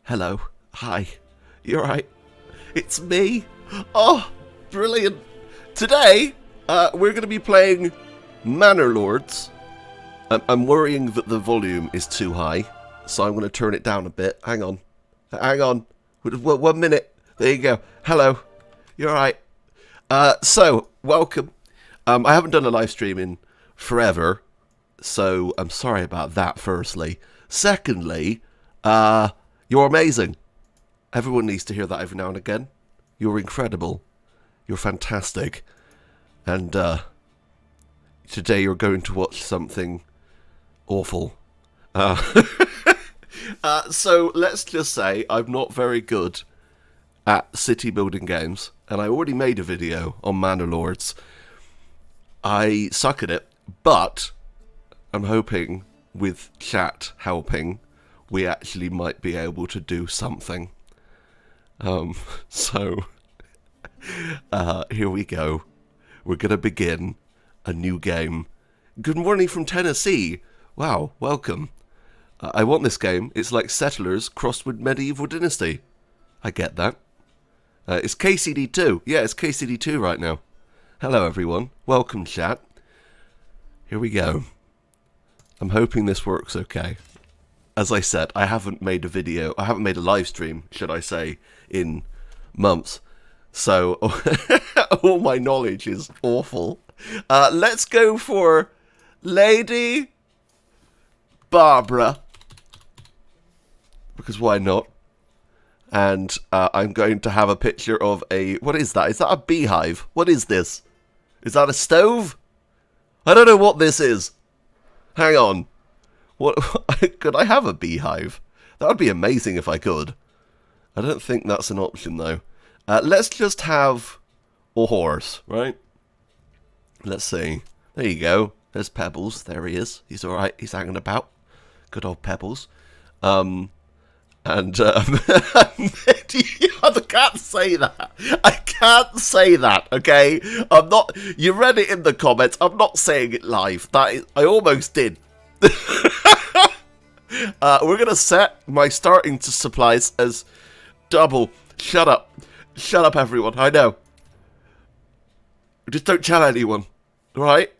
Hello. Hi. You're right. It's me. Oh, brilliant. Today, we're going to be playing Manor Lords. I'm worrying that the volume is too high, so I'm going to turn it down a bit. Hang on. Hang on. 1 minute. There you go. Hello. You're right. So, welcome. I haven't done a live stream in forever, so I'm sorry about that, firstly. Secondly, you're amazing. Everyone needs to hear that every now and again. You're incredible. You're fantastic. And today you're going to watch something awful. So let's just say I'm not very good at city building games, and I already made a video on Manor Lords. I suck at it, but I'm hoping with chat helping, we actually might be able to do something. So here we go. We're going to begin a new game. Good morning from Tennessee. Wow, welcome. I want this game. It's like Settlers crossed with Medieval Dynasty. I get that. It's KCD2. Yeah, it's KCD2 right now. Hello, everyone. Welcome, chat. Here we go. I'm hoping this works okay. As I said, I haven't made a video. I haven't made a live stream, should I say, in months. So, all my knowledge is awful. Let's go for Lady Barbara. Because why not? And I'm going to have a picture of a... What is that? Is that a beehive? What is this? Is that a stove? I don't know what this is. Hang on. What? Could I have a beehive? That would be amazing if I could. I don't think that's an option, though. Let's just have a horse, right? Let's see. There you go. There's Pebbles. There he is. He's alright. He's hanging about. Good old Pebbles. I can't say that. I can't say that, okay? I'm not... You read it in the comments. I'm not saying it live. I almost did. We're going to set my starting supplies as double. Shut up. Shut up, everyone. I know. Just don't tell anyone. Alright?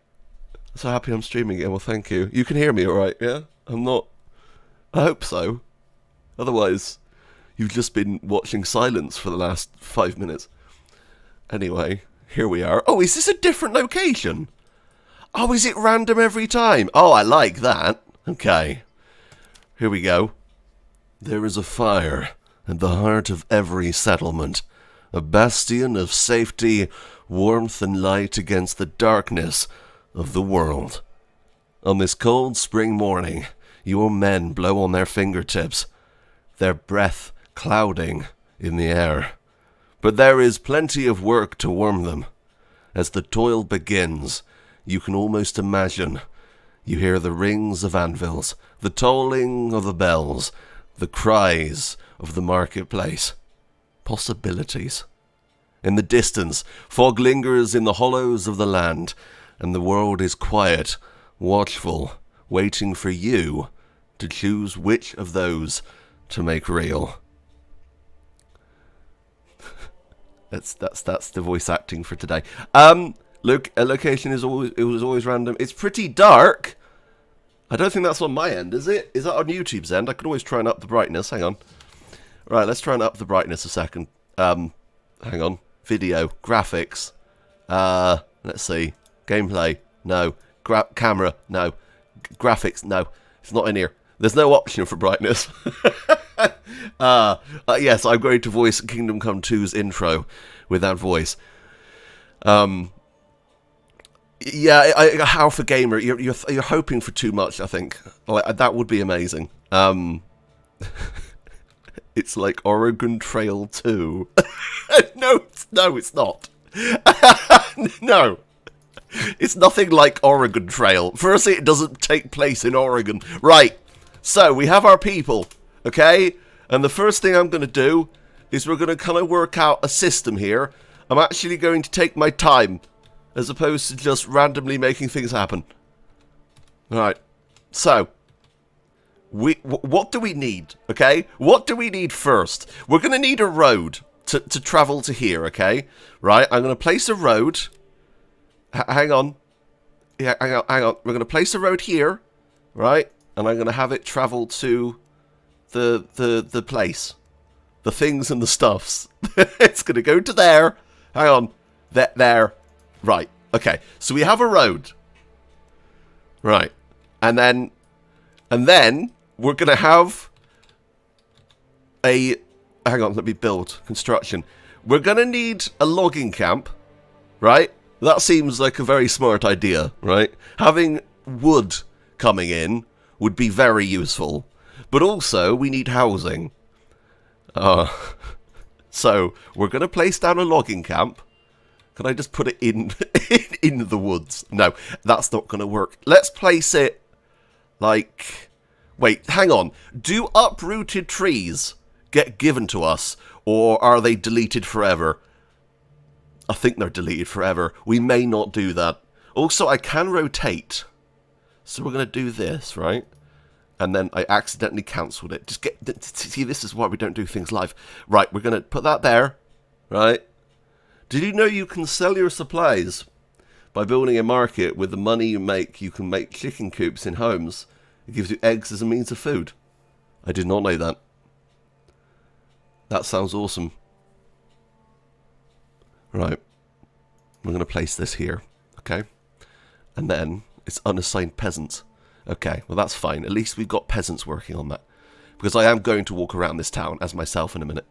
So happy I'm streaming again. Well, thank you. You can hear me alright, yeah? I'm not... I hope so. Otherwise, you've just been watching silence for the last 5 minutes. Anyway, here we are. Oh, is this a different location? Oh, is it random every time? Oh, I like that. Okay. Here we go. There is a fire at the heart of every settlement. A bastion of safety, warmth and light against the darkness of the world. On this cold spring morning, your men blow on their fingertips, their breath clouding in the air. But there is plenty of work to warm them. As the toil begins, you can almost imagine. You hear the rings of anvils, the tolling of the bells, the cries of the marketplace. Possibilities. In the distance, fog lingers in the hollows of the land, and the world is quiet, watchful, waiting for you to choose which of those to make real. That's the voice acting for today. Look, a location is always random. It's pretty dark. I don't think that's on my end, is it? Is that on YouTube's end? I can always try and up the brightness. Hang on. Right, let's try and up the brightness a second. Hang on. Video, graphics. Let's see. Gameplay, no. Camera, no. Graphics, no. It's not in here. There's no option for brightness. Yes, I'm going to voice Kingdom Come 2's intro with that voice. Yeah, Alpha Gamer, you're hoping for too much, I think. That would be amazing. It's like Oregon Trail 2. No, it's not. No. It's nothing like Oregon Trail. Firstly, it doesn't take place in Oregon. Right. So, we have our people, okay? And the first thing I'm going to do is we're going to kind of work out a system here. I'm actually going to take my time, as opposed to just randomly making things happen. Alright. So, What do we need, okay? What do we need first? We're going to need a road to travel to here, okay? Right, I'm going to place a road. Hang on. Yeah, hang on. We're going to place a road here, right? And I'm going to have it travel to the place. The things and the stuffs. It's going to go to there. Hang on. There. Right. Okay. So we have a road. Right. And then we're going to have a... Hang on, let me build. Construction. We're going to need a logging camp, right? That seems like a very smart idea, right? Having wood coming in would be very useful. But also, we need housing. So, we're going to place down a logging camp. Can I just put it in the woods? No, that's not going to work. Let's place it like... Wait, hang on. Do uprooted trees get given to us, or are they deleted forever? I think they're deleted forever. We may not do that. Also, I can rotate. So we're going to do this, right? And then I accidentally cancelled it. See, this is why we don't do things live. Right, we're going to put that there, right? Did you know you can sell your supplies by building a market? With the money you can make chicken coops in homes. It gives you eggs as a means of food. I did not know that. That sounds awesome. Right. We're going to place this here. Okay. And then it's unassigned peasants. Okay. Well, that's fine. At least we've got peasants working on that. Because I am going to walk around this town as myself in a minute.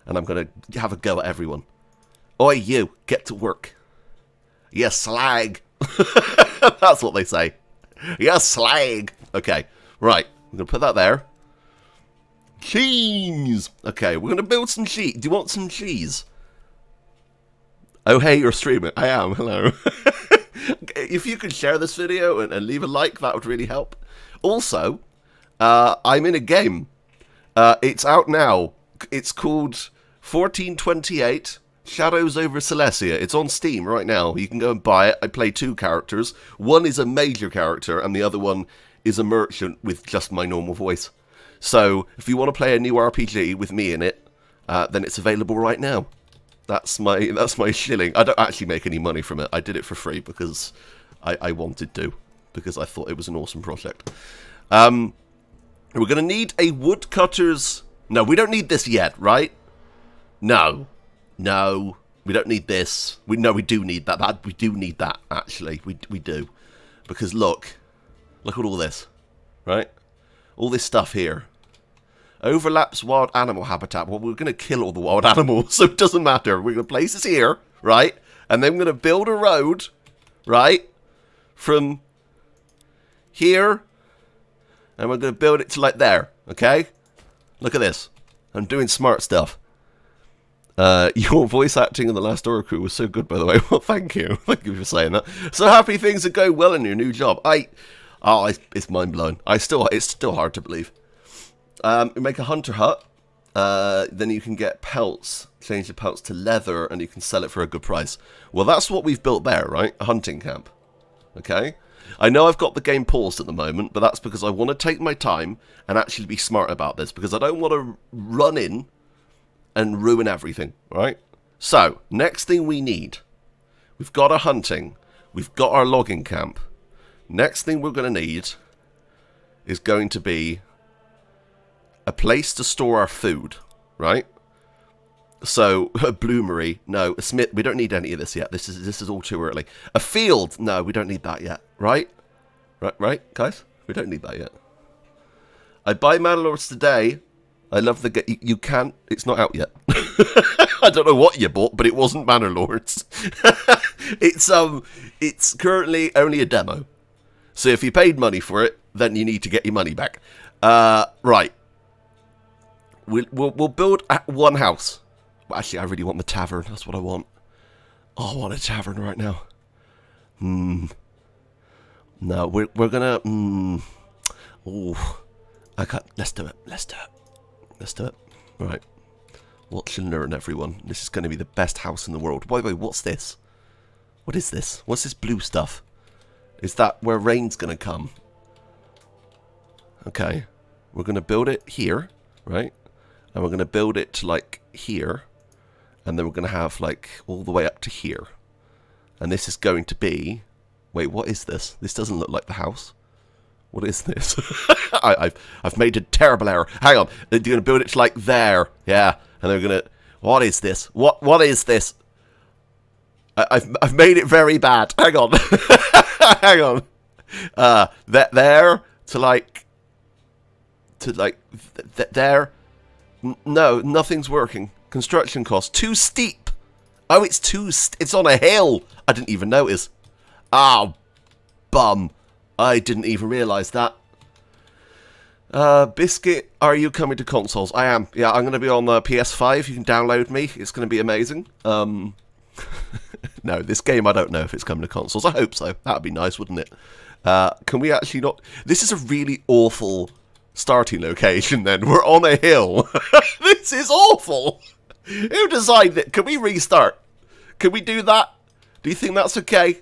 And I'm going to have a go at everyone. Oi, you. Get to work. You slag. That's what they say. You slag. Okay. Right. I'm going to put that there. Cheese! Okay, we're going to build some cheese. Do you want some cheese? Oh, hey, you're streaming. I am. Hello. If you could share this video and leave a like, that would really help. Also, I'm in a game. It's out now. It's called 1428 Shadows over Silesia. It's on Steam right now. You can go and buy it. I play two characters. One is a major character, and the other one is a merchant with just my normal voice. So, if you want to play a new RPG with me in it, then it's available right now. That's my shilling. I don't actually make any money from it. I did it for free because I wanted to. Because I thought it was an awesome project. We're going to need a woodcutter's... No, we don't need this yet, right? No. No. We don't need this. We do need that. We do need that, actually. We do. Because look. Look at all this. Right? All this stuff here. Overlaps wild animal habitat. Well, we're going to kill all the wild animals, so it doesn't matter. We're going to place this here, right? And then we're going to build a road, right? From here. And we're going to build it to like there, okay? Look at this. I'm doing smart stuff. Your voice acting in The Last Oracle was so good, by the way. Well, thank you. Thank you for saying that. So happy things are going well in your new job. It's mind-blowing. It's still hard to believe. You make a hunter hut, then you can get pelts, change the pelts to leather, and you can sell it for a good price. Well, that's what we've built there, right? A hunting camp. Okay? I know I've got the game paused at the moment, but that's because I want to take my time and actually be smart about this, because I don't want to run in and ruin everything, right? So, next thing we need, we've got our hunting, we've got our logging camp. Next thing we're going to need is going to be a place to store our food, right? So, a bloomery, no. A smith, we don't need any of this yet. This is all too early. A field, no, we don't need that yet, right? Right, guys? We don't need that yet. I buy Manor Lords today. I love the game. You can't, it's not out yet. I don't know what you bought, but it wasn't Manor Lords. It's currently only a demo. So if you paid money for it, then you need to get your money back. Right. We'll build one house. Well, actually, I really want the tavern. That's what I want. Oh, I want a tavern right now. No, we're gonna... Oh, I can't... Let's do it. Let's do it. Right. Watch and learn, everyone. This is going to be the best house in the world. By the way, what's this? What is this? What's this blue stuff? Is that where rain's going to come? Okay. We're going to build it here, right? And we're going to build it to, like, here. And then we're going to have, like, all the way up to here. And this is going to be... Wait, what is this? This doesn't look like the house. What is this? I've made a terrible error. Hang on. You're going to build it to, like, there. Yeah. And they're going to... What is this? What is this? I've made it very bad. Hang on. Hang on. There to, like... there. No, nothing's working. Construction costs. Too steep. Oh, it's it's on a hill. I didn't even notice. Ah, bum. I didn't even realise that. Biscuit, are you coming to consoles? I am. Yeah, I'm going to be on the PS5. You can download me. It's going to be amazing. No, this game, I don't know if it's coming to consoles. I hope so. That would be nice, wouldn't it? Can we actually not... This is a really awful starting location, then. We're on a hill. This is awful. Who designed it? Can we restart? Can we do that? Do you think that's okay?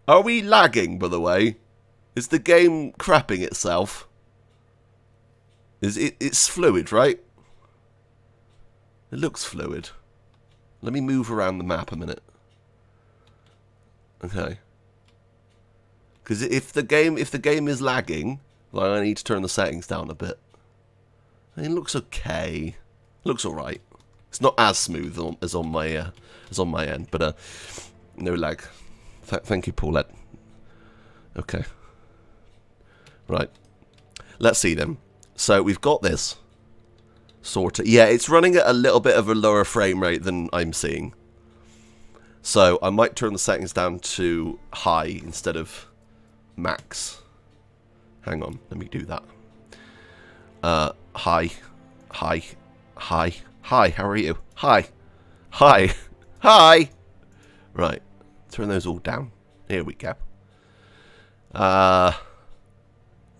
Are we lagging, by the way? Is the game crapping itself? It's fluid, right? It looks fluid. Let me move around the map a minute. Okay. Because if the game is lagging, well, I need to turn the settings down a bit. It looks okay. It looks all right. It's not as smooth as on my end, but no lag. Thank you, Paulette. Okay. Right. Let's see then. So we've got this. Sort of. Yeah, it's running at a little bit of a lower frame rate than I'm seeing. So I might turn the settings down to high instead of max. Hang on, let me do that. Hi. Hi, how are you? Hi. Right. Turn those all down. Here we go.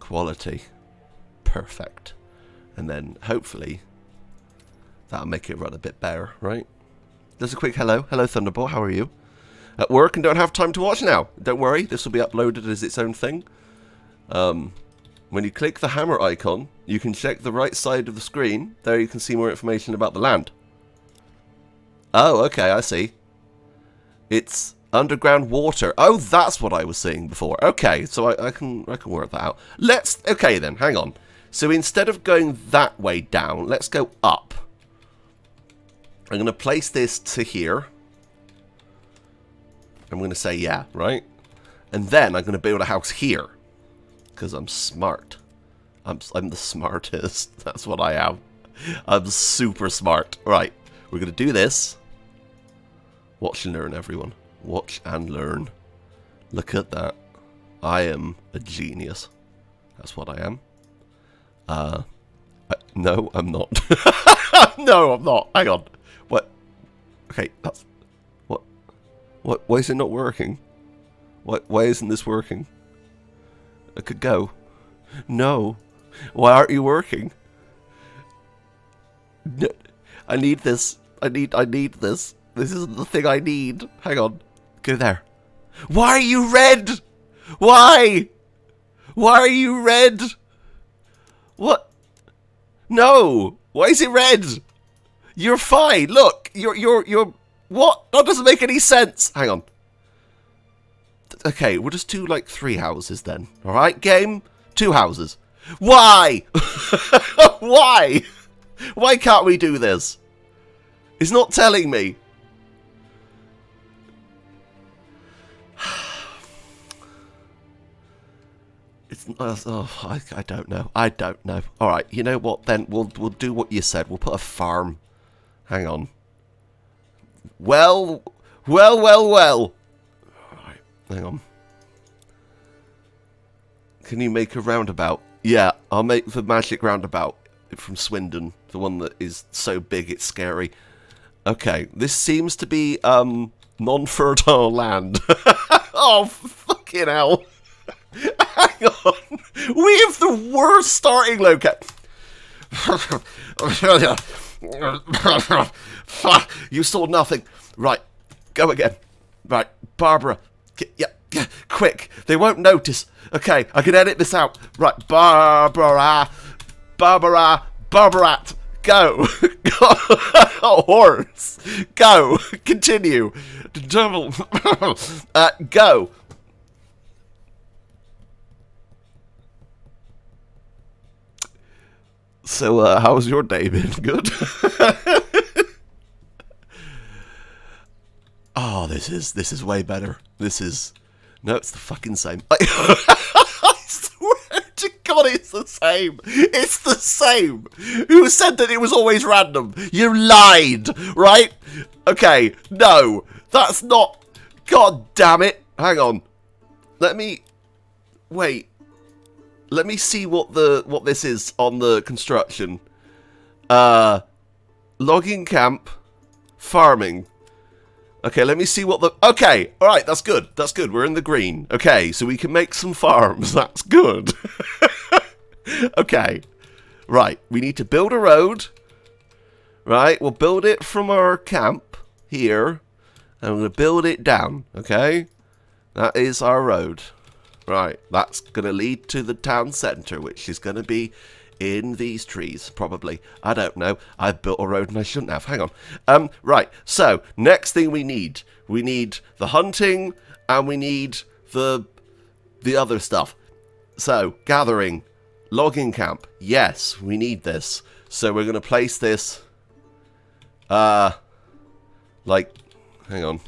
Quality. Perfect. And then, hopefully, that'll make it run a bit better, right? Just a quick hello. Hello, Thunderbolt. How are you? At work and don't have time to watch now. Don't worry. This will be uploaded as its own thing. When you click the hammer icon, you can check the right side of the screen. There you can see more information about the land. Oh, okay. I see. It's underground water. Oh, that's what I was saying before. Okay, so I can work that out. Okay then, hang on. So instead of going that way down, let's go up. I'm going to place this to here. I'm going to say yeah, right? And then I'm going to build a house here. Because I'm smart. I'm the smartest. That's what I am. I'm super smart. Right, we're going to do this. Watch and learn, everyone. Watch and learn. Look at that. I am a genius. That's what I am. No, I'm not. No, I'm not. Hang on. What? Okay, that's... What? Why is it not working? Why isn't this working? I could go. No. Why aren't you working? No, I need this. I need this. This isn't the thing I need. Hang on. Go there. Why are you red? Why? Why are you red? What? No. Why is it red? You're fine. Look. You're... What? That doesn't make any sense. Hang on. Okay, we'll just do like 3 houses then. Alright, game? 2 houses. Why? Why? Why can't we do this? It's not telling me. It's I don't know. I don't know. All right, you know what? Then we'll do what you said. We'll put a farm. Hang on. Well. All right, hang on. Can you make a roundabout? Yeah, I'll make the magic roundabout from Swindon, the one that is so big it's scary. Okay, this seems to be non-fertile land. Oh, fucking hell. Hang on. We have the worst starting location. You saw nothing. Right, go again. Right, Barbara. Yeah, quick. They won't notice. Okay, I can edit this out. Right, Barbara. Barbara, Barbarat, go. Horse, go. Continue. Double, go. So, how's your day been? Good? Oh, this is way better. This is... No, it's the fucking same. I swear to God, it's the same. It's the same. Who said that it was always random? You lied, right? Okay, no, that's not... God damn it. Hang on. Let me... Wait. Let me see what this is on the construction. Logging camp. Farming. Okay, let me see what the... Okay, alright, that's good. That's good. We're in the green. Okay, so we can make some farms. That's good. Okay. Right, we need to build a road. Right, we'll build it from our camp here. And we're going to build it down, okay? That is our road. Right, that's going to lead to the town centre, which is going to be in these trees, probably. I don't know. I've built a road and I shouldn't have. Hang on. Right, so, next thing we need the hunting and we need the other stuff. So, gathering, logging camp. Yes, we need this. So we're going to place this, like, hang on.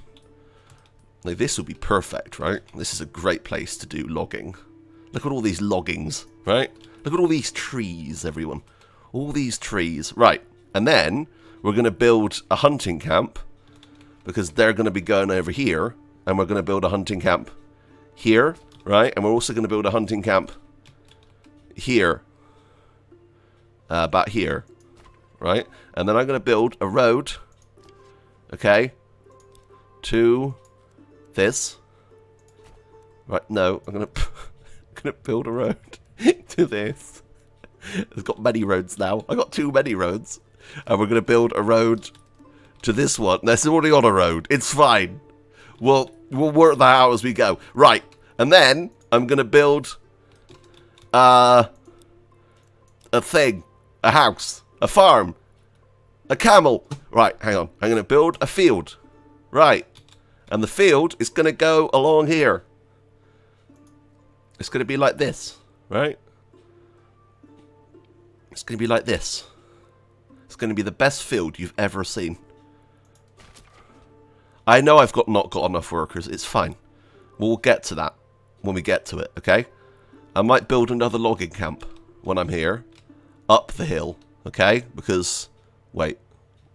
Like, this will be perfect, right? This is a great place to do logging. Look at all these loggings, right? Look at all these trees, everyone. All these trees. Right. And then we're going to build a hunting camp because they're going to be going over here. And we're going to build a hunting camp here, right? And we're also going to build a hunting camp here. Back here, right? And then I'm going to build a road, okay, to this. Right, no, I'm going to build a road to this. It's got many roads now. I got too many roads. And we're going to build a road to this one. That's already on a road. It's fine. We'll work that out as we go. Right. And then I'm going to build a thing. A house. A farm. A camel. Right, hang on. I'm going to build a field. Right. And the field is going to go along here. It's going to be like this. Right? It's going to be like this. It's going to be the best field you've ever seen. I know I've not got enough workers. It's fine. We'll get to that when we get to it, okay? I might build another logging camp when I'm here. Up the hill, okay? Because, wait.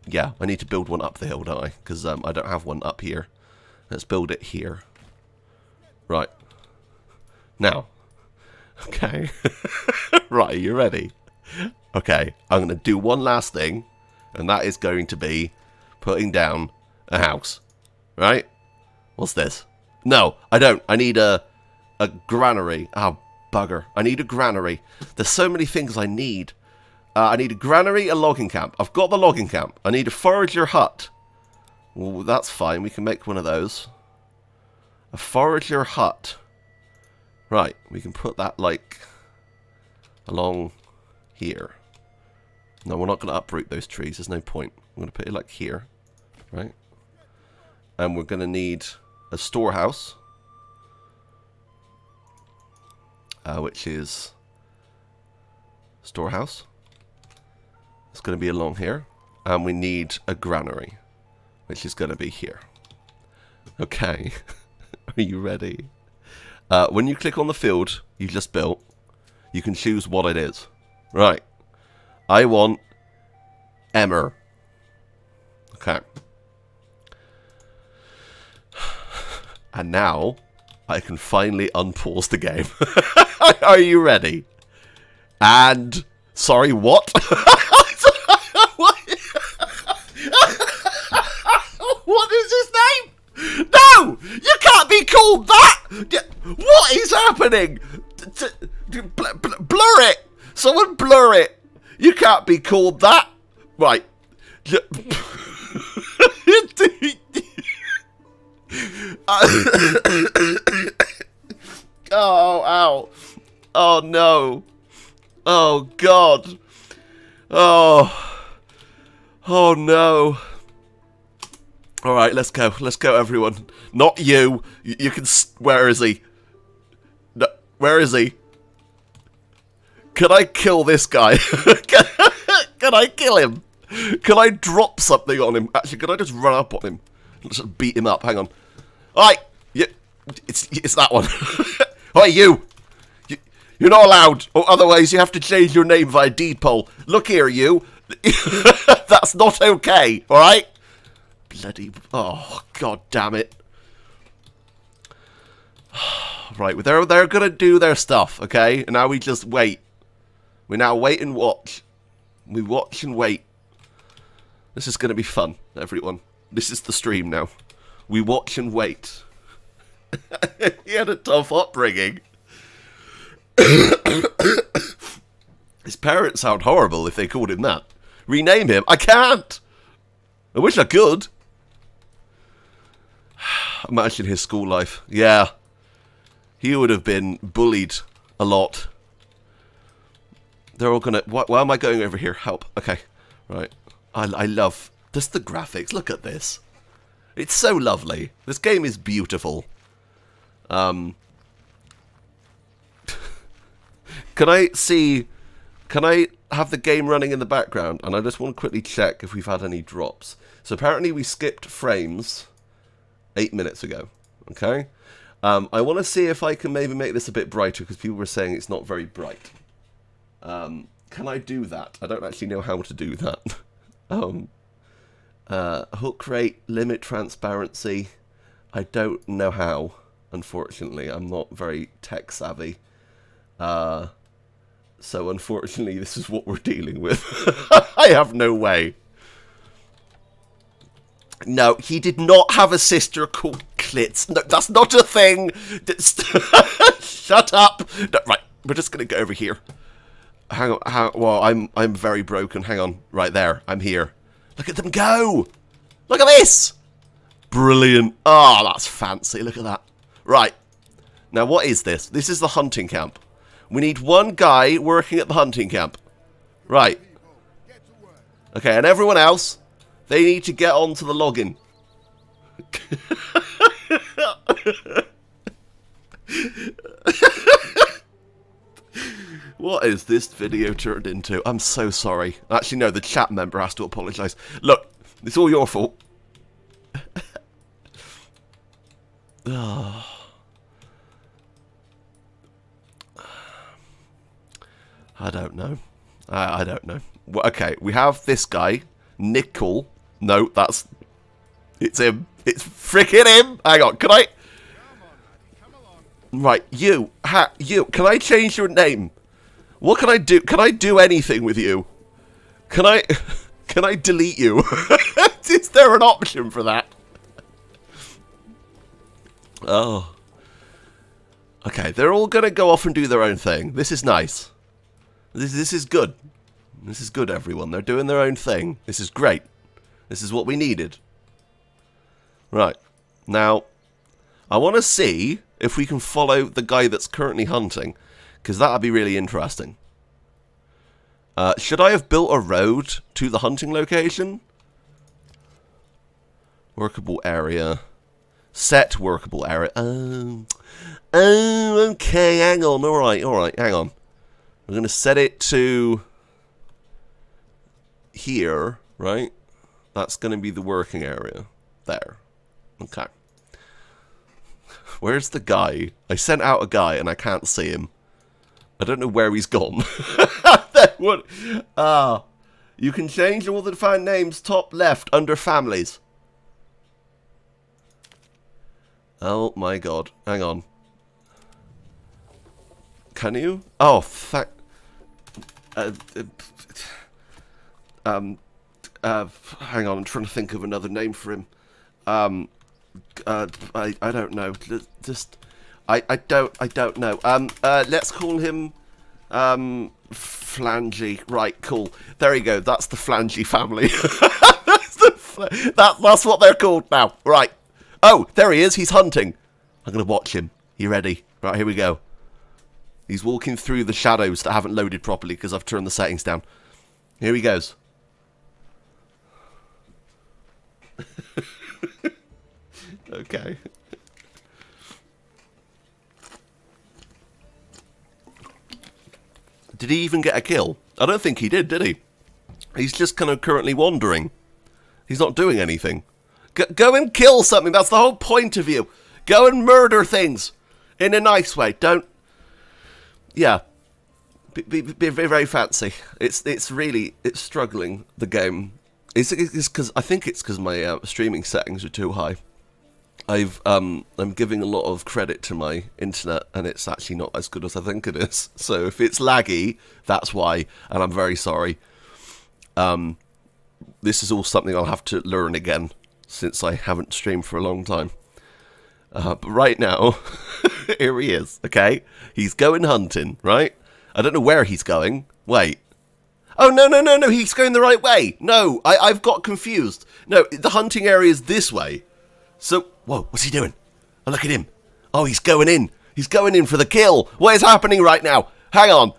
Yeah, I need to build one up the hill, don't I? Because I don't have one up here. Let's build it here. Right. Now. Okay. Right, you ready? Okay, I'm going to do one last thing, and that is going to be putting down a house. Right? What's this? No, I don't. I need a granary. Oh, bugger. I need a granary. There's so many things I need. I need a granary, a logging camp. I've got the logging camp. I need a forager hut. Well, that's fine. We can make one of those. A forager hut. Right, we can put that, like, along here. No, we're not going to uproot those trees. There's no point. I'm going to put it, like, here. Right? And we're going to need a storehouse. Which is storehouse. It's going to be along here. And we need a granary, which is going to be here. Okay. Are you ready? When you click on the field you just built, you can choose what it is. Right. I want Emmer. Okay. And now I can finally unpause the game. Are you ready? And... Sorry, what? What is his name? No! You can't be called that! What is happening? Blur it! Someone blur it! You can't be called that! Right. Oh, ow. Oh, no. Oh, God. Oh. Oh no. Alright, let's go. Let's go, everyone. Not you. You can... Where is he? No, where is he? Can I kill this guy? Can I kill him? Can I drop something on him? Actually, can I just run up on him? Just beat him up. Hang on. Alright. Yeah, it's that one. Hi, you. You're not allowed. Or otherwise, you have to change your name via deed poll. Look here, you. That's not okay. Alright? Bloody... Oh, god damn it. Right, they're gonna do their stuff, okay? And now we just wait. We now wait and watch. We watch and wait. This is gonna be fun, everyone. This is the stream now. We watch and wait. He had a tough upbringing. His parents sound horrible if they called him that. Rename him. I can't! I wish I could. Imagine his school life. Yeah. He would have been bullied a lot. They're all gonna... Why am I going over here? Help. Okay. Right. I love... Just the graphics. Look at this. It's so lovely. This game is beautiful. Can I see... Can I have the game running in the background? And I just want to quickly check if we've had any drops. So apparently we skipped frames 8 minutes ago. Okay? I want to see if I can maybe make this a bit brighter, because people were saying it's not very bright. Can I do that? I don't actually know how to do that. Hook rate, limit transparency. I don't know how, unfortunately. I'm not very tech savvy. So unfortunately, this is what we're dealing with. I have no way. No, he did not have a sister called Klitz. No, that's not a thing. Shut up. No, right, we're just gonna go over here. Hang on. Well, I'm very broken. Hang on. Right there. I'm here. Look at them go. Look at this. Brilliant. Oh, that's fancy. Look at that. Right. Now, what is this? This is the hunting camp. We need one guy working at the hunting camp. Right. Okay, and everyone else, they need to get onto the login. What is this video turned into? I'm so sorry. Actually, no, the chat member has to apologise. Look, it's all your fault. Oh. I don't know. I don't know. Well, okay, we have this guy, Nickel. No, that's... It's him. It's freaking him. Hang on, can I... Right, you. You. Can I change your name? What can I do? Can I do anything with you? Can I... Can I delete you? Is there an option for that? Oh. Okay, they're all gonna go off and do their own thing. This is nice. This is good. This is good, everyone. They're doing their own thing. This is great. This is what we needed. Right. Now, I want to see if we can follow the guy that's currently hunting, because that would be really interesting. Should I have built a road to the hunting location? Workable area. Set workable area. Oh, okay, hang on. Alright, hang on. We're going to set it to here, right? That's going to be the working area. There. Okay. Where's the guy? I sent out a guy and I can't see him. I don't know where he's gone. What? You can change all the defined names top left under families. Oh my god. Hang on. Can you? Oh, hang on, I'm trying to think of another name for him. I don't know. Just I don't know. Let's call him Flangy. Right, cool. There you go. That's the Flangy family. That's what they're called now. Right. Oh, there he is. He's hunting. I'm gonna watch him. You ready? Right, here we go. He's walking through the shadows that haven't loaded properly because I've turned the settings down. Here he goes. Okay. Did he even get a kill? I don't think he did he? He's just kind of currently wandering. He's not doing anything. Go and kill something. That's the whole point of you. Go and murder things. In a nice way. Don't... Yeah. Be very, very fancy. It's really... It's struggling, the game. It's because... I think it's because my streaming settings are too high. I'm giving a lot of credit to my internet, and it's actually not as good as I think it is. So if it's laggy, that's why, and I'm very sorry. This is all something I'll have to learn again, since I haven't streamed for a long time. But right now, here he is, okay? He's going hunting, right? I don't know where he's going. Wait. Oh, no, he's going the right way. No, I've got confused. No, the hunting area is this way. So, whoa, what's he doing? Oh, look at him. Oh, he's going in. He's going in for the kill. What is happening right now? Hang on.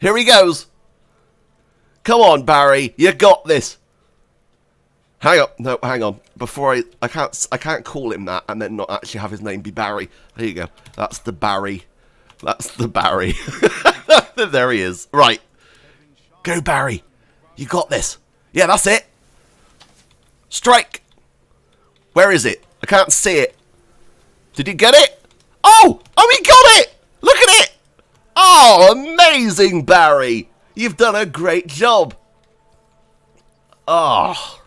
Here he goes. Come on, Barry. You got this. Hang on. No, hang on. Before I can't call him that and then not actually have his name be Barry. There you go. That's the Barry. That's the Barry. There he is. Right. Go, Barry. You got this. Yeah, that's it. Strike. Where is it? I can't see it. Did he get it? Oh! Oh, he got it! Look at it! Oh, amazing, Barry! You've done a great job. Oh.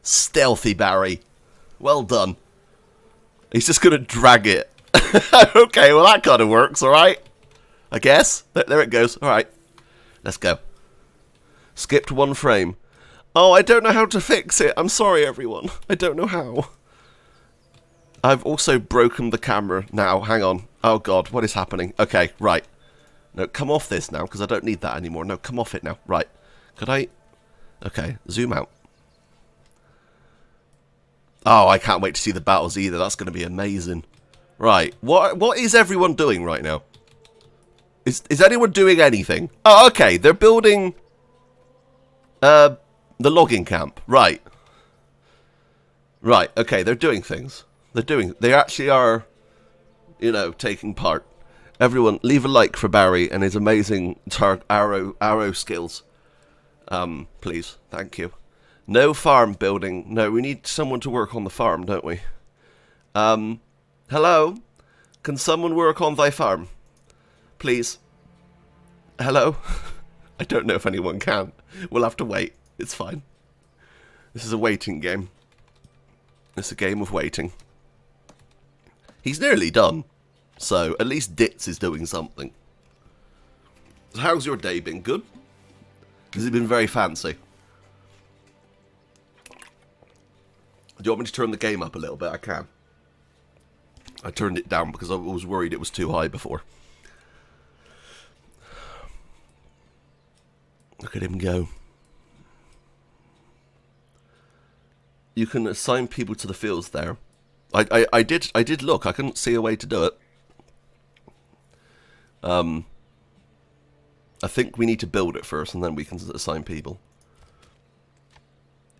Stealthy, Barry. Well done. He's just going to drag it. Okay, well, that kind of works, alright? I guess. There it goes. Alright. Let's go. Skipped one frame. Oh, I don't know how to fix it. I'm sorry, everyone. I don't know how. I've also broken the camera now. Hang on. Oh, God. What is happening? Okay, right. No, come off this now, because I don't need that anymore. No, come off it now. Right. Could I... Okay, zoom out. Oh, I can't wait to see the battles either. That's going to be amazing. Right. What is everyone doing right now? Is anyone doing anything? Oh, okay. They're building... the logging camp. Right. Right. Okay, they're doing things. They actually are, you know, taking part. Everyone, leave a like for Barry and his amazing arrow skills. Please. Thank you. No farm building. No, we need someone to work on the farm, don't we? Hello? Can someone work on thy farm? Please. Hello? I don't know if anyone can. We'll have to wait. It's fine. This is a waiting game. It's a game of waiting. He's nearly done. So, at least Ditz is doing something. So how's your day been? Good? Has it been very fancy? Do you want me to turn the game up a little bit? I can. I turned it down because I was worried it was too high before. Look at him go. You can assign people to the fields there. I did look. I couldn't see a way to do it. I think we need to build it first, and then we can assign people.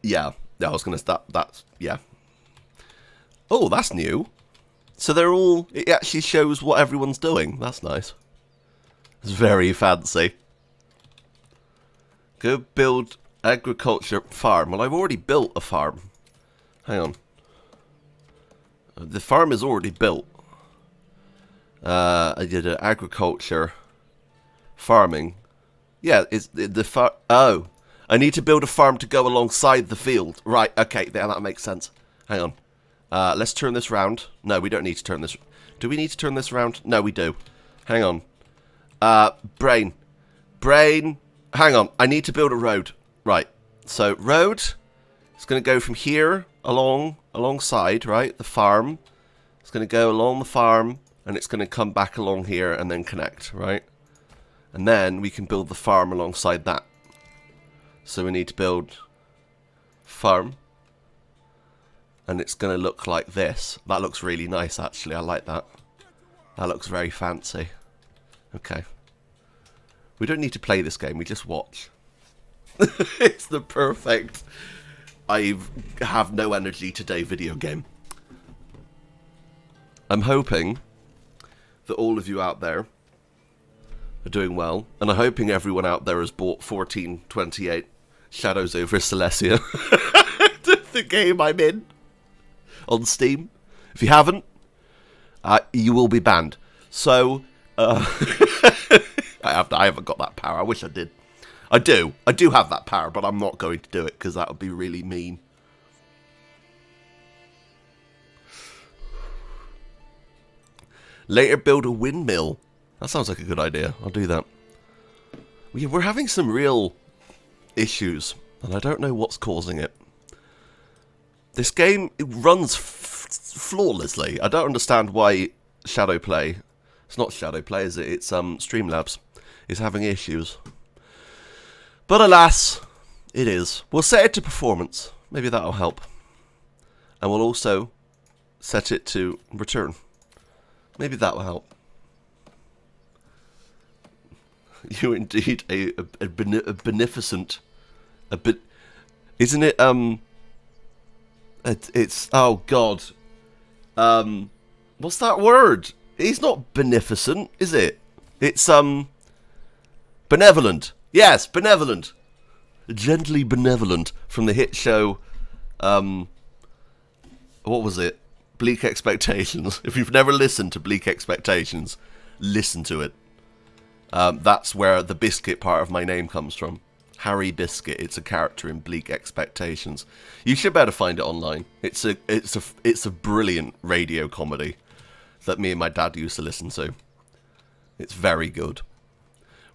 Yeah, I was gonna start. Yeah. Oh, that's new. So they're all. It actually shows what everyone's doing. That's nice. It's very fancy. Go build agriculture farm. Well, I've already built a farm. Hang on. The farm is already built. I did an agriculture farming. Yeah, it's the farm. Oh, I need to build a farm to go alongside the field. Right, okay, yeah, that makes sense. Hang on. Let's turn this round. No, we don't need to turn this. Do we need to turn this round? No, we do. Hang on. Brain. Hang on, I need to build a road. Right, so road. It's going to go from here alongside, right, the farm. It's going to go along the farm, and it's going to come back along here and then connect, right? And then we can build the farm alongside that. So we need to build farm. And it's going to look like this. That looks really nice, actually. I like that. That looks very fancy. Okay. We don't need to play this game. We just watch. It's the perfect I have no energy today video game. I'm hoping that all of you out there are doing well, and I'm hoping everyone out there has bought 1428 Shadows over Silesia, the game I'm in, on Steam. If you haven't, you will be banned. So, I haven't got that power. I wish I did. I do have that power, but I'm not going to do it because that would be really mean. Later build a windmill. That sounds like a good idea. I'll do that. We're having some real issues, and I don't know what's causing it. This game, it runs flawlessly. I don't understand why Shadowplay, it's not Shadowplay, is it? It's Streamlabs, is having issues. But alas, it is. We'll set it to performance. Maybe that'll help. And we'll also set it to return. Maybe that will help. You're indeed a beneficent. Isn't it? It's oh god. What's that word? It's not beneficent, is it? It's benevolent. Yes, benevolent. Gently benevolent from the hit show. What was it? Bleak Expectations. If you've never listened to Bleak Expectations, listen to it. That's where the biscuit part of my name comes from. Harry Biscuit. It's a character in Bleak Expectations. You should better find it online. It's a brilliant radio comedy that me and my dad used to listen to. It's very good.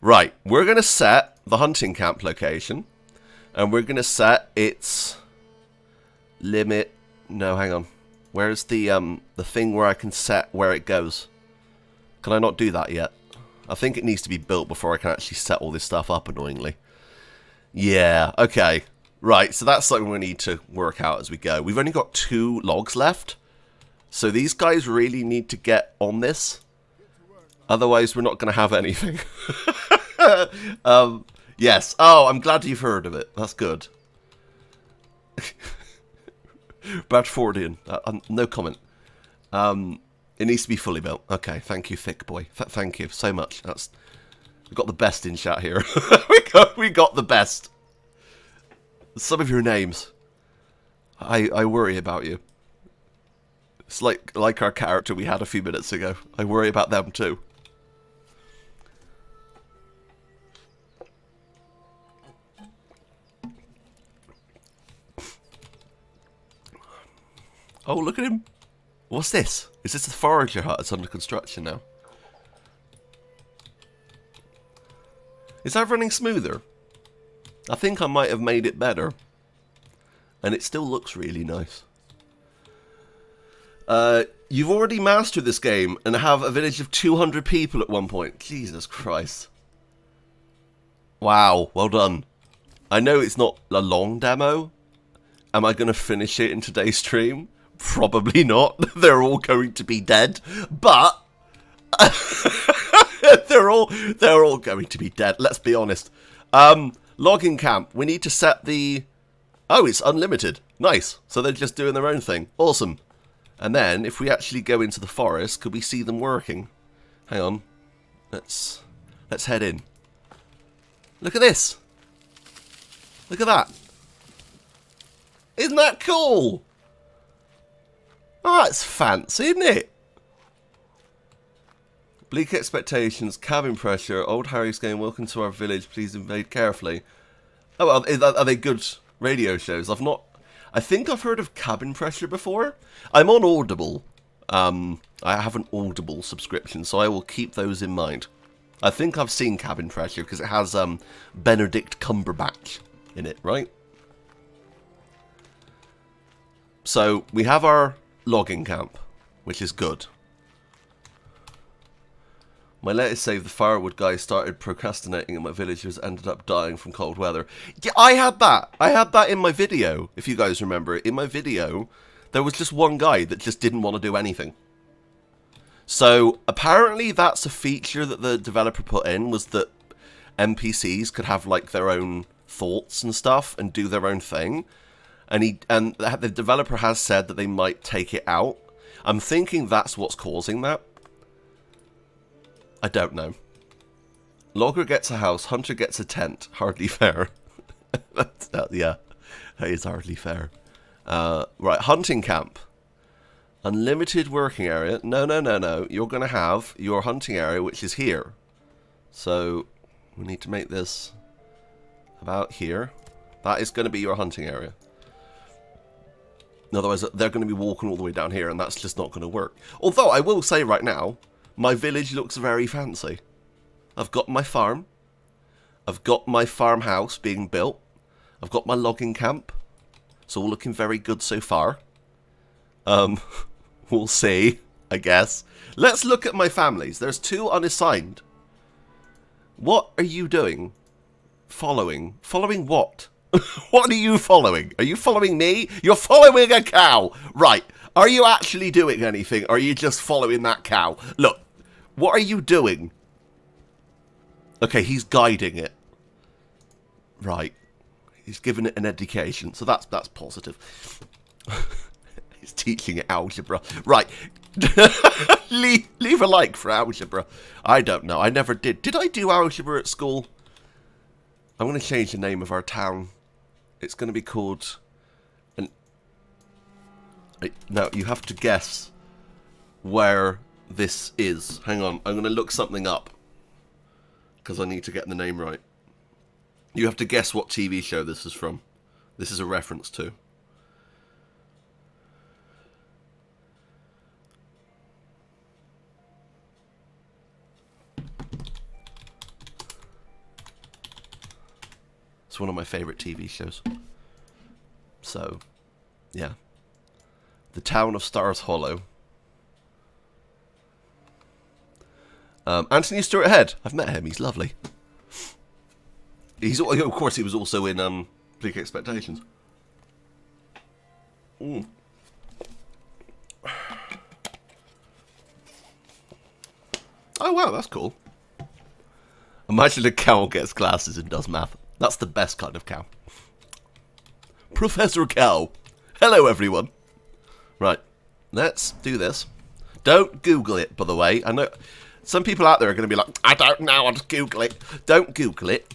Right, we're going to set the hunting camp location, and we're going to set its limit. No, hang on. Where's the thing where I can set where it goes? Can I not do that yet? I think it needs to be built before I can actually set all this stuff up, annoyingly. Yeah, okay. Right, so that's something we need to work out as we go. We've only got 2 logs left. So these guys really need to get on this. Otherwise, we're not going to have anything. Yes. Oh, I'm glad you've heard of it. That's good. Bradfordian. No comment. It needs to be fully built. Okay, thank you, thick boy. Thank you so much. We've got the best in chat here. we got the best. Some of your names, I worry about you. It's like our character we had a few minutes ago. I worry about them too. Oh, look at him. What's this? Is this the forager hut that's under construction now? Is that running smoother? I think I might have made it better. And it still looks really nice. You've already mastered this game and have a village of 200 people at one point. Jesus Christ. Wow, well done. I know it's not a long demo. Am I going to finish it in today's stream? Probably not. They're all going to be dead. But they're all going to be dead. Let's be honest. Logging camp. We need to set the... Oh, it's unlimited. Nice. So they're just doing their own thing. Awesome. And then, if we actually go into the forest, could we see them working? Hang on. Let's head in. Look at this. Look at that. Isn't that cool? Oh, that's fancy, isn't it? Bleak Expectations, Cabin Pressure, Old Harry's Game, Welcome to Our Village, Please Invade Carefully. Oh, well, are they good radio shows? I think I've heard of Cabin Pressure before. I'm on Audible. I have an Audible subscription, so I will keep those in mind. I think I've seen Cabin Pressure because it has Benedict Cumberbatch in it, right? So we have our logging camp, which is good. My latest save, the firewood guy started procrastinating and my villagers ended up dying from cold weather. Yeah, I had that. I had that in my video, if you guys remember it. In my video, there was just one guy that just didn't want to do anything. So, apparently that's a feature that the developer put in, was that NPCs could have, like, their own thoughts and stuff and do their own thing. And the developer has said that they might take it out. I'm thinking that's what's causing that. I don't know. Logger gets a house, Hunter gets a tent. Hardly fair. Yeah, that is hardly fair. Right, hunting camp. Unlimited working area. No. You're going to have your hunting area, which is here. So, we need to make this about here. That is going to be your hunting area. Otherwise, they're going to be walking all the way down here, and that's just not going to work. Although, I will say right now, my village looks very fancy. I've got my farm. I've got my farmhouse being built. I've got my logging camp. It's all looking very good so far. We'll see, I guess. Let's look at my families. There's 2 unassigned. What are you doing? Following? Following what? What are you following? Are you following me? You're following a cow! Right. Are you actually doing anything, or are you just following that cow? Look, what are you doing? Okay, he's guiding it. Right. He's giving it an education, so that's positive. He's teaching it algebra. Right. leave a like for algebra. I don't know. I never did. Did I do algebra at school? I'm going to change the name of our town. It's going to be called... Now, you have to guess where this is. Hang on. I'm going to look something up. Because I need to get the name right. You have to guess what TV show this is from. This is a reference to. It's one of my favourite TV shows. So, yeah. The Town of Stars Hollow. Anthony Stewart Head. I've met him. He's lovely. Of course, he was also in Bleak Expectations. Mm. Oh, wow, that's cool. Imagine a cow gets glasses and does math. That's the best kind of cow. Professor Cow. Hello, everyone. Right, let's do this. Don't Google it, by the way. I know some people out there are going to be like, I don't know, I'll just Google it. Don't Google it.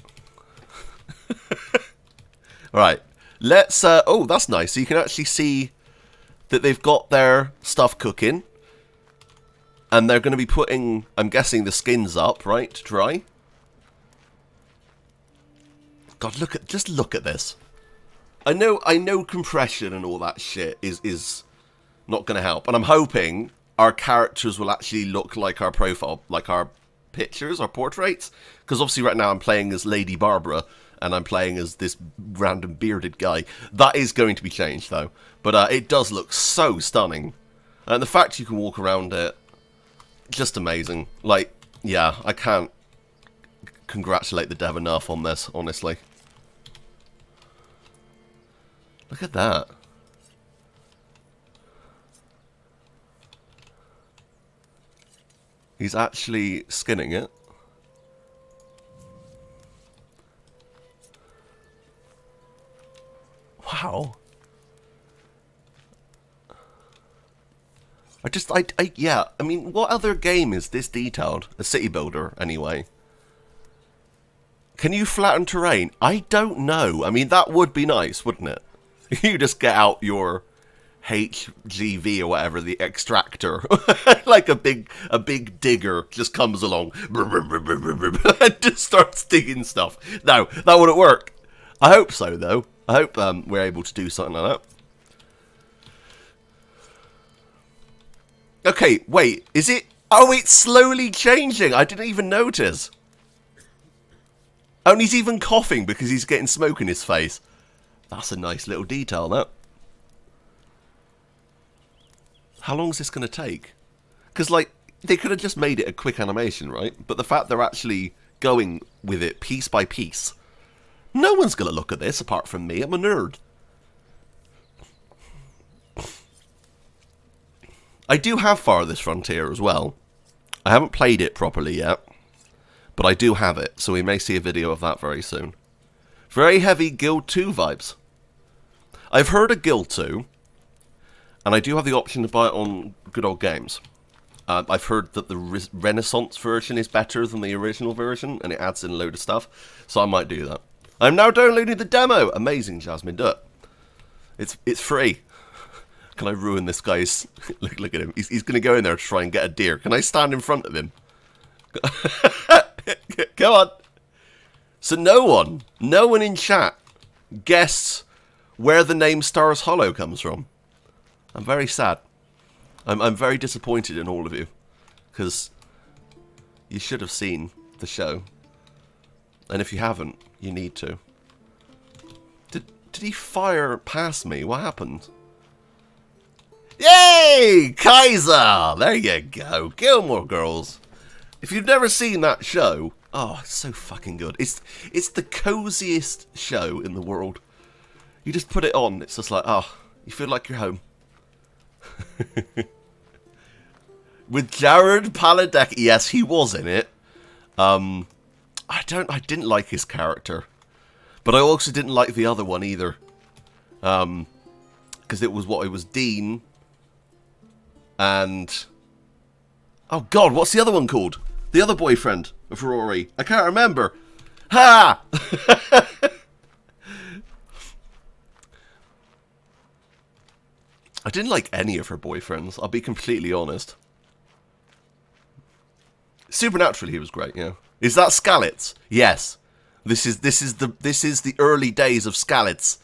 Right, let's... oh, that's nice. So you can actually see that they've got their stuff cooking. And they're going to be putting, I'm guessing, the skins up, right, to dry. God, just look at this. I know compression and all that shit is not going to help. And I'm hoping our characters will actually look like our profile, like our pictures, our portraits. Because obviously right now I'm playing as Lady Barbara, and I'm playing as this random bearded guy. That is going to be changed, though. But it does look so stunning. And the fact you can walk around it, just amazing. Like, yeah, I can't congratulate the dev enough on this, honestly. Look at that. He's actually skinning it. Wow. Yeah, I mean, what other game is this detailed? A city builder, anyway. Can you flatten terrain? I don't know. I mean, that would be nice, wouldn't it? You just get out your HGV or whatever, the extractor. Like a big digger just comes along and just starts digging stuff. No, that wouldn't work. I hope so, though. I hope we're able to do something like that. Okay, wait, is it... Oh, it's slowly changing. I didn't even notice. Oh, and he's even coughing because he's getting smoke in his face. That's a nice little detail, that. How long is this going to take? Because, like, they could have just made it a quick animation, right? But the fact they're actually going with it piece by piece. No one's going to look at this apart from me. I'm a nerd. I do have Farthest Frontier as well. I haven't played it properly yet, but I do have it, so we may see a video of that very soon. Very heavy Guild 2 vibes. I've heard of Guild 2, and I do have the option to buy it on Good Old Games. I've heard that the Renaissance version is better than the original version, and it adds in a load of stuff, so I might do that. I'm now downloading the demo! Amazing, Jasmine, do it. It's free. Can I ruin this guy's... look at him. He's going to go in there to try and get a deer. Can I stand in front of him? Come on. So no one in chat guessed where the name Stars Hollow comes from. I'm very sad. I'm very disappointed in all of you. Because you should have seen the show. And if you haven't, you need to. Did he fire past me? What happened? Yay! Kaiser! There you go. Gilmore Girls. If you've never seen that show, oh, it's so fucking good. It's the coziest show in the world. You just put it on, it's just like, oh, you feel like you're home. With Jared Padalecki, yes, he was in it. I didn't like his character, but I also didn't like the other one either. Because it was Dean, and oh god, what's the other one called? The other boyfriend of Rory. I can't remember. Ha! I didn't like any of her boyfriends, I'll be completely honest. Supernaturally, he was great, yeah. Is that Skalitz? Yes. This is the early days of Skalitz.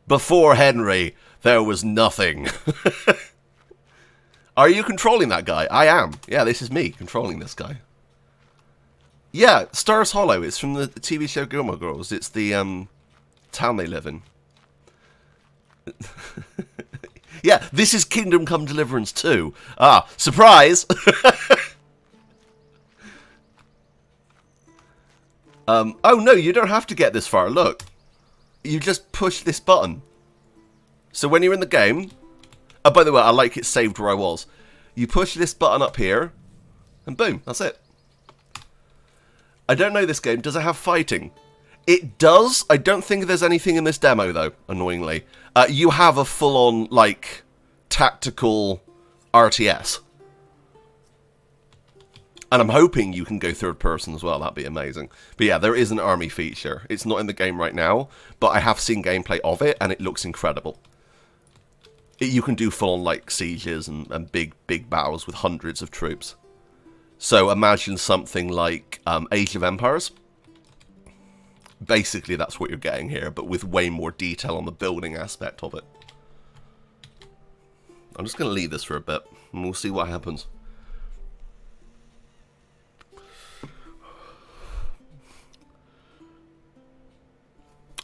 Before Henry, there was nothing. Are you controlling that guy? I am. Yeah, this is me controlling this guy. Yeah, Stars Hollow. It's from the TV show Gilmore Girls. It's the town they live in. Yeah, this is Kingdom Come Deliverance 2. Ah, surprise! Oh no, you don't have to get this far. Look, you just push this button. So when you're in the game... Oh, by the way, I like it saved where I was. You push this button up here, and boom, that's it. I don't know this game. Does it have fighting? It does. I don't think there's anything in this demo, though, annoyingly. You have a full-on, like, tactical RTS. And I'm hoping you can go third person as well. That'd be amazing. But yeah, there is an army feature. It's not in the game right now, but I have seen gameplay of it, and it looks incredible. You can do full-on, like, sieges and big battles with hundreds of troops. So imagine something like Age of Empires. Basically, that's what you're getting here, but with way more detail on the building aspect of it. I'm just going to leave this for a bit, and we'll see what happens.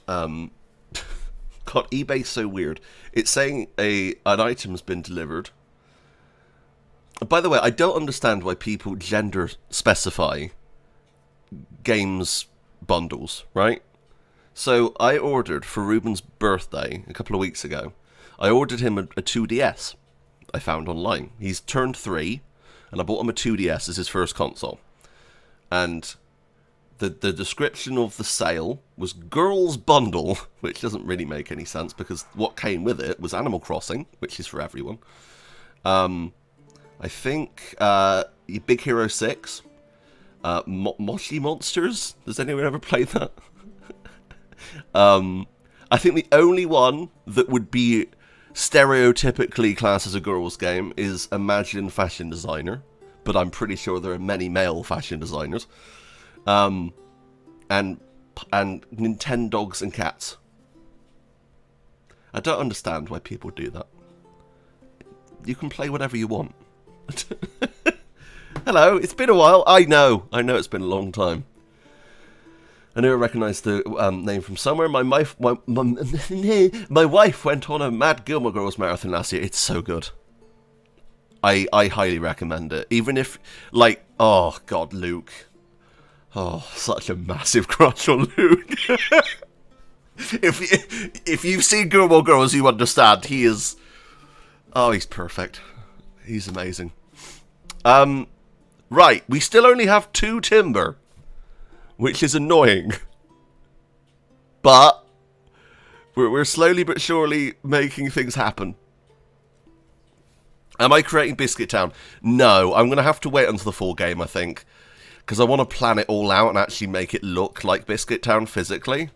God, eBay's so weird. It's saying an item's been delivered. By the way, I don't understand why people gender specify games bundles, right? So I ordered for Ruben's birthday a couple of weeks ago. I ordered him a 2DS I found online. He's turned 3, and I bought him a 2DS as his first console. And the description of the sale was Girls Bundle, which doesn't really make any sense because what came with it was Animal Crossing, which is for everyone. I think Big Hero 6, Moshi Monsters. Does anyone ever play that? I think the only one that would be stereotypically classed as a girls' game is Imagine Fashion Designer, but I'm pretty sure there are many male fashion designers. And Nintendogs and Cats. I don't understand why people do that. You can play whatever you want. Hello, it's been a while. I know it's been a long time. I never recognised the name from somewhere. My wife went on a Mad Gilmore Girls marathon last year. It's so good. I highly recommend it. Even if, like, oh god, Luke. Oh, such a massive crush on Luke. If you've seen Gilmore Girls, you understand. He is... Oh, he's perfect. He's amazing. Right, we still only have 2 timber, which is annoying. But we're slowly but surely making things happen. Am I creating Biscuit Town? No, I'm going to have to wait until the full game, I think. Because I want to plan it all out and actually make it look like Biscuit Town physically.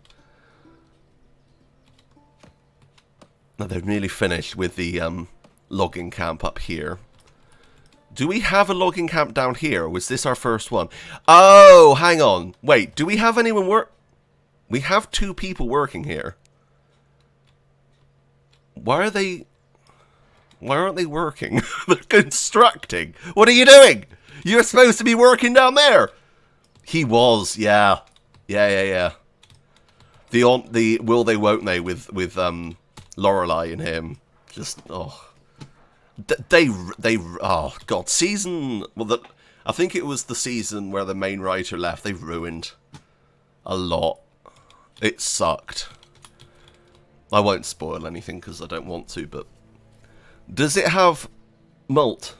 Now, they've nearly finished with the logging camp up here. Do we have a logging camp down here? Or was this our first one? Oh, hang on. Wait, do we have anyone work? We have 2 people working here. Why aren't they working? They're constructing. What are you doing? You're supposed to be working down there. He was, yeah. Yeah. The will they, won't they with Lorelei and him. Just, oh. They oh, God. Season, well, I think it was the season where the main writer left. They ruined a lot. It sucked. I won't spoil anything because I don't want to, but... Does it have mult?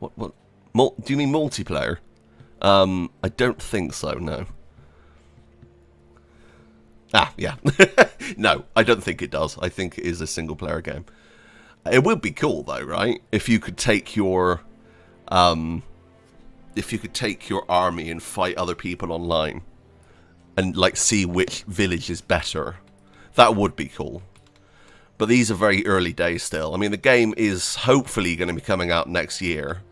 What? Do you mean multiplayer? I don't think so, no. Ah, yeah. No, I don't think it does. I think it is a single-player game. It would be cool, though, right? If you could take your... if you could take your army and fight other people online. And, like, see which village is better. That would be cool. But these are very early days still. I mean, the game is hopefully going to be coming out next year.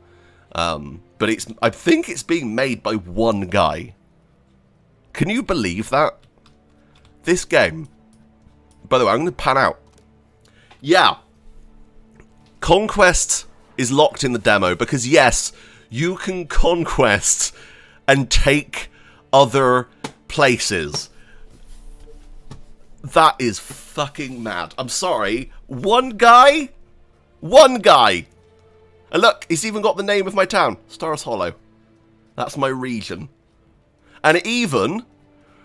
But I think it's being made by one guy. Can you believe that? This game. By the way, I'm going to pan out. Yeah. Conquest is locked in the demo because, yes, you can conquest and take other places. That is fucking mad. I'm sorry. One guy? One guy. And look, he's even got the name of my town. Stars Hollow. That's my region. And it even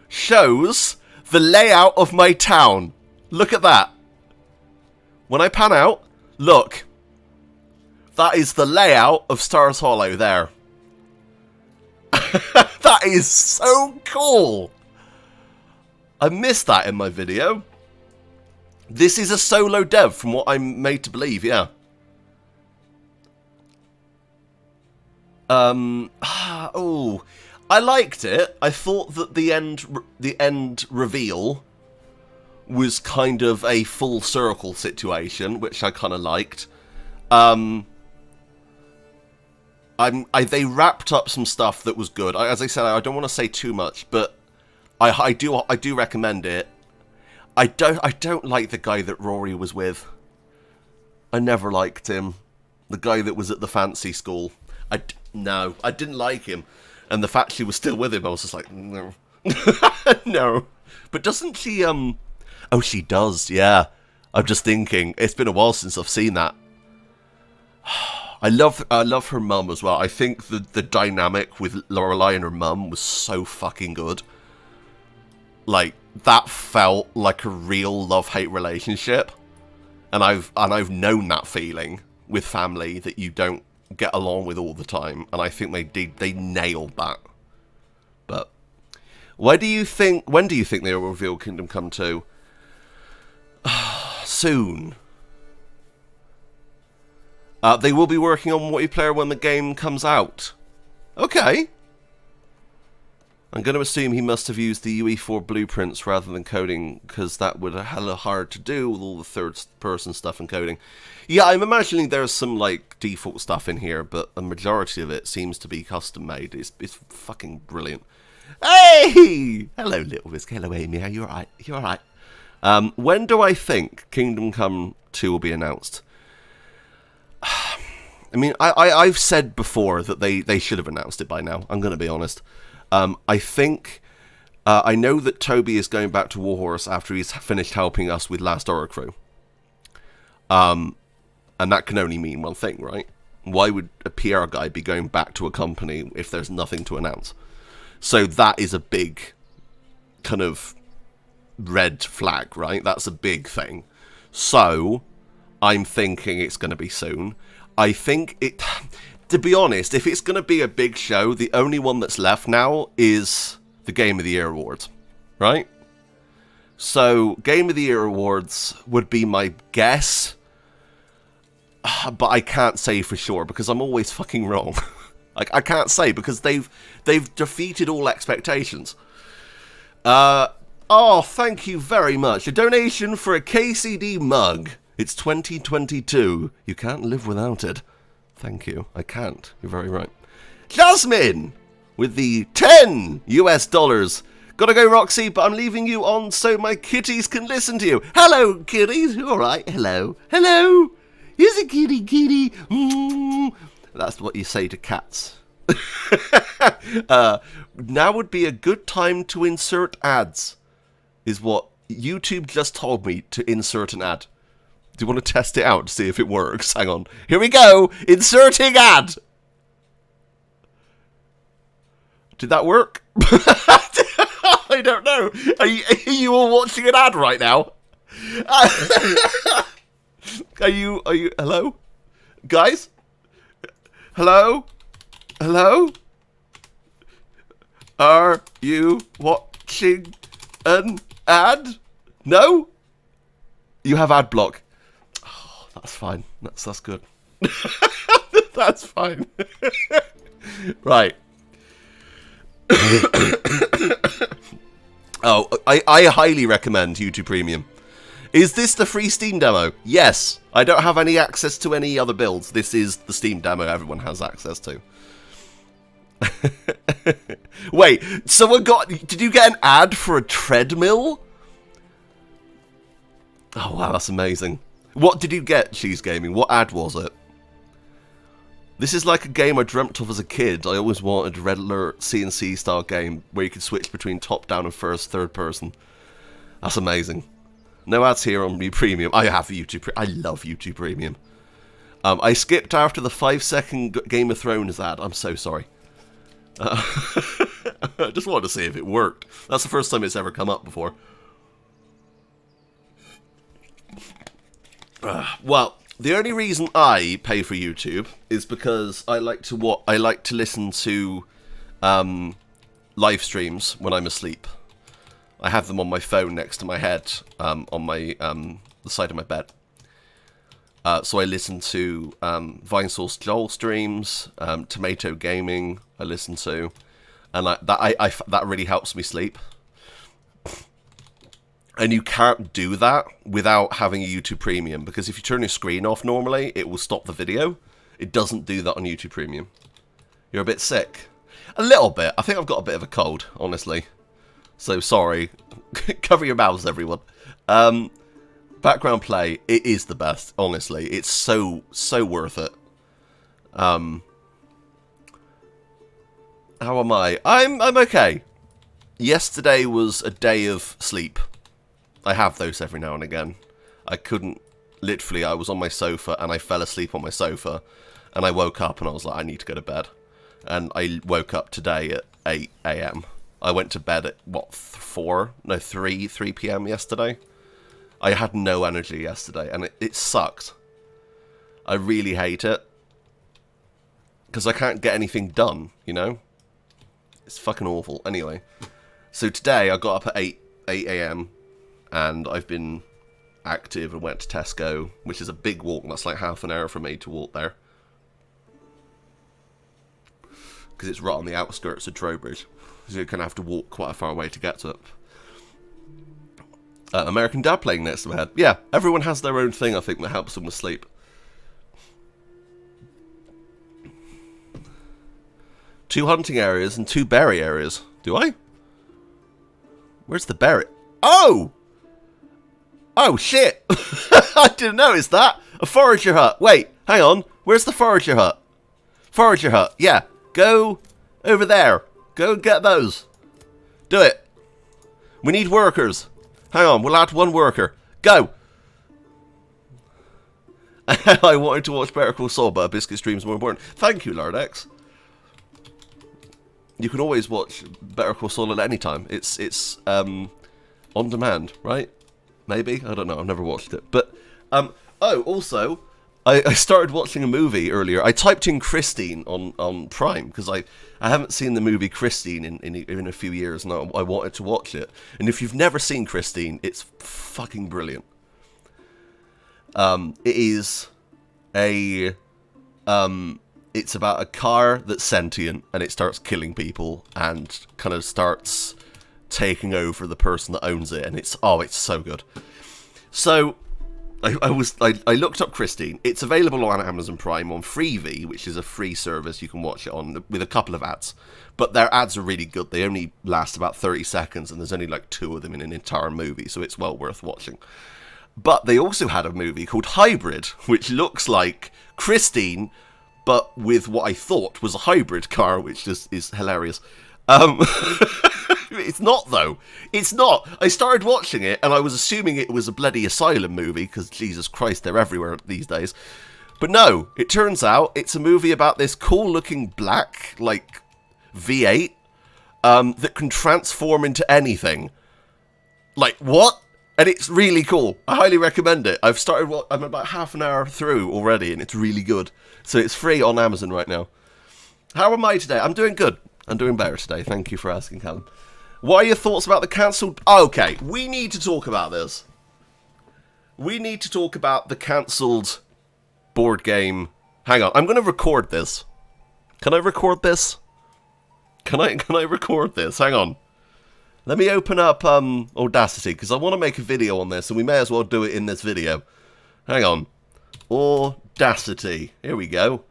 shows the layout of my town. Look at that. When I pan out, look. That is the layout of Stars Hollow there. That is so cool. I missed that in my video. This is a solo dev from what I'm made to believe, yeah. Oh, I liked it. I thought that the end reveal was kind of a full circle situation, which I kind of liked. They wrapped up some stuff that was good. As I said, I don't want to say too much, but I do recommend it. I don't like the guy that Rory was with. I never liked him. The guy that was at the fancy school. No, I didn't like him. And the fact she was still with him, I was just like, no. No. But doesn't she, Oh, she does, yeah. I'm just thinking, it's been a while since I've seen that. I love her mum as well. I think the dynamic with Lorelei and her mum was so fucking good. Like, that felt like a real love-hate relationship. And I've known that feeling with family that you don't get along with all the time, and I think they nailed that. But when do you think they will reveal Kingdom Come 2? Soon. They will be working on multiplayer when the game comes out. Okay. I'm going to assume he must have used the UE4 blueprints rather than coding, because that would be hella hard to do with all the third-person stuff and coding. Yeah, I'm imagining there's some, like, default stuff in here, but a majority of it seems to be custom-made. It's fucking brilliant. Hey! Hello, Little Whisk. Hello, Amy. Are you alright? You alright? When do I think Kingdom Come 2 will be announced? I mean, I've said before that they should have announced it by now. I'm going to be honest. I think... I know that Toby is going back to Warhorse after he's finished helping us with Last Horror Crew. And that can only mean one thing, right? Why would a PR guy be going back to a company if there's nothing to announce? So that is a big kind of red flag, right? That's a big thing. So I'm thinking it's going to be soon. I think it... To be honest, if it's going to be a big show, the only one that's left now is the Game of the Year awards, right? So, Game of the Year awards would be my guess, but I can't say for sure because I'm always fucking wrong. Like, I can't say because they've defeated all expectations. Oh, thank you very much. A donation for a KCD mug. It's 2022. You can't live without it. Thank you. I can't. You're very right. Jasmine with the 10 US dollars. Gotta go, Roxy, but I'm leaving you on so my kitties can listen to you. Hello, kitties. All right. Hello. Hello. Here's a kitty, kitty. That's what you say to cats. Now would be a good time to insert ads, is what YouTube just told me to insert an ad. Do you want to test it out to see if it works? Hang on. Here we go. Inserting ad. Did that work? I don't know. Are you all watching an ad right now? Are you, hello? Guys? Hello? Hello? Are you watching an ad? No? You have ad block. Oh, that's fine. That's good. That's fine. Right. Oh, I highly recommend YouTube Premium. Is this the free Steam demo? Yes. I don't have any access to any other builds. This is the Steam demo everyone has access to. Wait, someone did you get an ad for a treadmill? Oh wow, that's amazing. What did you get, Cheese Gaming? What ad was it? This is like a game I dreamt of as a kid. I always wanted a Red Alert CNC style game where you could switch between top down and third person. That's amazing. No ads here on YouTube Premium. I have YouTube I love YouTube Premium. I skipped after the 5-second Game of Thrones ad. I'm so sorry. I just wanted to see if it worked. That's the first time it's ever come up before. Well, the only reason I pay for YouTube is because I like to listen to live streams when I'm asleep. I have them on my phone next to my head, on my the side of my bed. So I listen to Vinesauce Joel streams, Tomato Gaming. I listen to, and that really helps me sleep. And you can't do that without having a YouTube Premium, because if you turn your screen off normally, it will stop the video. It doesn't do that on YouTube Premium. You're a bit sick. A little bit. I think I've got a bit of a cold, honestly. So sorry. Cover your mouths, everyone. Background play, it is the best, honestly. It's so worth it. How am I? I'm okay. Yesterday was a day of sleep. I have those every now and again. I couldn't, literally, I was on my sofa and I fell asleep on my sofa. And I woke up and I was like, I need to go to bed. And I woke up today at 8 AM. I went to bed at, what, 3 PM yesterday? I had no energy yesterday, and it sucked. I really hate it. Because I can't get anything done, you know? It's fucking awful. Anyway. So today, I got up at 8 AM, and I've been active and went to Tesco, which is a big walk. That's like half an hour for me to walk there. Because it's right on the outskirts of Trowbridge. So you're going to have to walk quite a far away to get to it. American Dad playing next to my head. Yeah, everyone has their own thing, I think, that helps them with sleep. Two hunting areas and 2 berry areas. Do I? Where's the berry? Oh! Oh, shit! I didn't notice that! A forager hut. Wait, hang on. Where's the forager hut? Forager hut. Yeah, go over there. Go get those. Do it. We need workers. Hang on, we'll add 1 worker. Go! I wanted to watch Better Call Saul, but a biscuit stream's more important. Thank you, Lord X. You can always watch Better Call Saul at any time. It's on demand, right? Maybe? I don't know, I've never watched it. But, oh, also, I started watching a movie earlier. I typed in Christine on Prime because I haven't seen the movie Christine in a few years, and I wanted to watch it. And if you've never seen Christine, it's fucking brilliant. It is a it's about a car that's sentient and it starts killing people and kind of starts taking over the person that owns it, and it's so good. So I looked up Christine. It's available on Amazon Prime on Freevee, which is a free service you can watch it on with a couple of ads. But their ads are really good. They only last about 30 seconds, and there's only like 2 of them in an entire movie, so it's well worth watching. But they also had a movie called Hybrid, which looks like Christine, but with what I thought was a hybrid car, which is hilarious. It's not, though. It's not. I started watching it, and I was assuming it was a bloody Asylum movie, because Jesus Christ, they're everywhere these days. But no, it turns out it's a movie about this cool-looking black, like, V8, that can transform into anything. Like, what? And it's really cool. I highly recommend it. I'm about half an hour through already, and it's really good. So it's free on Amazon right now. How am I today? I'm doing good. I'm doing better today. Thank you for asking, Callum. What are your thoughts about the cancelled... Okay, we need to talk about this. We need to talk about the cancelled board game. Hang on, I'm going to record this. Can I record this? Can I record this? Hang on. Let me open up Audacity, because I want to make a video on this, and we may as well do it in this video. Hang on. Audacity. Here we go.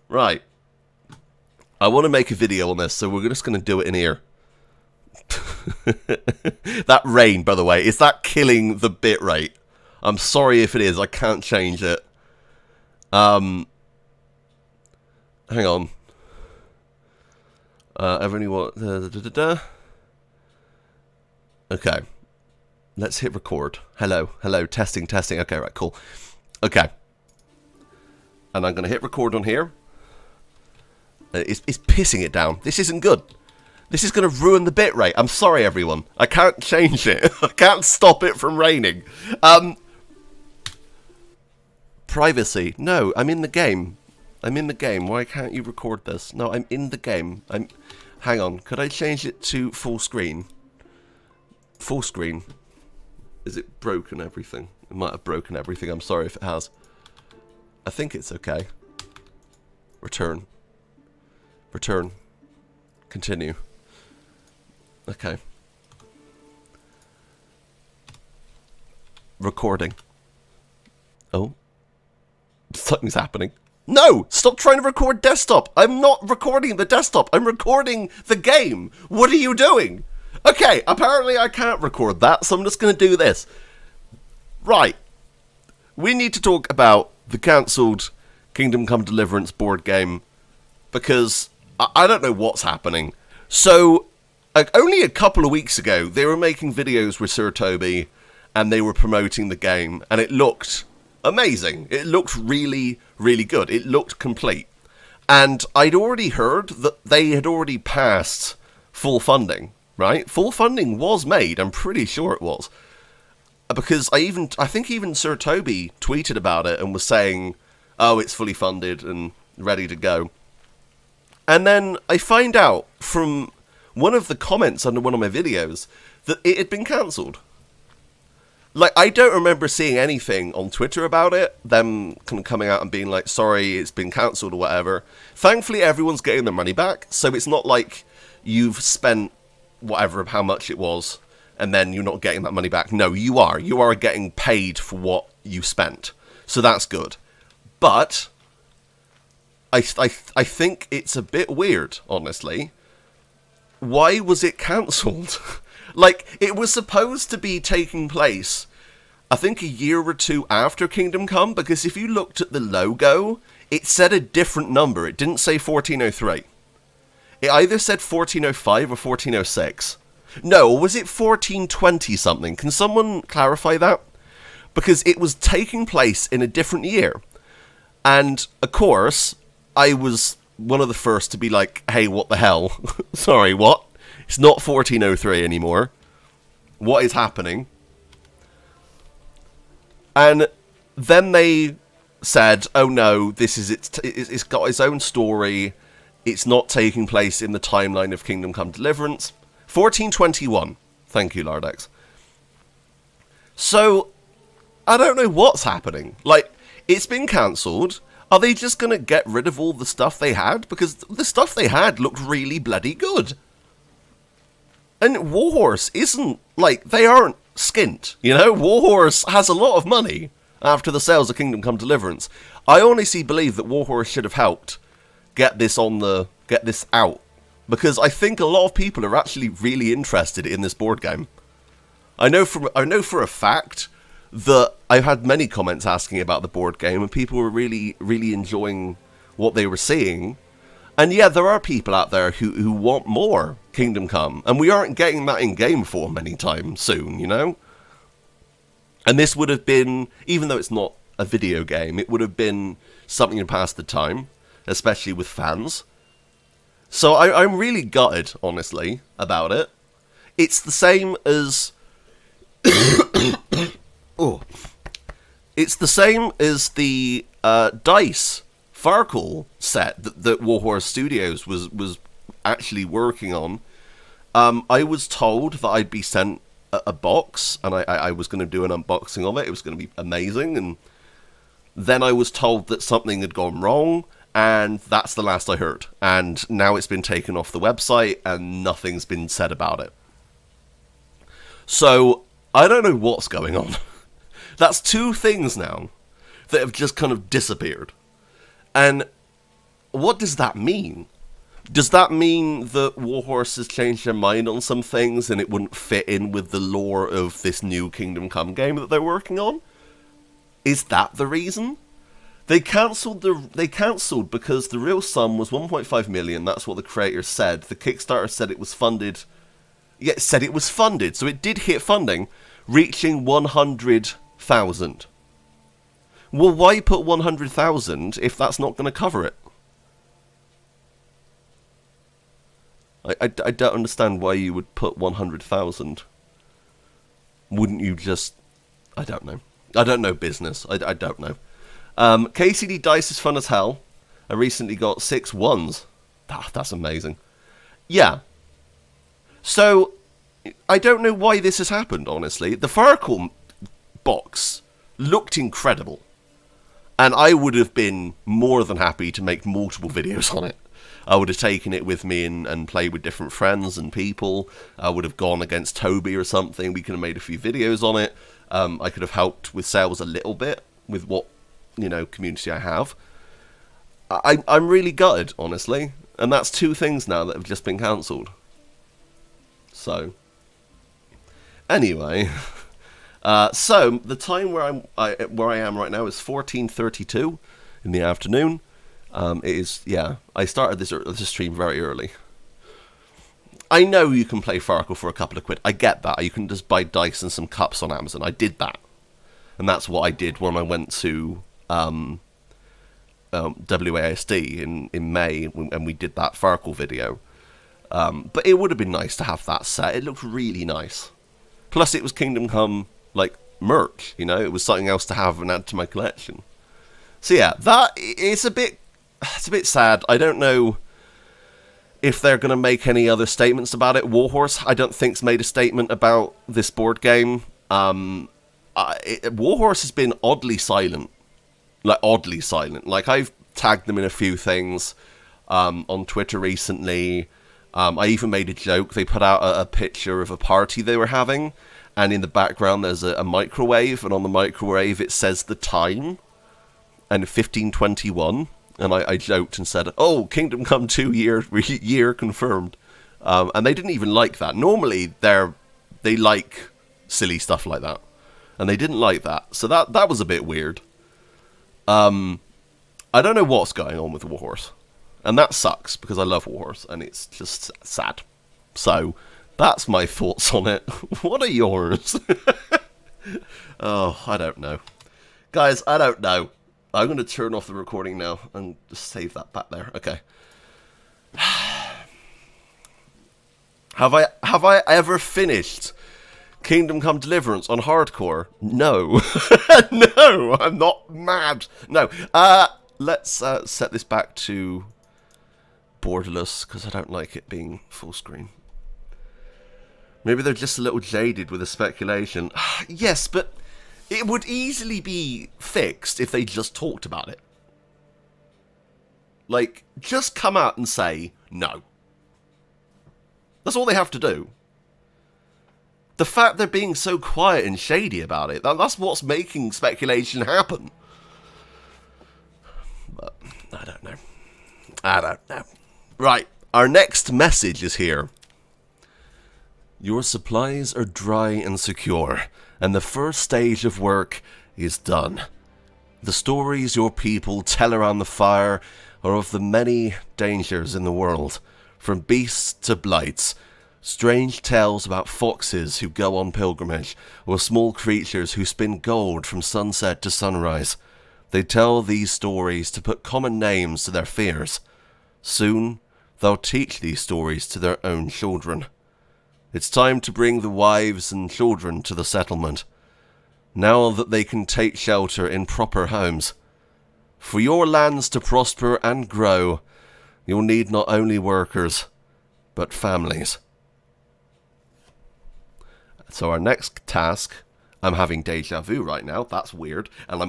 Right. I want to make a video on this, so we're just going to do it in here. That rain, by the way, is that killing the bitrate? I'm sorry if it is. I can't change it. Hang on. Okay. Let's hit record. Hello. Testing. Okay, right, cool. Okay. And I'm going to hit record on here. It's pissing it down. This isn't good. This is going to ruin the bitrate. I'm sorry, everyone. I can't change it. I can't stop it from raining. Privacy. No, I'm in the game. Why can't you record this? No, I'm in the game. Hang on. Could I change it to full screen? Full screen. Is it broken everything? It might have broken everything. I'm sorry if it has. I think it's okay. Return. Continue. Okay. Recording. Oh. Something's happening. No! Stop trying to record desktop! I'm not recording the desktop! I'm recording the game! What are you doing? Okay, apparently I can't record that, so I'm just going to do this. Right. We need to talk about the cancelled Kingdom Come Deliverance board game, because I don't know what's happening. So, only a couple of weeks ago, they were making videos with Sir Toby, and they were promoting the game, and it looked amazing. It looked really, really good. It looked complete. And I'd already heard that they had already passed full funding, right? Full funding was made, I'm pretty sure it was. Because I think even Sir Toby tweeted about it and was saying, oh, it's fully funded and ready to go. And then I find out from one of the comments under one of my videos that it had been cancelled. Like, I don't remember seeing anything on Twitter about it, them kind of coming out and being like, sorry, it's been cancelled or whatever. Thankfully, everyone's getting their money back, so it's not like you've spent whatever, how much it was, and then you're not getting that money back. No, you are. You are getting paid for what you spent. So that's good. But I think it's a bit weird, honestly. Why was it cancelled? Like, it was supposed to be taking place, I think, a year or two after Kingdom Come, because if you looked at the logo, it said a different number. It didn't say 1403. It either said 1405 or 1406. No, or was it 1420 something? Can someone clarify that? Because it was taking place in a different year. And, of course, I was one of the first to be like, hey, what the hell? Sorry, what? It's not 1403 anymore. What is happening? And then they said, "Oh no, this is it's got its own story. It's not taking place in the timeline of Kingdom Come Deliverance." 1421. Thank you, Lardex. So, I don't know what's happening. Like, it's been cancelled. Are they just going to get rid of all the stuff they had? Because the stuff they had looked really bloody good. And Warhorse isn't, like, they aren't skint, you know? Warhorse has a lot of money after the sales of Kingdom Come Deliverance. I honestly believe that Warhorse should have helped get this out. Because I think a lot of people are actually really interested in this board game. I know for a fact that I've had many comments asking about the board game, and people were really, really enjoying what they were seeing. And yeah, there are people out there who want more Kingdom Come, and we aren't getting that in game form anytime soon, you know? And this would have been, even though it's not a video game, it would have been something to pass the time, especially with fans. So I'm really gutted, honestly, about it. It's the same as... oh. It's the same as the DICE Farkle set that Warhorse Studios was actually working on. I was told that I'd be sent a box, and I was going to do an unboxing of it. It was going to be amazing, and then I was told that something had gone wrong, and that's the last I heard. And now it's been taken off the website, and nothing's been said about it. So, I don't know what's going on. That's two things now that have just kind of disappeared. And what does that mean? Does that mean that Warhorse has changed their mind on some things and it wouldn't fit in with the lore of this new Kingdom Come game that they're working on? Is that the reason? They cancelled because the real sum was 1.5 million. That's what the creators said. The Kickstarter said it was funded. Yeah, it said it was funded, so it did hit funding, reaching 100,000. Well, why put 100,000 if that's not going to cover it? I don't understand why you would put 100,000. Wouldn't you just... I don't know. I don't know business. I don't know. KCD Dice is fun as hell. I recently got 6 ones. That's amazing. Yeah. So, I don't know why this has happened, honestly. The Farkle box looked incredible. And I would have been more than happy to make multiple videos on it. I would have taken it with me and played with different friends and people. I would have gone against Toby or something. We could have made a few videos on it. I could have helped with sales a little bit with what, community I have. I'm really gutted, honestly. And that's 2 things now that have just been cancelled. So, anyway, so the time where I am right now is 14:32 in the afternoon. It is, yeah, I started this stream very early. I know you can play Farkle for a couple of quid. I get that. You can just buy dice and some cups on Amazon. I did that, and that's what I did when I went to WASD in May, and we did that Farkle video. But it would have been nice to have that set. It looked really nice. Plus, it was Kingdom Come, like, merch, It was something else to have and add to my collection. So yeah, it's a bit sad. I don't know if they're going to make any other statements about it. Warhorse, I don't think's made a statement about this board game. Warhorse has been oddly silent. Like, I've tagged them in a few things on Twitter recently. I even made a joke. They put out a picture of a party they were having, and in the background there's a microwave, and on the microwave it says the time, and 1521, and I joked and said, "Oh, Kingdom Come 2 year confirmed," and they didn't even like that. Normally they like silly stuff like that, and they didn't like that, so that was a bit weird. I don't know what's going on with Warhorse. And that sucks, because I love Warhorse, and it's just sad. So, that's my thoughts on it. What are yours? Oh, I don't know. Guys, I don't know. I'm going to turn off the recording now, and just save that back there. Okay. Have I ever finished Kingdom Come Deliverance on hardcore. No. No, I'm not mad. No. Let's set this back to borderless, because I don't like it being full screen. Maybe they're just a little jaded with the speculation. Yes, but it would easily be fixed if they just talked about it. Like, just come out and say no. That's all they have to do. The fact they're being so quiet and shady about it, that's what's making speculation happen. But, I don't know. I don't know. Right, our next message is here. Your supplies are dry and secure, and the first stage of work is done. The stories your people tell around the fire are of the many dangers in the world, from beasts to blights, strange tales about foxes who go on pilgrimage, or small creatures who spin gold from sunset to sunrise. They tell these stories to put common names to their fears. Soon, they'll teach these stories to their own children. It's time to bring the wives and children to the settlement, now that they can take shelter in proper homes. For your lands to prosper and grow, you'll need not only workers, but families. So our next task, I'm having deja vu right now, that's weird, and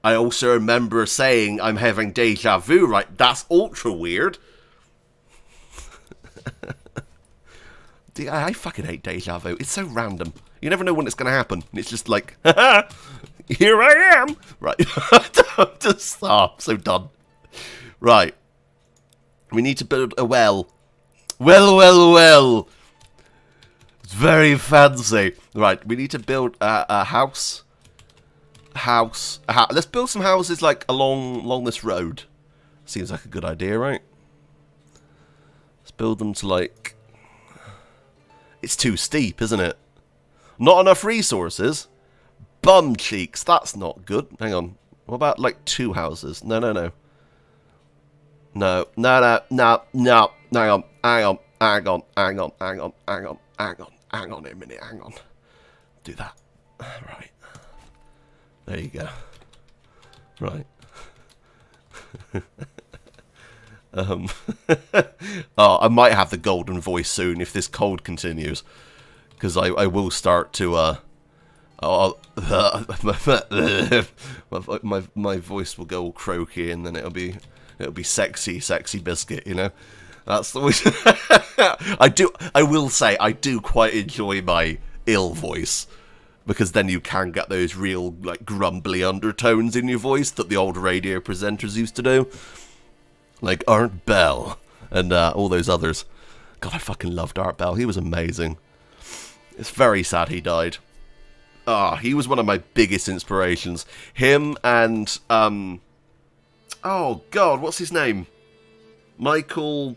I also remember saying I'm having deja vu right, that's ultra weird. I fucking hate deja vu, it's so random. You never know when it's going to happen, and it's just like, haha, here I am! Right, just, so done. Right, we need to build a well. Well. It's very fancy. Right, we need to build a house. Let's build some houses like along this road. Seems like a good idea, right? Let's build them to like... It's too steep, isn't it? Not enough resources. Bum cheeks, that's not good. Hang on. What about like 2 houses? No. No. Hang on a minute, hang on. Do that. Right. There you go. Right. Oh, I might have the golden voice soon if this cold continues. Because I will start to, my voice will go all croaky, and then it'll be sexy biscuit, you know? That's the way. I will say, I do quite enjoy my ill voice, because then you can get those real, like, grumbly undertones in your voice that the old radio presenters used to do. Like Art Bell and all those others. God, I fucking loved Art Bell. He was amazing. It's very sad he died. He was one of my biggest inspirations. Him and, oh God, what's his name? Michael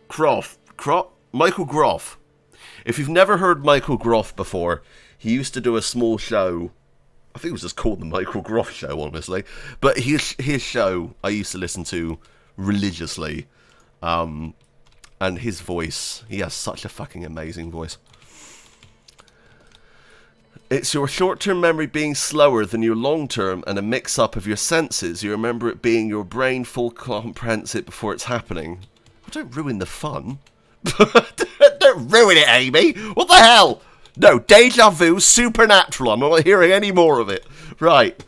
Groff. Michael Groff. If you've never heard Michael Groff before, he used to do a small show. I think it was just called the Michael Groff Show, honestly. But his show I used to listen to religiously. And his voice, he has such a fucking amazing voice. It's your short-term memory being slower than your long-term and a mix-up of your senses. You remember it being your brain full comprehends it before it's happening. Well, don't ruin the fun. Don't ruin it, Amy. What the hell? No, deja vu, supernatural. I'm not hearing any more of it. Right.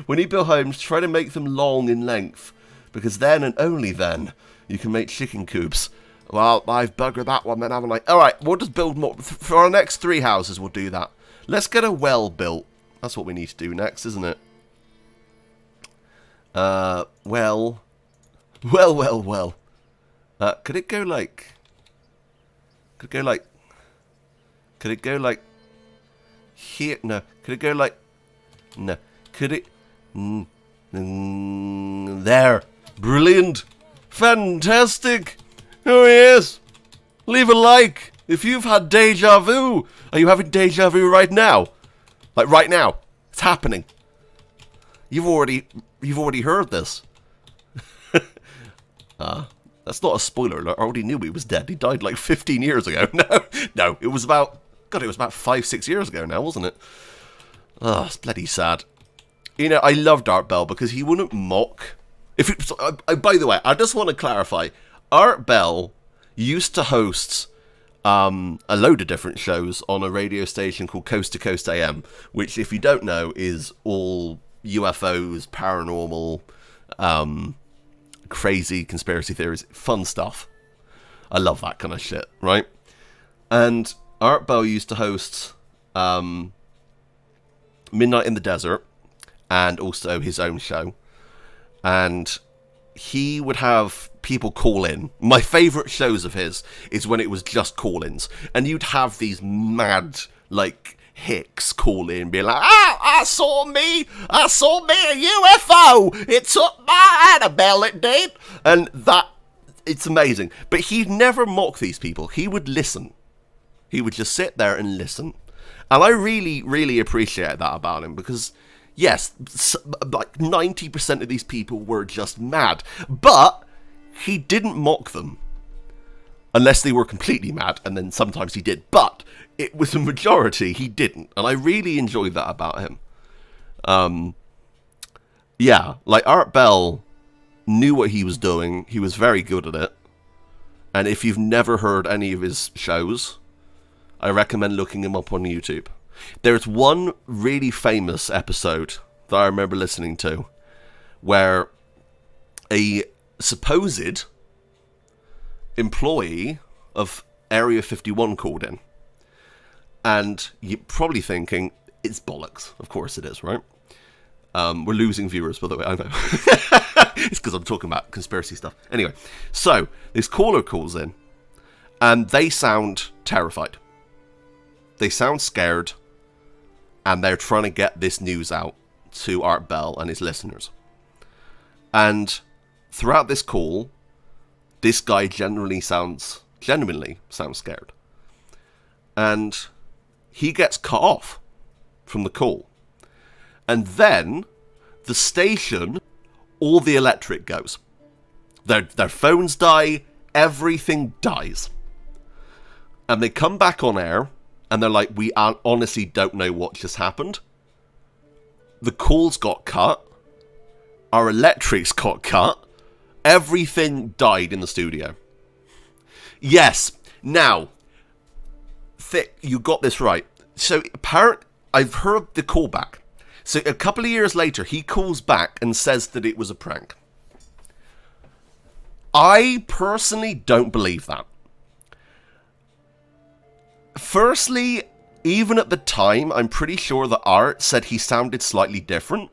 When you build homes, try to make them long in length, because then and only then you can make chicken coops. Well, I've buggered that one, then haven't I? Alright, we'll just build more. For our next 3 houses, we'll do that. Let's get a well built. That's what we need to do next, isn't it? Well. Could it go like... Could it go like here? No. Could it go like... No. Could it... There. Brilliant. Fantastic. Oh yes. Leave a like if you've had deja vu. Are you having deja vu right now? Like right now. It's happening. You've already heard this. That's not a spoiler alert. I already knew he was dead. He died like 15 years ago. No, it was about 5-6 years ago now, wasn't it? Oh, it's bloody sad. You know, I loved Art Bell because he wouldn't mock. By the way, I just want to clarify. Art Bell used to host a load of different shows on a radio station called Coast to Coast AM, which, if you don't know, is all UFOs, paranormal, crazy conspiracy theories, fun stuff. I love that kind of shit, right? And Art Bell used to host Midnight in the Desert and also his own show. And he would have people call in. My favourite shows of his is when it was just call-ins. And you'd have these mad, like, hicks call in, be like, I saw me a UFO. It took my Annabelle, it did. And it's amazing. But he'd never mock these people. He would listen. He would just sit there and listen. And I really, really appreciate that about him because, yes, like 90% of these people were just mad. But he didn't mock them. Unless they were completely mad, and then sometimes he did. But it was a majority he didn't. And I really enjoyed that about him. Yeah, like Art Bell knew what he was doing. He was very good at it. And if you've never heard any of his shows, I recommend looking him up on YouTube. There's one really famous episode that I remember listening to where a supposed employee of Area 51 called in. And you're probably thinking, it's bollocks. Of course it is, right? We're losing viewers, by the way, I know. It's because I'm talking about conspiracy stuff. Anyway, so this caller calls in, and they sound terrified. They sound scared, and they're trying to get this news out to Art Bell and his listeners. And throughout this call, this guy genuinely sounds scared. And he gets cut off from the call. And then the station, all the electric goes. Their phones die, everything dies. And they come back on air, and they're like, we honestly don't know what just happened. The calls got cut. Our electrics got cut. Everything died in the studio. Yes. Now, you got this right. So, I've heard the callback. So, a couple of years later, he calls back and says that it was a prank. I personally don't believe that. Firstly, even at the time, I'm pretty sure that Art said he sounded slightly different.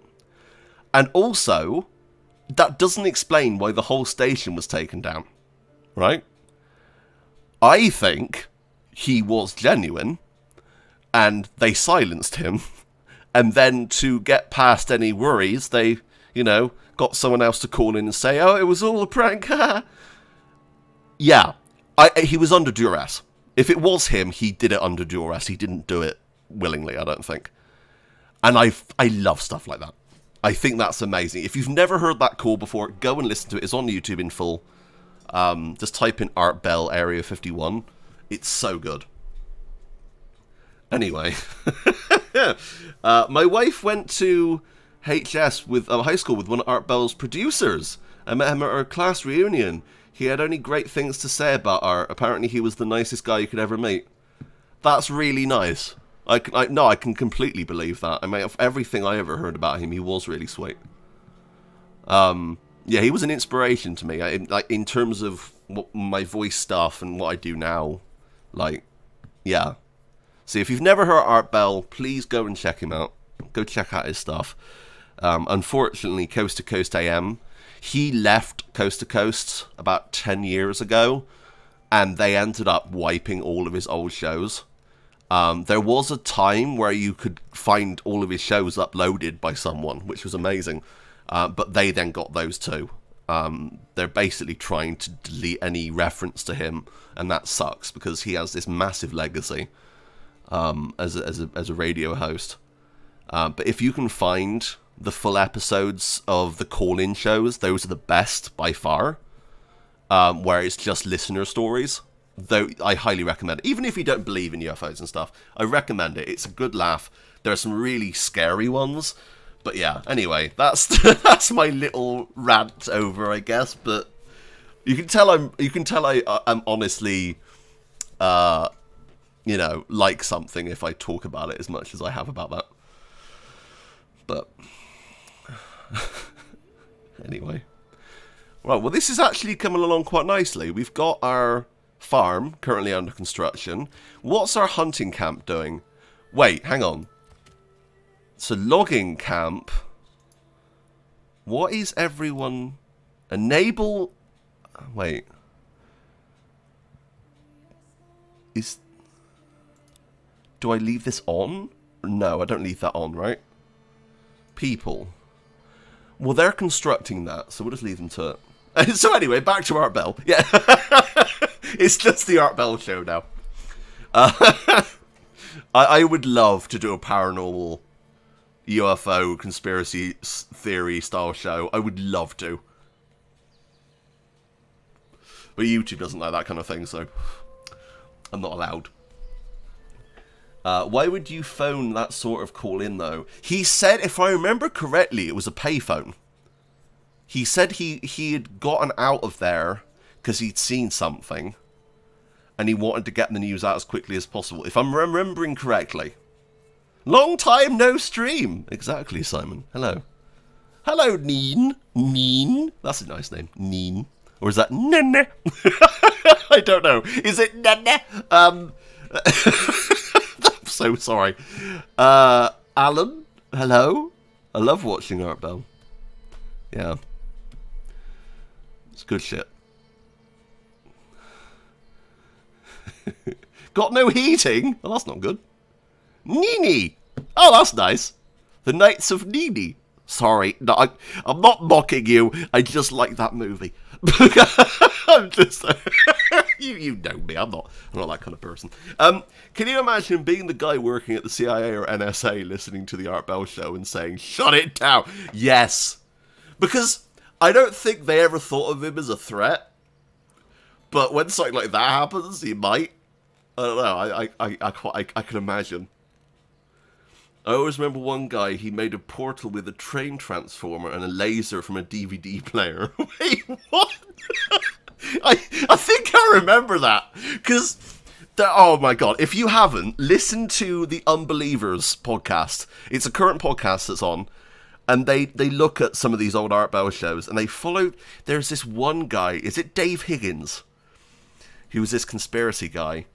And also, that doesn't explain why the whole station was taken down. Right? I think he was genuine, and they silenced him. And then to get past any worries, they, got someone else to call in and say, oh, it was all a prank. Yeah, he was under duress. If it was him, he did it under duress. He didn't do it willingly, I don't think. And I love stuff like that. I think that's amazing. If you've never heard that call before, go and listen to it. It's on YouTube in full. Just type in Art Bell Area 51. It's so good. Anyway. My wife went to HS with high school with one of Art Bell's producers. I met him at our class reunion. He had only great things to say about Art. Apparently he was the nicest guy you could ever meet. That's really nice. I can completely believe that. I mean, of everything I ever heard about him, he was really sweet. Yeah, he was an inspiration to me. In terms of my voice stuff and what I do now. Yeah. So if you've never heard Art Bell, please go and check him out. Go check out his stuff. Unfortunately, Coast to Coast AM, he left Coast to Coast about 10 years ago, and they ended up wiping all of his old shows. There was a time where you could find all of his shows uploaded by someone, which was amazing. But they then got those too. They're basically trying to delete any reference to him, and that sucks because he has this massive legacy as a radio host. But if you can find the full episodes of the call-in shows, those are the best by far. where it's just listener stories. Though I highly recommend it. Even if you don't believe in UFOs and stuff, I recommend it. It's a good laugh. There are some really scary ones. But yeah, anyway, that's that's my little rant over, I guess. But you can tell I'm honestly, like something if I talk about it as much as I have about that. But anyway, right. Well, this is actually coming along quite nicely. We've got our farm currently under construction. What's our hunting camp doing? Wait, hang on. So logging camp. What is everyone? Enable. Wait. Do I leave this on? No, I don't leave that on, right? People. Well, they're constructing that, so we'll just leave them to it. So anyway, back to Art Bell. Yeah. It's just the Art Bell show now. I would love to do a paranormal UFO conspiracy theory style show. I would love to. But YouTube doesn't like that kind of thing, so I'm not allowed. Why would you phone that sort of call in, though? He said, if I remember correctly, it was a payphone. He said he had gotten out of there because he'd seen something. And he wanted to get the news out as quickly as possible. If I'm remembering correctly. Long time no stream. Exactly, Simon. Hello. Hello, Neen. Neen. That's a nice name. Neen. Or is that Nene? I don't know. Is it Nene? I'm so sorry. Alan? Hello? I love watching Art Bell. Yeah. It's good shit. Got no heating? Well, that's not good. Nini! Oh, that's nice. The Knights of Nini. Sorry, no, I'm not mocking you. I just like that movie. I'm just... you know me. I'm not that kind of person. Can you imagine being the guy working at the CIA or NSA listening to the Art Bell show and saying, shut it down? Yes. Because I don't think they ever thought of him as a threat. But when something like that happens, he might. I don't know. I can imagine. I always remember one guy, he made a portal with a train transformer and a laser from a DVD player. Wait, what? I think I remember that. Because, oh my god, if you haven't, listen to the Unbelievers podcast. It's a current podcast that's on. And they look at some of these old Art Bell shows and they follow, there's this one guy, is it Dave Higgins? He was this conspiracy guy.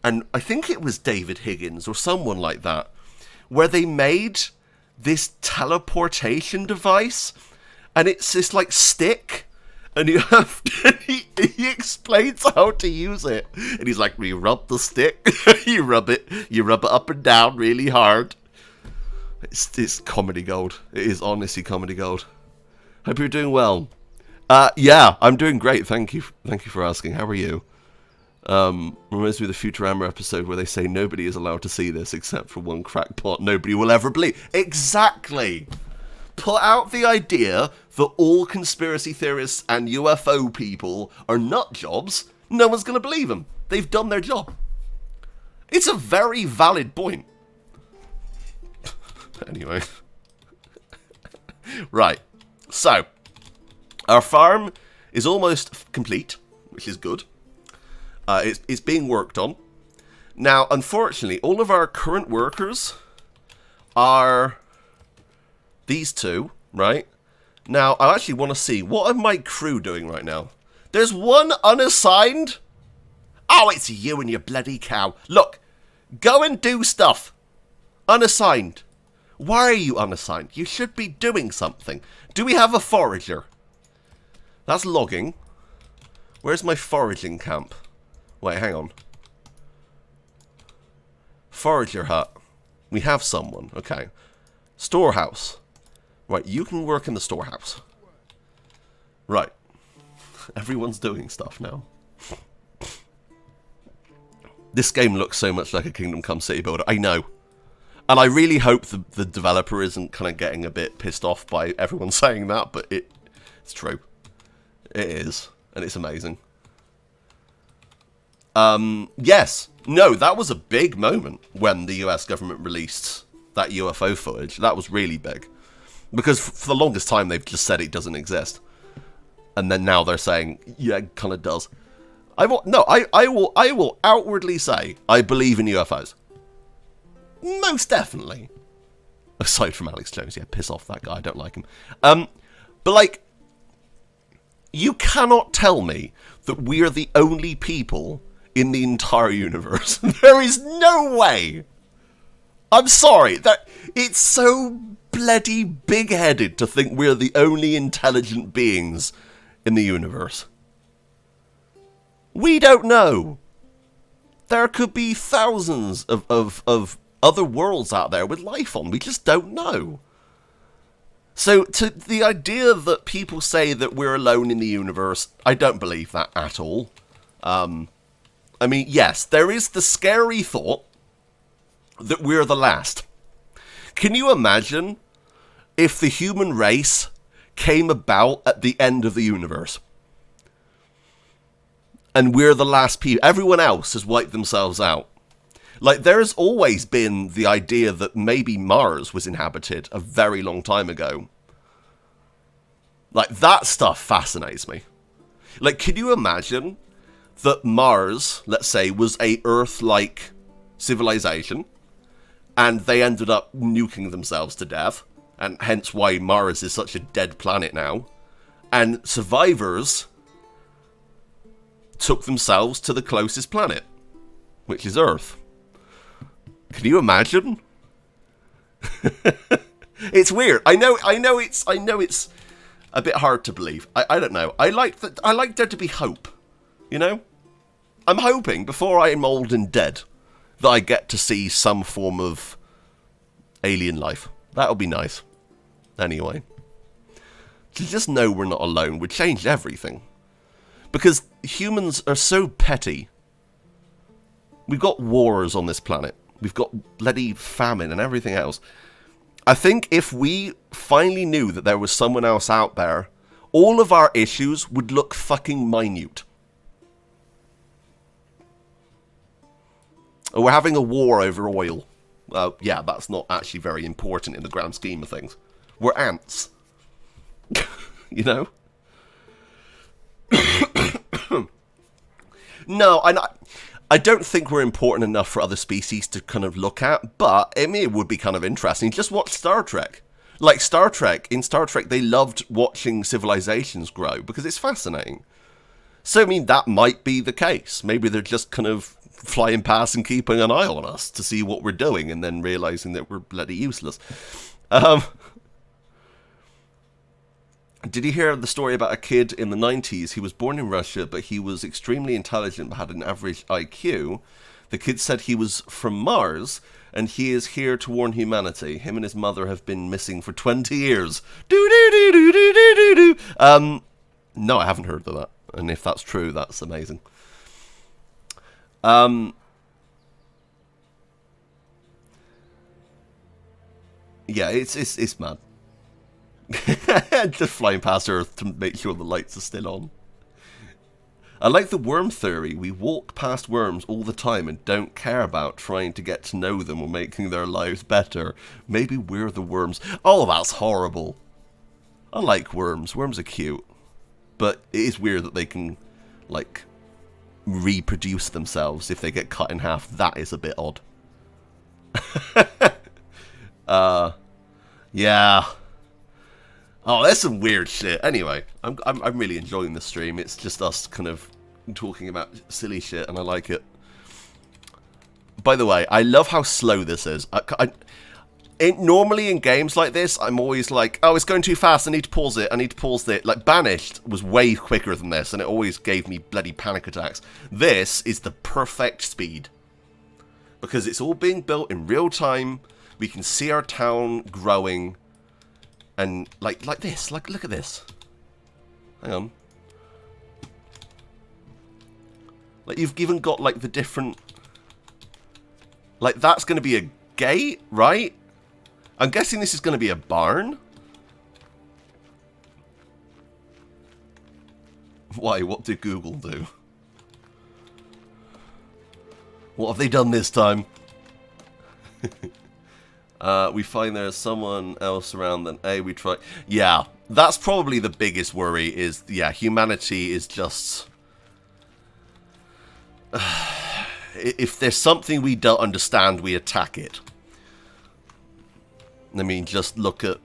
And I think it was David Higgins or someone like that, where they made this teleportation device, and it's this like stick, and you have to, he explains how to use it, and he's like, you rub the stick, you rub it up and down really hard. It's comedy gold. It is honestly comedy gold. Hope you're doing well. Yeah, I'm doing great. Thank you for asking. How are you? Reminds me of the Futurama episode where they say nobody is allowed to see this except for one crackpot nobody will ever believe. Exactly! Put out the idea that all conspiracy theorists and UFO people are nut jobs, no one's going to believe them. They've done their job. It's a very valid point. Anyway. Right. So, our farm is almost complete, which is good. It's being worked on. Now, unfortunately, all of our current workers are these two, right? Now, I actually want to see, what are my crew doing right now? There's one unassigned. Oh, it's you and your bloody cow. Look, go and do stuff. Unassigned. Why are you unassigned? You should be doing something. Do we have a forager? That's logging. Where's my foraging camp? Wait, hang on. Forager hut. We have someone. Okay. Storehouse. Right, you can work in the storehouse. Right. Everyone's doing stuff now. This game looks so much like a Kingdom Come City Builder. I know. And I really hope the developer isn't kind of getting a bit pissed off by everyone saying that, but it's true. It is. And it's amazing. Yes. No, that was a big moment when the US government released that UFO footage. That was really big. Because for the longest time, they've just said it doesn't exist. And then now they're saying, yeah, it kind of does. I will outwardly say I believe in UFOs. Most definitely. Aside from Alex Jones, yeah, piss off that guy, I don't like him. But like, you cannot tell me that we're the only people in the entire universe. There is no way. I'm sorry, that it's so bloody big-headed to think we're the only intelligent beings in the universe. We don't know. There could be thousands of other worlds out there with life on. We just don't know. So, to the idea that people say that we're alone in the universe, I don't believe that at all. I mean, yes, there is the scary thought that we're the last. Can you imagine if the human race came about at the end of the universe? And we're the last people. Everyone else has wiped themselves out. Like, there's always been the idea that maybe Mars was inhabited a very long time ago. Like, that stuff fascinates me. Like, can you imagine that Mars, let's say, was a Earth-like civilization, and they ended up nuking themselves to death, and hence why Mars is such a dead planet now, and survivors took themselves to the closest planet, which is Earth. Can you imagine? It's weird. I know it's a bit hard to believe. I don't know. I like there to be hope. You know? I'm hoping before I am old and dead that I get to see some form of alien life. That'll be nice. Anyway. To just know we're not alone would change everything. Because humans are so petty. We've got wars on this planet. We've got bloody famine and everything else. I think if we finally knew that there was someone else out there, all of our issues would look fucking minute. We're having a war over oil. Yeah, that's not actually very important in the grand scheme of things. We're ants. You know? No, I don't think we're important enough for other species to kind of look at, but I mean, it would be kind of interesting. Just watch Star Trek. Like Star Trek, in Star Trek, they loved watching civilizations grow because it's fascinating. So, I mean, that might be the case. Maybe they're just kind of flying past and keeping an eye on us to see what we're doing and then realizing that we're bloody useless. Did you hear the story about a kid in the 90s? He was born in Russia, but he was extremely intelligent but had an average IQ. The kid said he was from Mars, and he is here to warn humanity. Him and his mother have been missing for 20 years. No, I haven't heard of that. And if that's true, that's amazing. Yeah, it's mad. Just flying past Earth to make sure the lights are still on. I like the worm theory. We walk past worms all the time and don't care about trying to get to know them or making their lives better. Maybe we're the worms. Oh, that's horrible. I like worms. Worms are cute. But it is weird that they can, like, reproduce themselves if they get cut in half. That is a bit odd. Yeah. Oh, that's some weird shit. Anyway, I'm really enjoying the stream. It's just us kind of talking about silly shit, and I like it. By the way, I love how slow this is. Normally in games like this, I'm always like, oh, it's going too fast. I need to pause it. I need to pause it. Like, Banished was way quicker than this, and it always gave me bloody panic attacks. This is the perfect speed. Because it's all being built in real time. We can see our town growing. And, like this. Like, look at this. Hang on. Like, you've even got, like, the different... Like, that's going to be a gate, right? I'm guessing this is going to be a barn. Why? What did Google do? What have they done this time? We find there's someone else around, then A, we try... Yeah, that's probably the biggest worry is, yeah, humanity is just... If there's something we don't understand, we attack it. I mean, just look at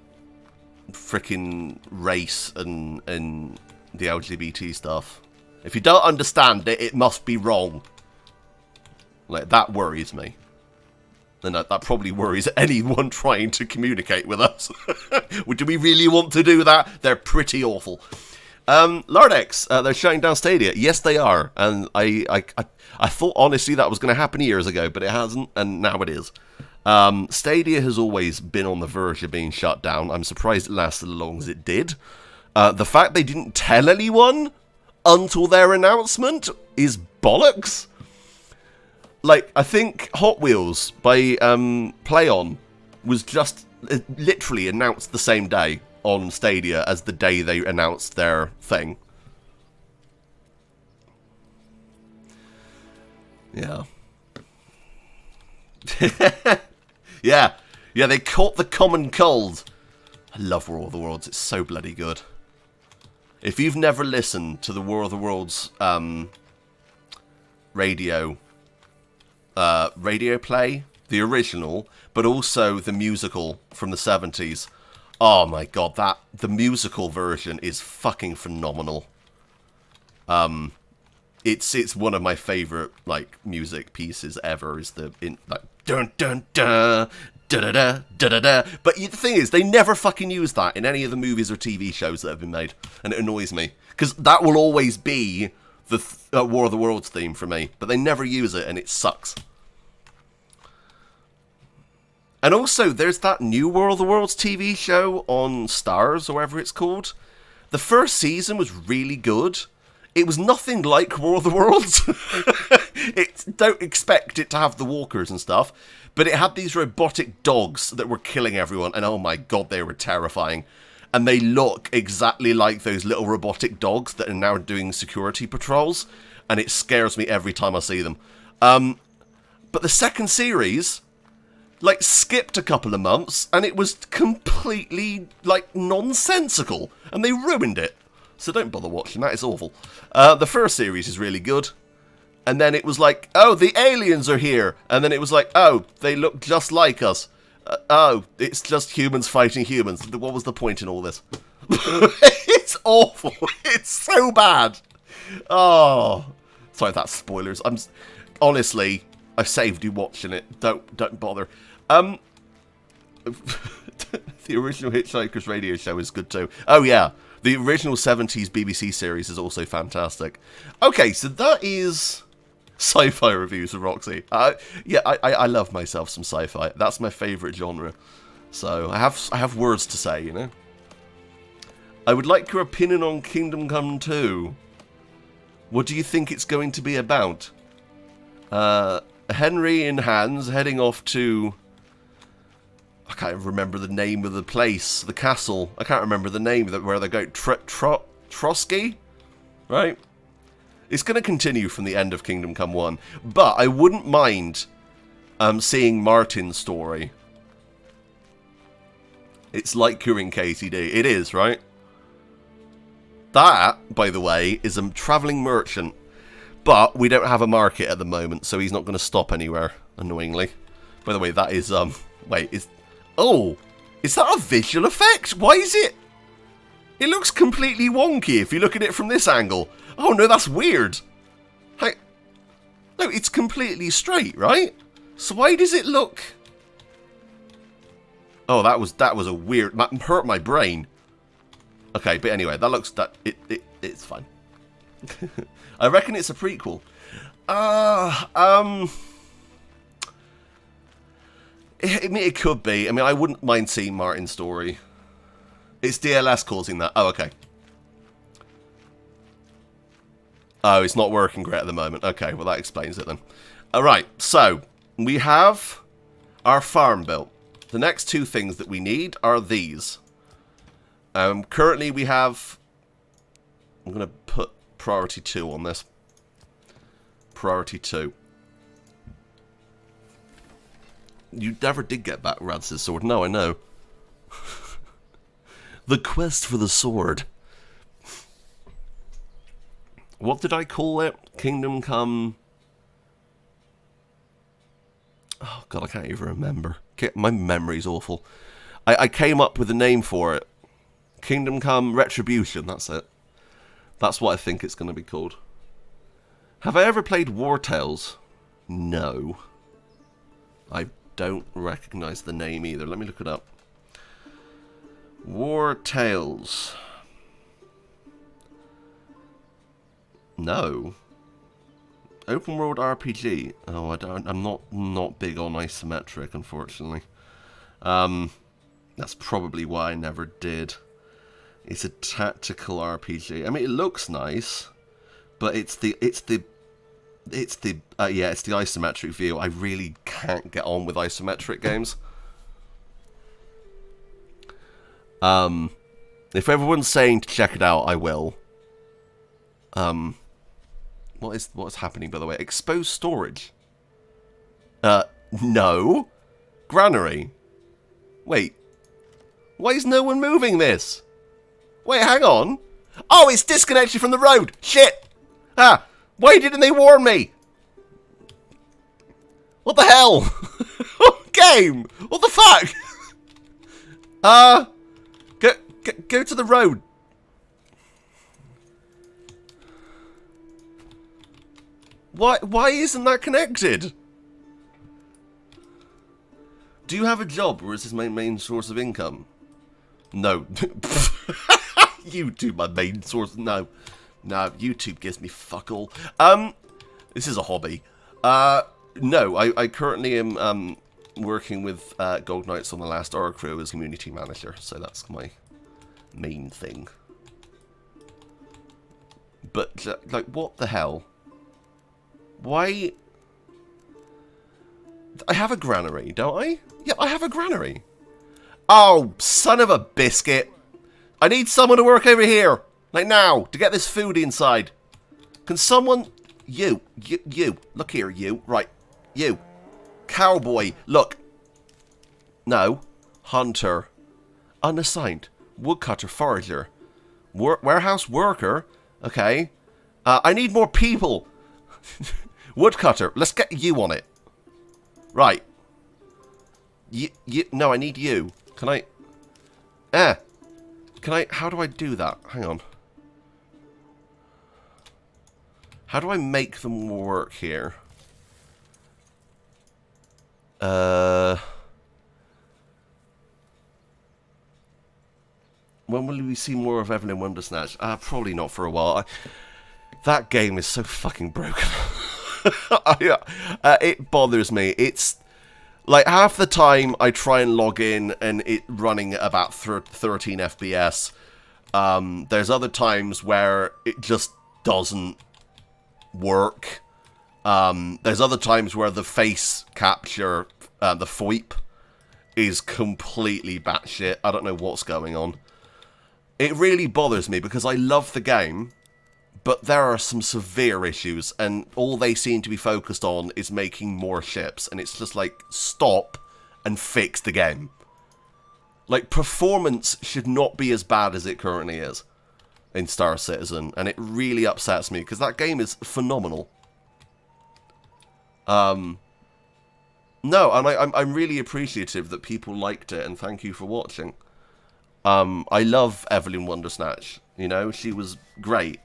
frickin' race and the LGBT stuff. If you don't understand it, it must be wrong. Like, that worries me. And that probably worries anyone trying to communicate with us. Do we really want to do that? They're pretty awful. Lardex, they're shutting down Stadia. Yes, they are. And I thought, honestly, that was going to happen years ago, but it hasn't, and now it is. Stadia has always been on the verge of being shut down. I'm surprised it lasted as long as it did. The fact they didn't tell anyone until their announcement is bollocks. Like, I think Hot Wheels by PlayOn was just literally announced the same day on Stadia as the day they announced their thing. Yeah. Yeah, they caught the common cold. I love War of the Worlds, it's so bloody good. If you've never listened to the War of the Worlds radio play, the original, but also the musical from the 70s, oh my god, the musical version is fucking phenomenal. It's one of my favorite like music pieces ever. Is the like dun dun dun da da da da da da. But the thing is, they never fucking use that in any of the movies or TV shows that have been made, and it annoys me because that will always be the War of the Worlds theme for me. But they never use it, and it sucks. And also, there's that new War of the Worlds TV show on Stars, or whatever it's called. The first season was really good. It was nothing like War of the Worlds. Don't expect it to have the walkers and stuff, but it had these robotic dogs that were killing everyone, and oh my god, they were terrifying. And they look exactly like those little robotic dogs that are now doing security patrols, and it scares me every time I see them. But the second series, like, skipped a couple of months, and it was completely, like, nonsensical, and they ruined it. So don't bother watching that, it's awful. The first series is really good. And then it was like, oh, the aliens are here. And then it was like, oh, they look just like us. Oh, it's just humans fighting humans. What was the point in all this? It's awful. It's so bad. Oh. Sorry, that's spoilers. Honestly, I saved you watching it. Don't bother. The original Hitchhiker's Radio Show is good too. Oh, yeah. The original 70s BBC series is also fantastic. Okay, so that is sci-fi reviews of Roxy. Yeah, I love myself some sci-fi. That's my favourite genre. So I have words to say, you know. I would like your opinion on Kingdom Come 2. What do you think it's going to be about? Henry and Hans heading off to... I can't remember the name of the place, the castle. I can't remember the name of where they go. Trotsky? Right? It's going to continue from the end of Kingdom Come 1. But I wouldn't mind seeing Martin's story. It's like curing KTD. It is, right? That, by the way, is a travelling merchant. But we don't have a market at the moment, so he's not going to stop anywhere, annoyingly. By the way, that is... Wait, is... Oh, is that a visual effect? Why is it... It looks completely wonky if you look at it from this angle. Oh no, that's weird. No, it's completely straight, right? So why does it look... Oh, that was a weird... That hurt my brain. Okay, but anyway, that looks... It's fine. I reckon it's a prequel. It could be. I mean, I wouldn't mind seeing Martin's story. It's DLS causing that. Oh, okay. Oh, it's not working great at the moment. Okay, well, that explains it then. Alright, so, we have our farm built. The next two things that we need are these. Currently, we have... I'm going to put priority 2 on this. Priority 2. You never did get back Rads's sword. No, I know. The quest for the sword. What did I call it? Kingdom Come... Oh, God, I can't even remember. My memory's awful. I came up with a name for it. Kingdom Come Retribution, that's it. That's what I think it's going to be called. Have I ever played War Tales? No. I don't recognise the name either. Let me look it up. War Tales. No. Open world RPG. Oh, I'm not big on isometric, unfortunately. That's probably why I never did. It's a tactical RPG. I mean, it looks nice, but it's the isometric view. I really can't get on with isometric games. If everyone's saying to check it out, I will. What's happening, by the way? Exposed storage. No. Granary. Wait. Why is no one moving this? Wait, hang on. Oh, it's disconnected from the road. Shit. Ah, why didn't they warn me? What the hell? Game. What the fuck? Go to the road. Why isn't that connected? Do you have a job, or is this my main source of income? No. YouTube, my main source. No, YouTube gives me fuck all. This is a hobby. No, I currently am working with Gold Knights on the Last Hour crew as community manager, so that's my main thing. But like, what the hell? Why? I have a granary, don't I? Yeah, I have a granary. Oh, son of a biscuit. I need someone to work over here. Like now, to get this food inside. Can someone... You. Look here, you. Right. You. Cowboy. Look. No. Hunter. Unassigned. Woodcutter. Forager. Warehouse worker. Okay. I need more people. Woodcutter. Let's get you on it. Right. No, I need you. Can I... Can I... How do I do that? Hang on. How do I make them work here? When will we see more of Evelyn Wondersnatch? Probably not for a while. That game is so fucking broken. It bothers me. It's... Like, half the time I try and log in and it running at about 13 FPS. There's other times where it just doesn't work. There's other times where the face capture, the FOIP, is completely batshit. I don't know what's going on. It really bothers me because I love the game, but there are some severe issues, and all they seem to be focused on is making more ships, and it's just like, stop and fix the game. Like, performance should not be as bad as it currently is in Star Citizen, and it really upsets me, because that game is phenomenal. No, and I'm really appreciative that people liked it, and thank you for watching. I love Evelyn Wondersnatch, you know, she was great.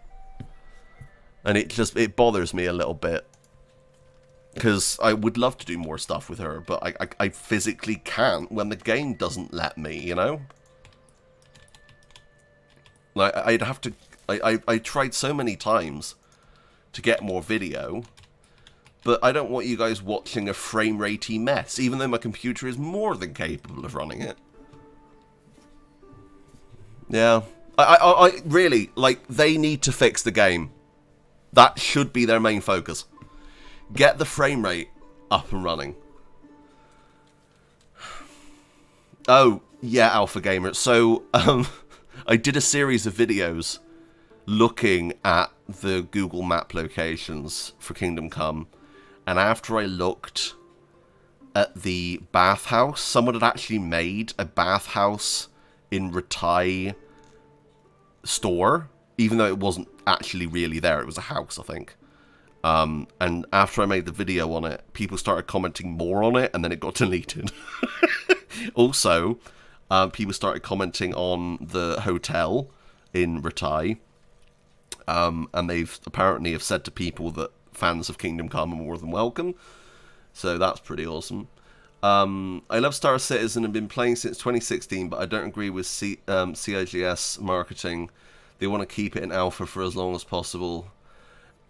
And it bothers me a little bit. Because I would love to do more stuff with her, but I physically can't when the game doesn't let me, you know? Like, I'd have to... I tried so many times to get more video, but I don't want you guys watching a frame ratey mess, even though my computer is more than capable of running it. Yeah. I really, like, they need to fix the game. That should be their main focus. Get the frame rate up and running. Oh, yeah, Alpha Gamer. So, I did a series of videos looking at the Google Map locations for Kingdom Come. And after I looked at the bathhouse. Someone had actually made a bathhouse in Ratai store, even though it wasn't actually really there. It was a house, I think. And after I made the video on it, people started commenting more on it, and then it got deleted. Also, people started commenting on the hotel in Ratai, and they've apparently have said to people that fans of Kingdom Come are more than welcome. So that's pretty awesome. I love Star Citizen and been playing since 2016, but I don't agree with CIGS marketing. They want to keep it in alpha for as long as possible.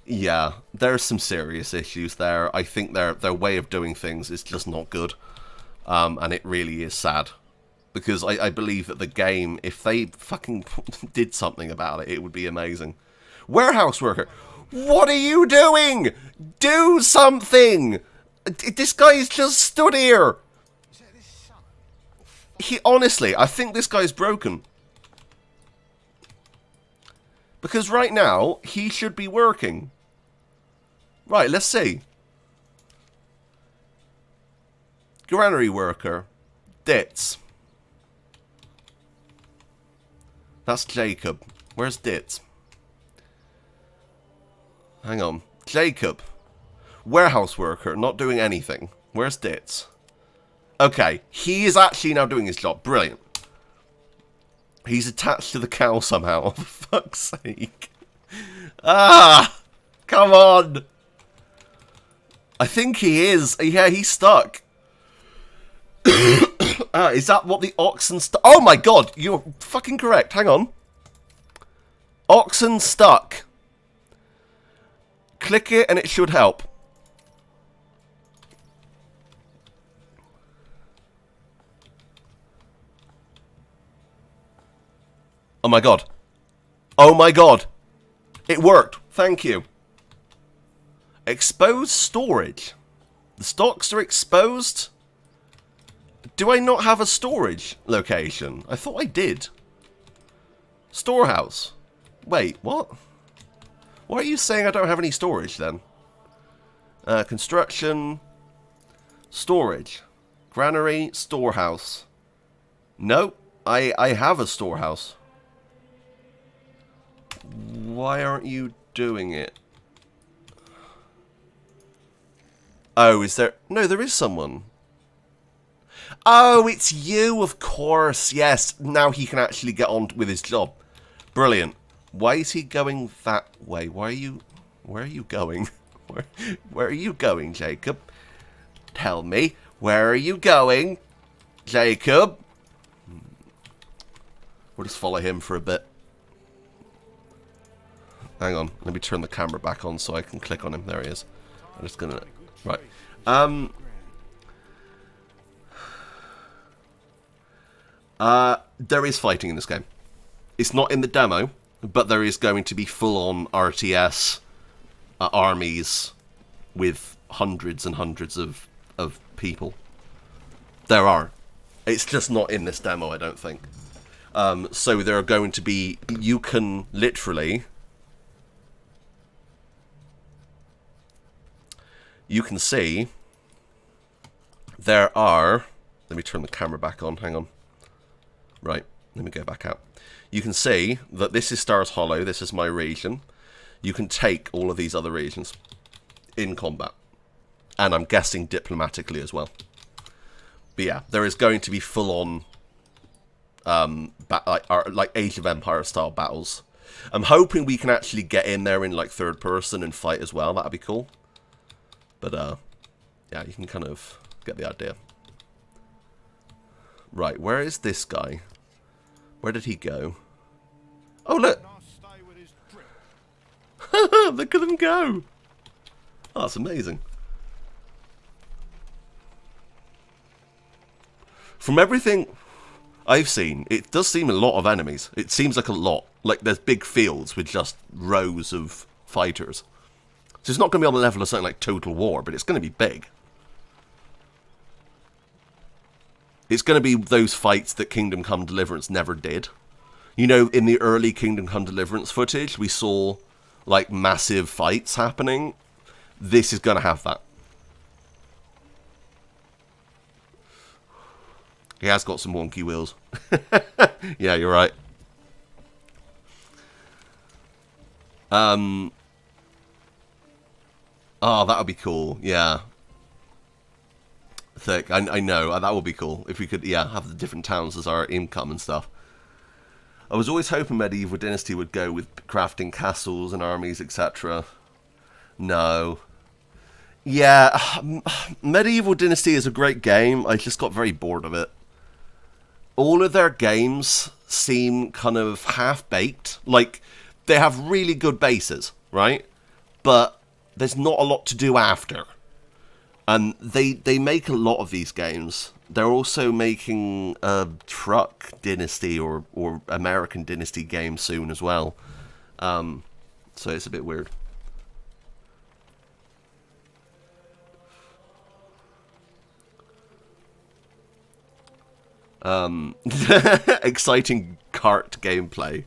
Yeah, there's some serious issues there. I think their way of doing things is just not good. And it really is sad. Because I believe that the game, if they fucking did something about it, it would be amazing. Warehouse worker, what are you doing? Do something! This guy's just stood here. Honestly, I think this guy's broken. Because right now, he should be working. Right, let's see. Granary worker. Ditz. That's Jacob. Where's Ditz? Hang on. Jacob. Warehouse worker, not doing anything. Where's Ditz? Okay, he is actually now doing his job. Brilliant. He's attached to the cow somehow, for fuck's sake. Ah! Come on! I think he is. Yeah, he's stuck. Is that what the oxen stuck? Oh my god, you're fucking correct. Hang on. Oxen stuck. Click it and it should help. Oh my god. Oh my god. It worked. Thank you. Exposed storage. The stocks are exposed. Do I not have a storage location? I thought I did. Storehouse. Wait, what? Why are you saying I don't have any storage then? Construction. Storage. Granary. Storehouse. No, I have a storehouse. Why aren't you doing it? Oh, is there... No, there is someone. Oh, it's you, of course. Yes, now he can actually get on with his job. Brilliant. Why is he going that way? Why are you... Where are you going? Where are you going, Jacob? Tell me. Where are you going, Jacob? We'll just follow him for a bit. Hang on. Let me turn the camera back on so I can click on him. There he is. I'm just gonna... Right. There is fighting in this game. It's not in the demo, but there is going to be full-on RTS armies with hundreds and hundreds of people. There are. It's just not in this demo, I don't think. So there are going to be... You can literally... You can see there are... Let me turn the camera back on. Hang on. Right. Let me go back out. You can see that this is Stars Hollow. This is my region. You can take all of these other regions in combat. And I'm guessing diplomatically as well. But yeah, there is going to be full-on like Age of Empires style battles. I'm hoping we can actually get in there in like third person and fight as well. That'd be cool. But yeah, you can kind of get the idea. Right, where is this guy? Where did he go? Oh, look! Look at them go! Oh, that's amazing. From everything I've seen, it does seem a lot of enemies. It seems like a lot. Like there's big fields with just rows of fighters. So it's not going to be on the level of something like Total War, but it's going to be big. It's going to be those fights that Kingdom Come Deliverance never did. You know, in the early Kingdom Come Deliverance footage, we saw, like, massive fights happening. This is going to have that. He has got some wonky wheels. Yeah, you're right. Oh, that would be cool. Yeah. Thick. I know. That would be cool. If we could, yeah, have the different towns as our income and stuff. I was always hoping Medieval Dynasty would go with crafting castles and armies, etc. No. Yeah, Medieval Dynasty is a great game. I just got very bored of it. All of their games seem kind of half-baked. Like, they have really good bases, right? But there's not a lot to do after. And they make a lot of these games. They're also making a Truck Dynasty or American Dynasty game soon as well. So it's a bit weird. Exciting cart gameplay.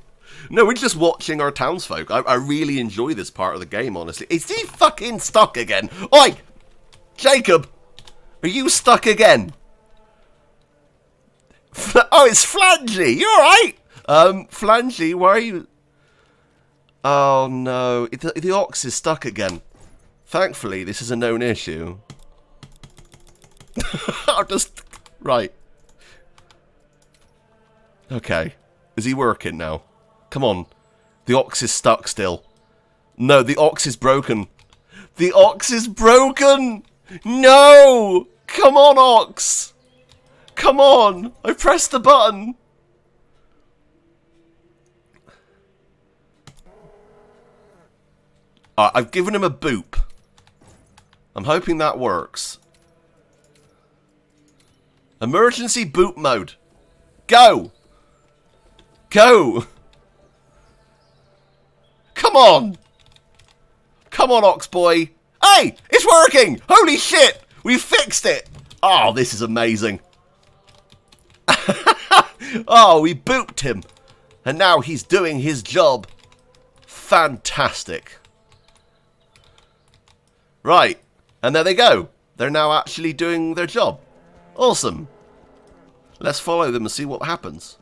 No, we're just watching our townsfolk. I really enjoy this part of the game, honestly. Is he fucking stuck again? Oi! Jacob! Are you stuck again? Oh, it's Flangy! You alright? Flangy, why are you... Oh, no. The ox is stuck again. Thankfully, this is a known issue. I'll just... Right. Okay. Is he working now? Come on. The ox is stuck still. No, the ox is broken. The ox is broken! No! Come on, ox! Come on! I pressed the button! I've given him a boop. I'm hoping that works. Emergency boop mode. Go! Go! Come on! Come on, ox boy! Hey! It's working! Holy shit! We fixed it! Oh, this is amazing. Oh, we booped him. And now he's doing his job. Fantastic. Right. And there they go. They're now actually doing their job. Awesome. Let's follow them and see what happens.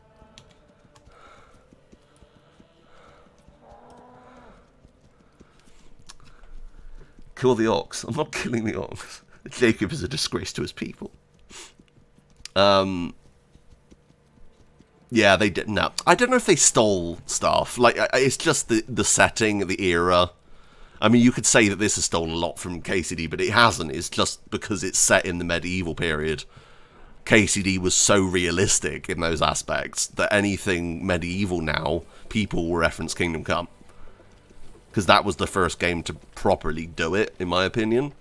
Kill the ox. I'm not killing the ox. Jacob is a disgrace to his people. Yeah, they did. No, I don't know if they stole stuff. Like, it's just the setting, the era. I mean, you could say that this has stolen a lot from KCD, but it hasn't. It's just because it's set in the medieval period. KCD was so realistic in those aspects that anything medieval now, people will reference Kingdom Come. Because that was the first game to properly do it, in my opinion.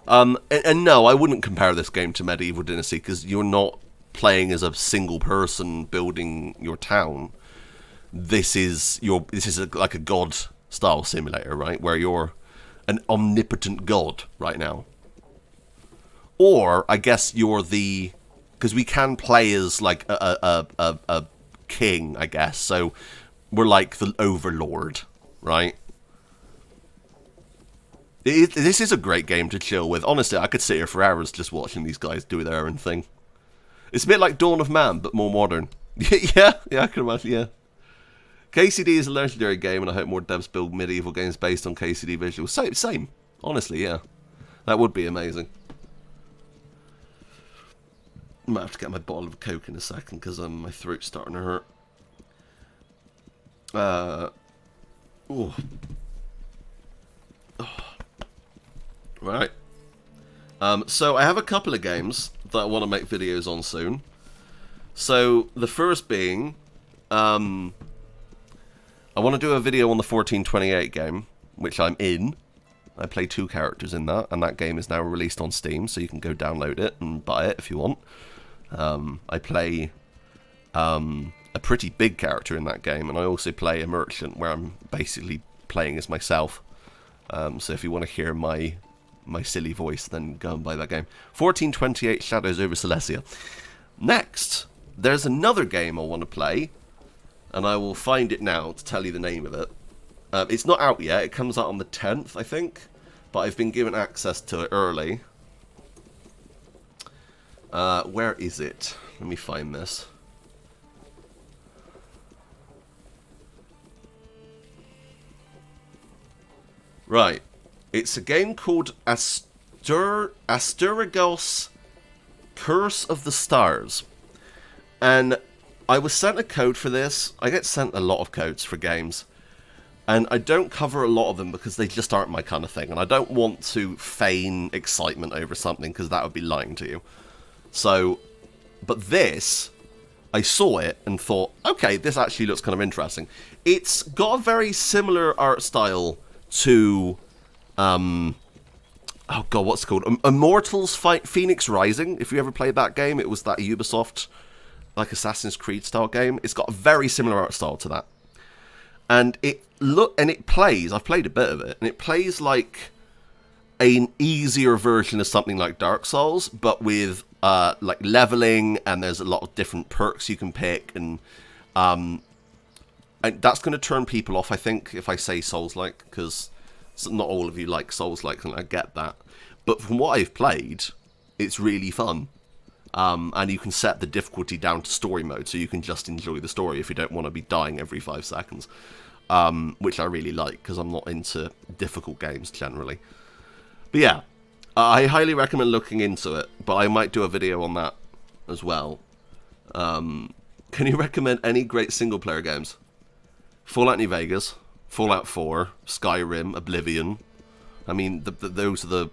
And no, I wouldn't compare this game to Medieval Dynasty, because you're not playing as a single person building your town. This is like a god style simulator, right? Where you're an omnipotent god right now. Or I guess you're because we can play as like a king, I guess. So we're like the overlord, right? This is a great game to chill with. Honestly, I could sit here for hours just watching these guys do their own thing. It's a bit like Dawn of Man, but more modern. Yeah, I can imagine, yeah. KCD is a legendary game, and I hope more devs build medieval games based on KCD visuals. Same. Honestly, yeah. That would be amazing. I might have to get my bottle of Coke in a second, because my throat's starting to hurt. Oh. Right. So I have a couple of games that I want to make videos on soon. So the first being, I want to do a video on the 1428 game, which I'm in. I play 2 characters in that, and that game is now released on Steam, so you can go download it and buy it if you want. I play a pretty big character in that game, and I also play a merchant where I'm basically playing as myself. So if you want to hear my silly voice, then go and buy that game. 1428 Shadows over Silesia. Next, there's another game I want to play, and I will find it now to tell you the name of it. It's not out yet. It comes out on the 10th, I think, but I've been given access to it early. Where is it? Let me find this. Right. It's a game called Asterigos Curse of the Stars. And I was sent a code for this. I get sent a lot of codes for games. And I don't cover a lot of them because they just aren't my kind of thing. And I don't want to feign excitement over something because that would be lying to you. So, but this, I saw it and thought, okay, this actually looks kind of interesting. It's got a very similar art style to, oh god, what's it called? Immortals Phoenix Rising. If you ever played that game, it was that Ubisoft, like Assassin's Creed style game. It's got a very similar art style to that. And it plays, I've played a bit of it, and it plays like an easier version of something like Dark Souls, but with like leveling, and there's a lot of different perks you can pick, and that's going to turn people off, I think, if I say Souls-like, because not all of you like Souls-like, and I get that. But from what I've played, it's really fun. And you can set the difficulty down to story mode, so you can just enjoy the story if you don't want to be dying every 5 seconds. Which I really like, because I'm not into difficult games, generally. But yeah, I highly recommend looking into it, but I might do a video on that as well. Can you recommend any great single-player games? Fallout New Vegas, Fallout 4, Skyrim, Oblivion. I mean, those are the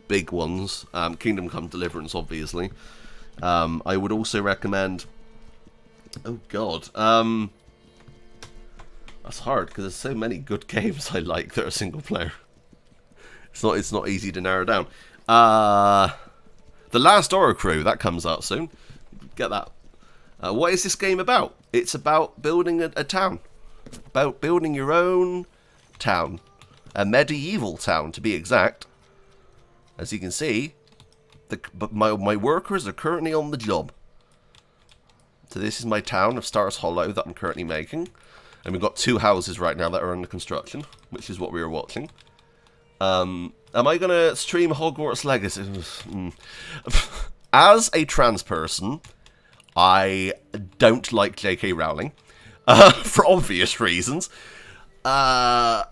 big ones. Kingdom Come Deliverance, obviously. I would also recommend... Oh, God. That's hard, because there's so many good games I like that are single-player. It's not easy to narrow down. The Last Horror Crew, that comes out soon. Get that. What is this game about? It's about building a town. About building your own town. A medieval town, to be exact. As you can see, my workers are currently on the job. So this is my town of Stars Hollow that I'm currently making. And we've got 2 houses right now that are under construction, which is what we were watching. Am I going to stream Hogwarts Legacy? As a trans person, I don't like J.K. Rowling. For obvious reasons. I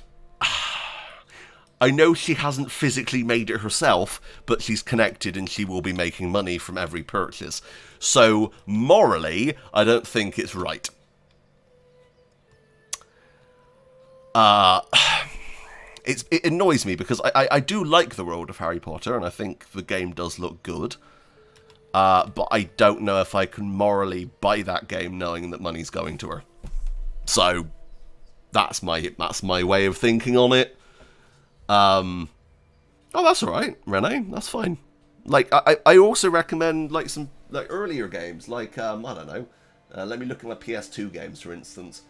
know she hasn't physically made it herself, but she's connected and she will be making money from every purchase. So, morally, I don't think it's right. It annoys me because I do like the world of Harry Potter, and I think the game does look good. But I don't know if I can morally buy that game knowing that money's going to her. So that's my way of thinking on it. Oh, that's alright, Renee. That's fine. Like I also recommend like some like earlier games, like I don't know. Let me look at my PS2 games, for instance.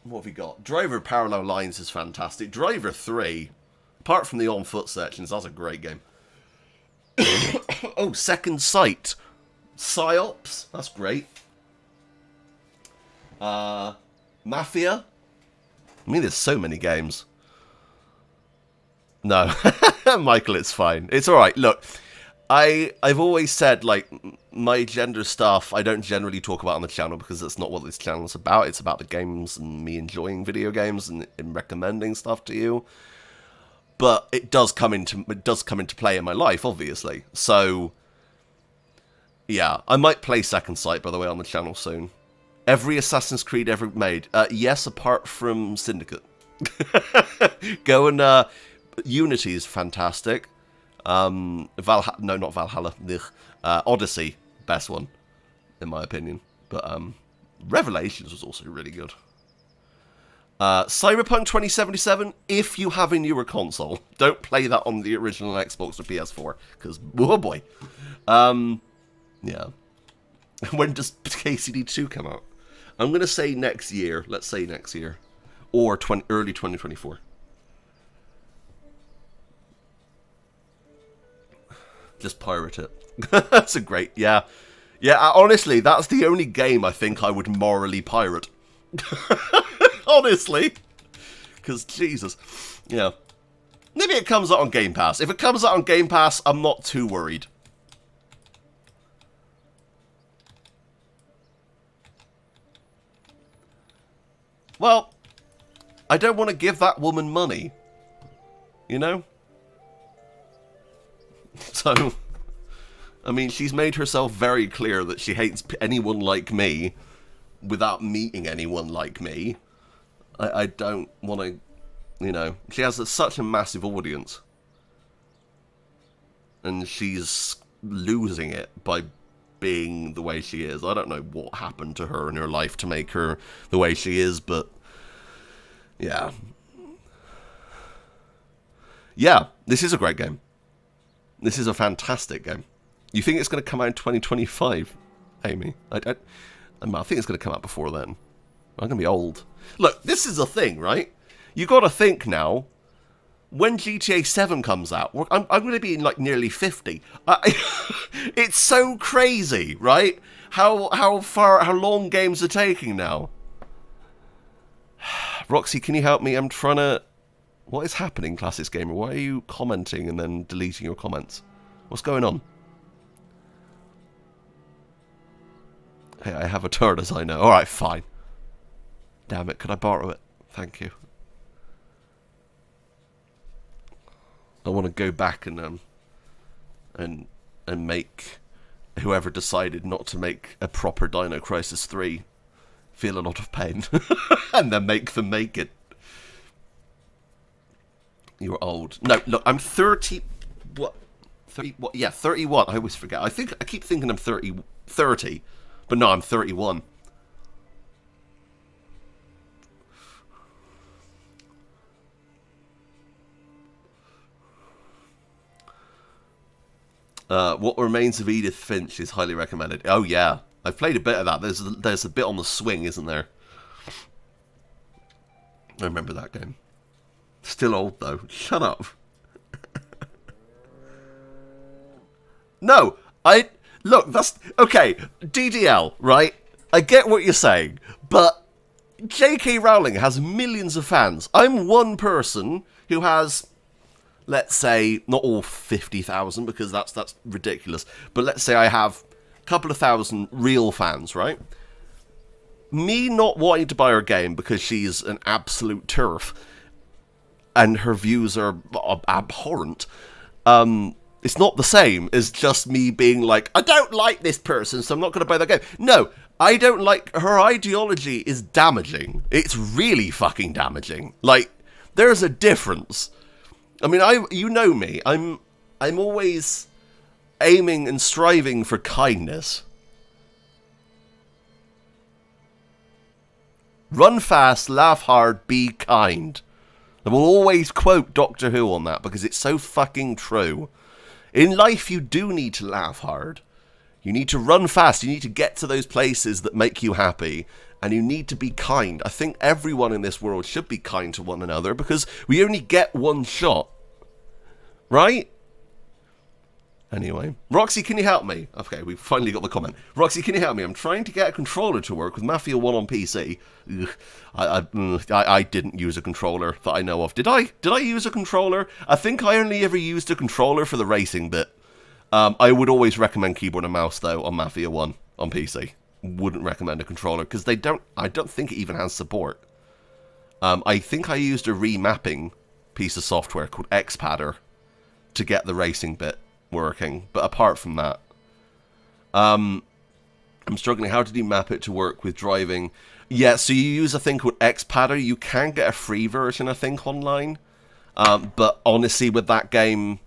What have we got? Driver Parallel Lines is fantastic. Driver 3, apart from the on-foot sections, that's a great game. Oh, Second Sight. Psyops, that's great. Mafia. I mean, there's so many games. No, Michael, it's fine. It's alright. Look, I've always said, like, my gender stuff, I don't generally talk about on the channel because that's not what this channel is about. It's about the games and me enjoying video games and recommending stuff to you. But it does come into play in my life, obviously. So, yeah, I might play Second Sight, by the way, on the channel soon. Every Assassin's Creed ever made. Yes, apart from Syndicate. Go and, Unity is fantastic. No, not Valhalla. Odyssey, best one, in my opinion. But Revelations was also really good. Cyberpunk 2077, if you have a newer console, don't play that on the original Xbox or PS4, because, oh boy. Yeah. When does KCD 2 come out? I'm going to say next year. Let's say next year. Or early 2024. Just pirate it. That's a great, yeah. Yeah, honestly, that's the only game I think I would morally pirate. Honestly. Because, Jesus. Yeah. Maybe it comes out on Game Pass. If it comes out on Game Pass, I'm not too worried. Well, I don't want to give that woman money. You know? So, I mean, she's made herself very clear that she hates anyone like me without meeting anyone like me. I don't want to, you know... She has such a massive audience. And she's losing it by being the way she is. I don't know what happened to her in her life to make her the way she is, but... Yeah. Yeah, this is a great game. This is a fantastic game. You think it's going to come out in 2025, Amy? I think it's going to come out before then. I'm going to be old. Look, this is the thing, right? You got to think now, when GTA 7 comes out, I'm going to be in like nearly 50. It's so crazy, right? How long games are taking now. Roxy, can you help me? I'm trying to... What is happening, Classics Gamer? Why are you commenting and then deleting your comments? What's going on? Hey, I have a TARDIS, I know. Alright, fine. Damn it, could I borrow it? Thank you. I want to go back and make whoever decided not to make a proper Dino Crisis 3 feel a lot of pain. And then make them make it. You're old. No, look, I'm 30... What? 30... What? Yeah, 31. I always forget. I keep thinking I'm 30. But no, I'm 31. What Remains of Edith Finch is highly recommended. Oh, yeah. I've played a bit of that. There's a bit on the swing, isn't there? I remember that game. Still old, though. Shut up. No, Look, that's... Okay, DDL, right? I get what you're saying, but J.K. Rowling has millions of fans. I'm one person who has, let's say, not all 50,000, because that's ridiculous, but let's say I have a couple of thousand real fans, right? Me not wanting to buy her game because she's an absolute turf, and her views are abhorrent, it's not the same as just me being like, I don't like this person, so I'm not going to buy that game. No, I don't like... Her ideology is damaging. It's really fucking damaging. Like, there's a difference. I mean, you know me. I'm always aiming and striving for kindness. Run fast, laugh hard, be kind. I will always quote Doctor Who on that because it's so fucking true. In life, you do need to laugh hard. You need to run fast. You need to get to those places that make you happy. And you need to be kind. I think everyone in this world should be kind to one another because we only get one shot. Right? Anyway. Roxy, can you help me? Okay, we've finally got the comment. Roxy, can you help me? I'm trying to get a controller to work with Mafia 1 on PC. I didn't use a controller that I know of. Did I? Did I use a controller? I think I only ever used a controller for the racing bit. I would always recommend keyboard and mouse, though, on Mafia 1 on PC. Wouldn't recommend a controller, because I don't think it even has support. I think I used a remapping piece of software called Xpadder to get the racing bit working, but apart from that, I'm struggling. How did you map it to work with driving? Yeah, so you use a thing called Xpadder. You can get a free version, I think, online, but honestly, with that game,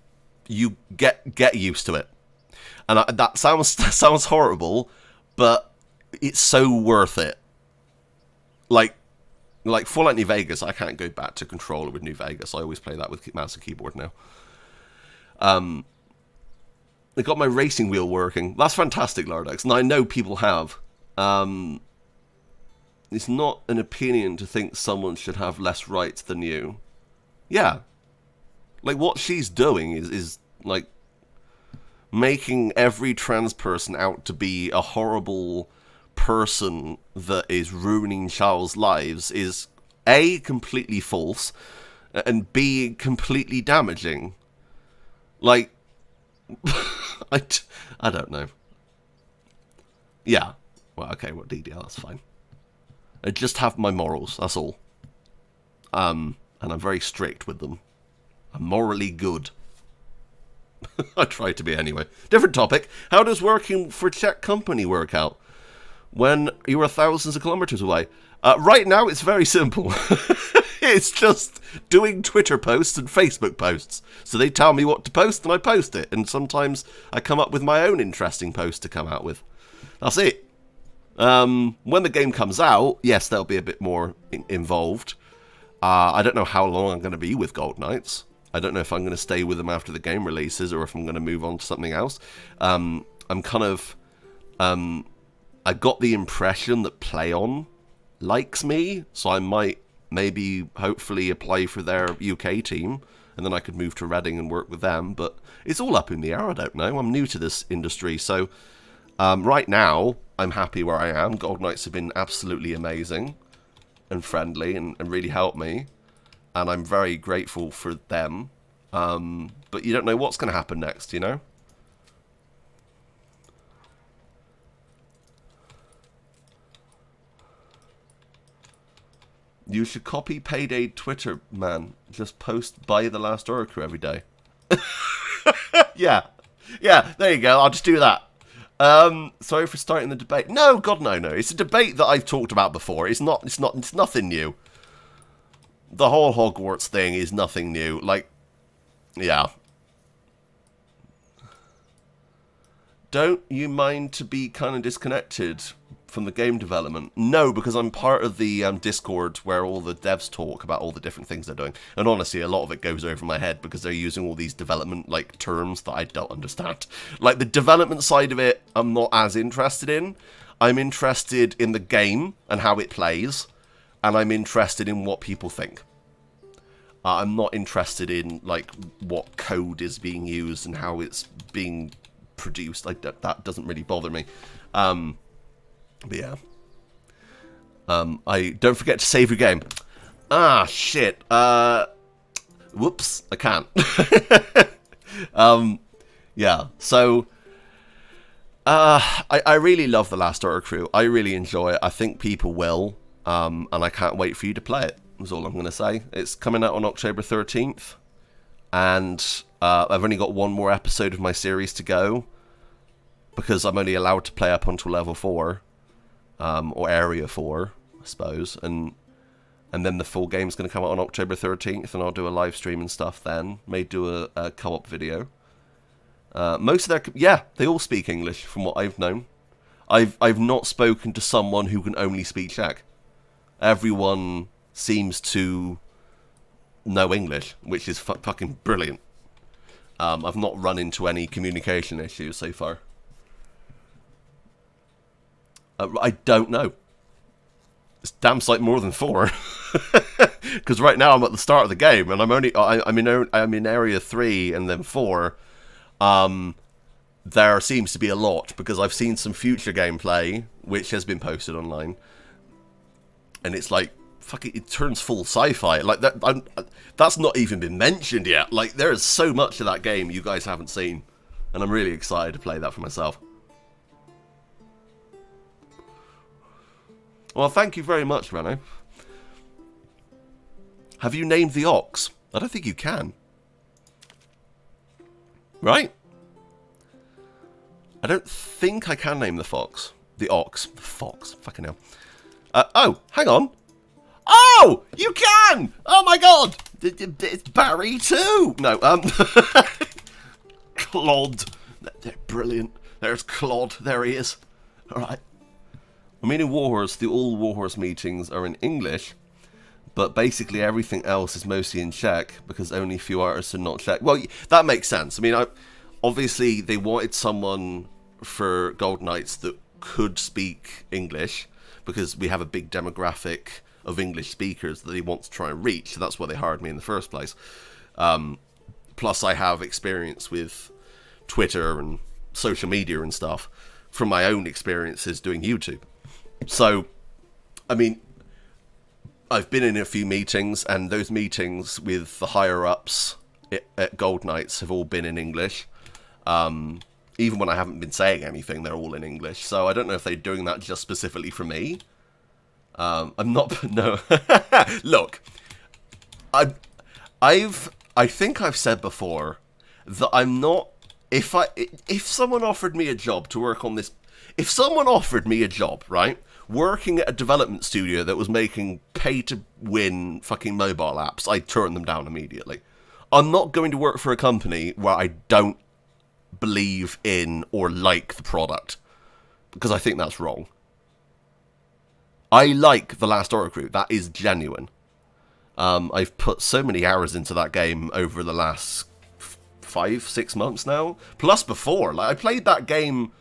you get used to it, and that sounds horrible, but it's so worth it. Like Fallout New Vegas, I can't go back to controller with New Vegas. I always play that with mouse and keyboard now. I got my racing wheel working. That's fantastic, Lardex, and I know people have. It's not an opinion to think someone should have less rights than you. Yeah. Like, what she's doing is like, making every trans person out to be a horrible person that is ruining child's lives is A, completely false, and B, completely damaging. Like... I don't know. Yeah. Well, okay, DDL, that's fine. I just have my morals, that's all. And I'm very strict with them. I'm morally good. I try to be anyway. Different topic. How does working for a Czech company work out when you are thousands of kilometers away? Right now, it's very simple. It's just doing Twitter posts and Facebook posts. So they tell me what to post and I post it. And sometimes I come up with my own interesting post to come out with. That's it. When the game comes out, yes, there'll be a bit more involved. I don't know how long I'm going to be with Gold Knights. I don't know if I'm going to stay with them after the game releases or if I'm going to move on to something else. I'm kind of... I got the impression that PlayOn likes me, so I might maybe hopefully apply for their UK team, and then I could move to Reading and work with them, but it's all up in the air. I don't know. I'm new to this industry, so right now I'm happy where I am. Gold Knights have been absolutely amazing and friendly and really helped me, and I'm very grateful for them, but you don't know what's going to happen next, you know? You should copy Payday Twitter, man. Just post buy the last Oracle every day. Yeah, there you go. I'll just do that. Sorry for starting the debate. No, God, no. It's a debate that I've talked about before. It's nothing new. The whole Hogwarts thing is nothing new. Like, yeah. Don't you mind to be kind of disconnected from the game development? No, because I'm part of the Discord where all the devs talk about all the different things they're doing. And honestly, a lot of it goes over my head because they're using all these development like terms that I don't understand. Like the development side of it, I'm not as interested in. I'm interested in the game and how it plays, and I'm interested in what people think. I'm not interested in like what code is being used and how it's being produced. Like that doesn't really bother me. But yeah. I don't forget to save your game. Ah, shit. Whoops, I can't. Yeah, so I really love The Last Order Crew. I really enjoy it. I think people will. And I can't wait for you to play it. That's all I'm going to say. It's coming out on October 13th. And I've only got one more episode of my series to go, because I'm only allowed to play up until level 4. Or Area 4, I suppose, and then the full game's going to come out on October 13th, and I'll do a live stream and stuff then. May do a co-op video. Most of their... Yeah, they all speak English, from what I've known. I've not spoken to someone who can only speak Czech. Everyone seems to know English, which is fucking brilliant. I've not run into any communication issues so far. I don't know. It's damn sight more than 4. Because right now I'm at the start of the game, and I'm in Area 3 and then 4. There seems to be a lot, because I've seen some future gameplay which has been posted online, and it's like fucking, it turns full sci-fi. Like that's not even been mentioned yet. Like there is so much of that game you guys haven't seen, and I'm really excited to play that for myself. Well, thank you very much, Renault. Have you named the ox? I don't think you can. Right? I don't think I can name the fox. The ox. The fox. Fucking hell. Oh, hang on. Oh! You can! Oh my god! It's Barry too! No, Clod. They're brilliant. There's Clod. There he is. Alright. I mean, in Warhorse, all Warhorse meetings are in English, but basically everything else is mostly in Czech, because only a few artists are not Czech. Well, that makes sense. I mean, obviously they wanted someone for Gold Knights that could speak English, because we have a big demographic of English speakers that they want to try and reach, so that's why they hired me in the first place. Plus, I have experience with Twitter and social media and stuff from my own experiences doing YouTube. So, I mean, I've been in a few meetings, and those meetings with the higher-ups at Gold Knights have all been in English. Even when I haven't been saying anything, they're all in English. So I don't know if they're doing that just specifically for me, I'm not. No. Look, I, I think I've said before that I'm not. If someone offered me a job to work on this, if someone offered me a job, right, working at a development studio that was making pay-to-win fucking mobile apps, I'd turn them down immediately. I'm not going to work for a company where I don't believe in or like the product, because I think that's wrong. I like The Last Orc. That is genuine. I've put so many hours into that game over the last 5-6 months now. Plus before, like I played that game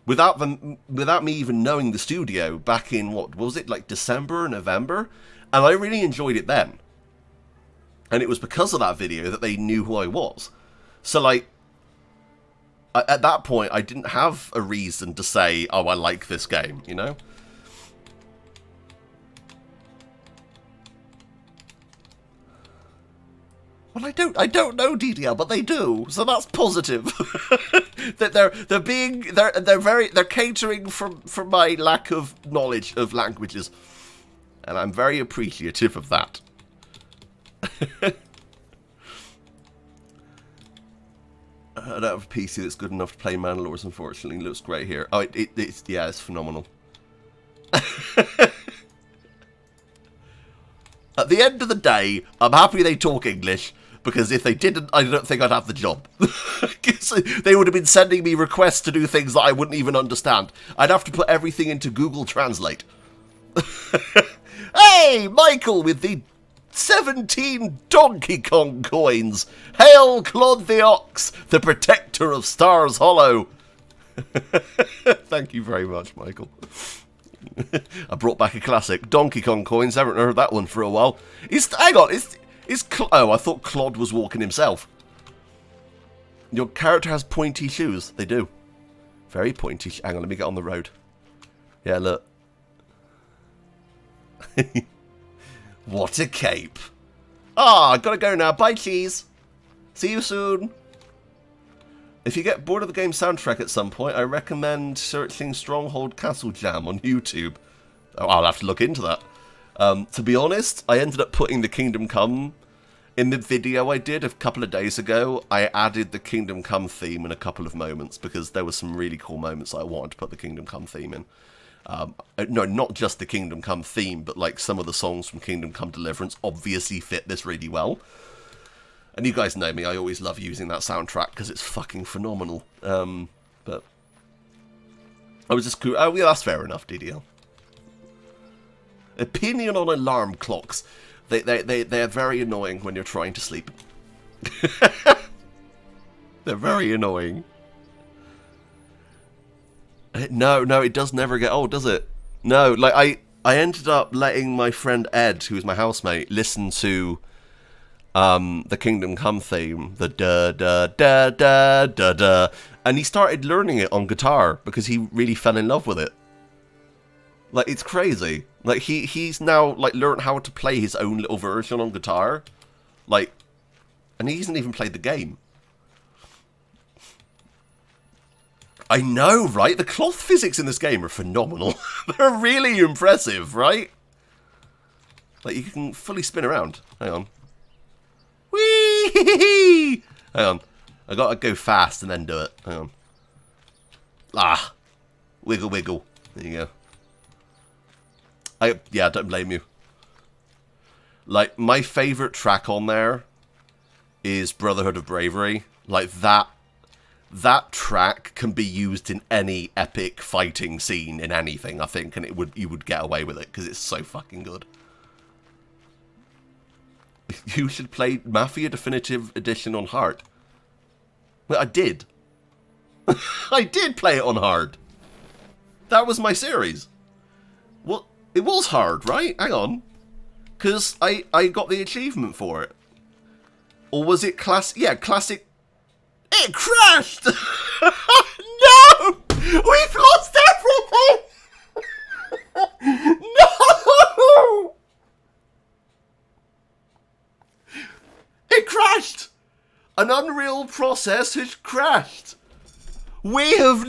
without me even knowing the studio back in what was it, like December or November, and I really enjoyed it then. And it was because of that video that they knew who I was. So like at that point, I didn't have a reason to say, "Oh, I like this game," you know. Well, I don't know DDL, but they do, so that's positive. That they're catering from my lack of knowledge of languages, and I'm very appreciative of that. I don't have a PC that's good enough to play Manor Lords, unfortunately. It looks great here. Oh, it's phenomenal. At the end of the day, I'm happy they talk English, because if they didn't, I don't think I'd have the job. They would have been sending me requests to do things that I wouldn't even understand. I'd have to put everything into Google Translate. Hey, Michael with the 17 Donkey Kong coins. Hail Claude the Ox, the protector of Stars Hollow. Thank you very much, Michael. I brought back a classic. Donkey Kong coins. Haven't heard that one for a while. Hang on. Oh, I thought Claude was walking himself. Your character has pointy shoes. They do. Very pointy. Hang on, let me get on the road. Yeah, look. What a cape. Ah, gotta go now. Bye, cheese. See you soon. If you get bored of the game's soundtrack at some point, I recommend searching Stronghold Castle Jam on YouTube. Oh, I'll have to look into that. To be honest, I ended up putting the Kingdom Come in the video I did a couple of days ago. I added the Kingdom Come theme in a couple of moments because there were some really cool moments I wanted to put the Kingdom Come theme in. No, not just the Kingdom Come theme, but like some of the songs from Kingdom Come Deliverance obviously fit this really well. And you guys know me, I always love using that soundtrack because it's fucking phenomenal. But I was just cool. Oh, yeah, that's fair enough, DDL. Opinion on alarm clocks. They're very annoying when you're trying to sleep. They're very annoying. No, it does never get old, does it? No, like I ended up letting my friend Ed, who was my housemate, listen to the Kingdom Come theme, the da da da da da da, and he started learning it on guitar because he really fell in love with it. Like, it's crazy. Like, he's now, like, learned how to play his own little version on guitar. Like, and he hasn't even played the game. I know, right? The cloth physics in this game are phenomenal. They're really impressive, right? Like, you can fully spin around. Hang on. Whee! Hang on. I gotta go fast and then do it. Hang on. Ah. Wiggle, wiggle. There you go. Yeah, don't blame you. Like, my favourite track on there is Brotherhood of Bravery. Like, that track can be used in any epic fighting scene in anything, I think, and you would get away with it, because it's so fucking good. You should play Mafia Definitive Edition on hard. Well, I did. I did play it on hard. That was my series. Well, it was hard, right? Hang on. Because I got the achievement for it. Or was it classic? Yeah, classic. It crashed! No! We've lost everything! No! It crashed! An Unreal process has crashed. We have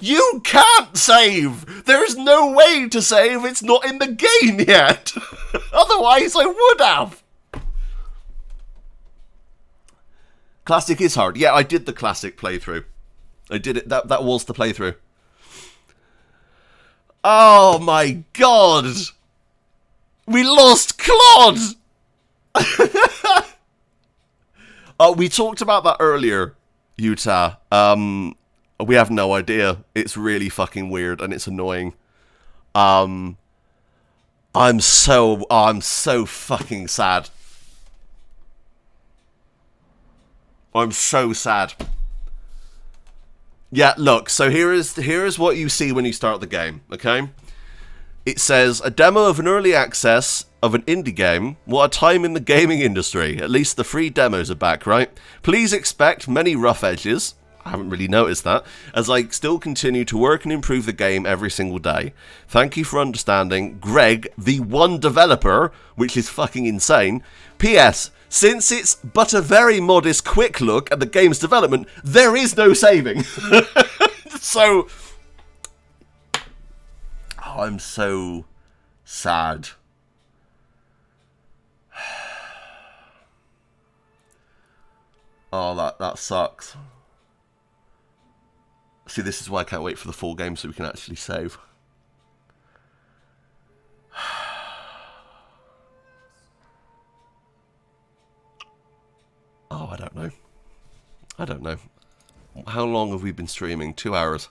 You can't save! There's no way to save, it's not in the game yet! Otherwise I would have! Classic is hard. Yeah, I did the classic playthrough. I did it, that was the playthrough. Oh my god! We lost Claude! We talked about that earlier, Utah. We have no idea. It's really fucking weird and it's annoying. I'm so fucking sad. I'm so sad. Yeah, look, so here is what you see when you start the game, okay? It says, a demo of an early access of an indie game. What a time in the gaming industry. At least the free demos are back, right? Please expect many rough edges. I haven't really noticed that, as I still continue to work and improve the game every single day. Thank you for understanding. Greg, the one developer, which is fucking insane. P.S. Since it's but a very modest quick look at the game's development, there is no saving. So... oh, I'm so sad. Oh, that sucks. See, this is why I can't wait for the full game so we can actually save. Oh, I don't know. I don't know. How long have we been streaming? 2 hours.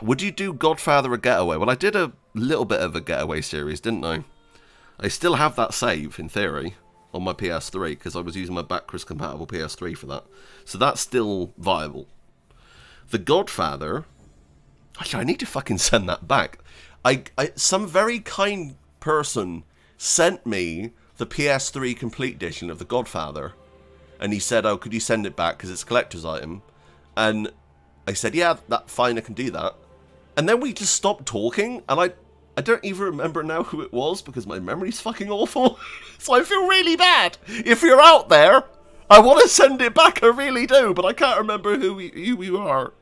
Would you do Godfather or Getaway? Well, I did a little bit of a Getaway series, didn't I? I still have that save, in theory, on my PS3, because I was using my backwards compatible PS3 for that. So that's still viable. The Godfather... actually, I need to fucking send that back. Some very kind person sent me the PS3 Complete Edition of The Godfather. And he said, oh, could you send it back, because it's a collector's item? And I said, yeah, that's fine, I can do that. And then we just stopped talking, and I don't even remember now who it was, because my memory's fucking awful. So I feel really bad. If you're out there, I want to send it back, I really do, but I can't remember who you are.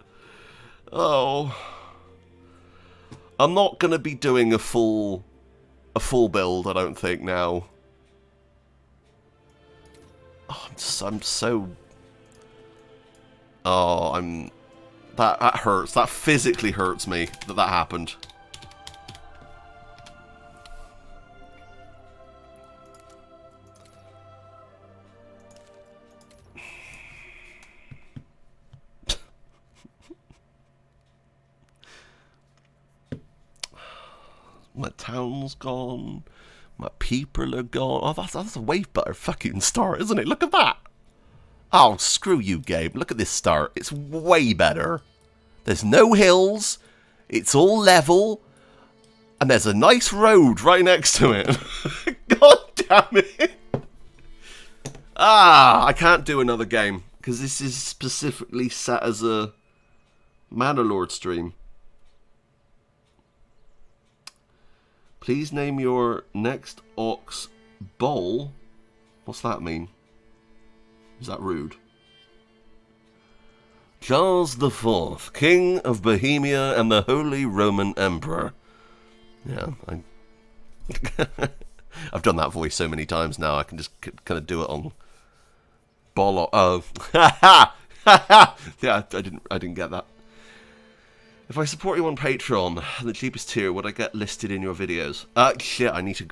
Oh. I'm not going to be doing a full build, I don't think, now. Oh, I'm so... oh, that hurts. That physically hurts me that happened. My town's gone. My people are gone. Oh, that's a way better fucking start, isn't it? Look at that. Oh, screw you, Gabe. Look at this start. It's way better. There's no hills. It's all level. And there's a nice road right next to it. God damn it. Ah, I can't do another game, because this is specifically set as a Manor Lords stream. Please name your next Ox Bowl. What's that mean? Is that rude? Charles IV, King of Bohemia and the Holy Roman Emperor. Yeah, I've done that voice so many times now, I can just kind of do it on bollock. Oh, yeah, I didn't get that. If I support you on Patreon, the cheapest tier, would I get listed in your videos? Shit, I need to...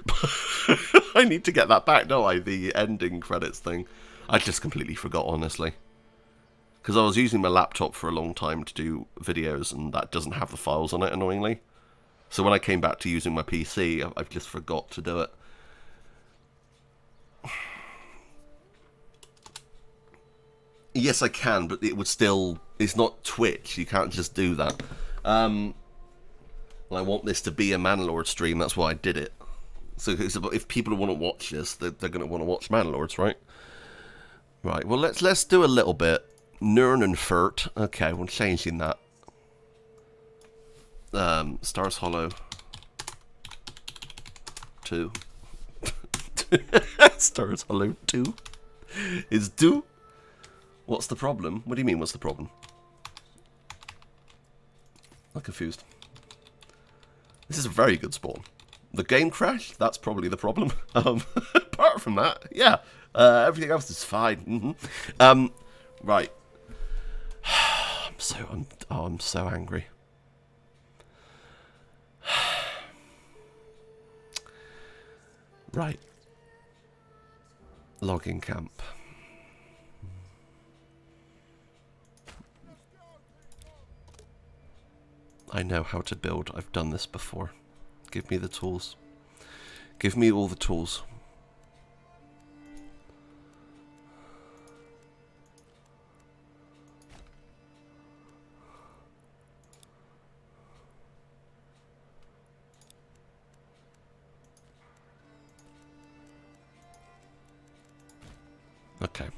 I need to get that back, don't I? The ending credits thing. I just completely forgot, honestly. Because I was using my laptop for a long time to do videos, and that doesn't have the files on it, annoyingly. So when I came back to using my PC, I've just forgot to do it. Yes, I can, but it would still... it's not Twitch, you can't just do that. I want this to be a Manor Lords stream, that's why I did it. So if people want to watch this, they're going to want to watch Manor Lords, right? Right, well, let's do a little bit. Nernenfurt. Okay, we're changing that. Stars Hollow 2. Stars Hollow 2 is 2. What's the problem? What do you mean, what's the problem? I'm confused. This is a very good spawn. The game crashed? That's probably the problem. Apart from that, yeah. Everything else is fine. Right. I'm so angry. Right. Logging camp. I know how to build. I've done this before. Give me the tools. Give me all the tools. Okay.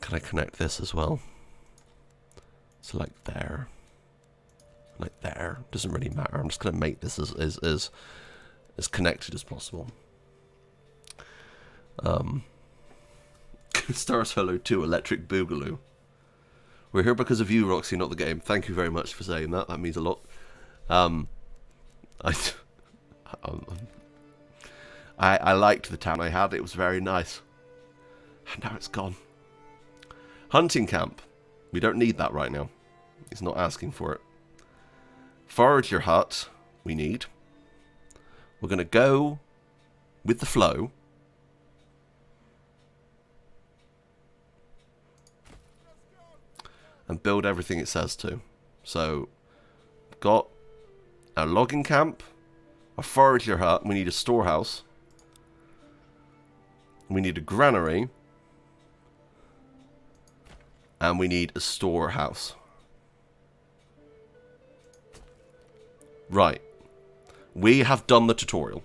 Can I connect this as well? So like there. Like there. Doesn't really matter. I'm just going to make this as connected as possible. Star Solo 2 Electric Boogaloo. We're here because of you, Roxy, not the game. Thank you very much for saying that. That means a lot. I liked the town I had. It was very nice. And now it's gone. Hunting camp. We don't need that right now. He's not asking for it. Forager hut. We need. We're going to go with the flow. And build everything it says to. So, got a logging camp, a forager hut. We need a storehouse. We need a granary. And we need a storehouse. Right. We have done the tutorial.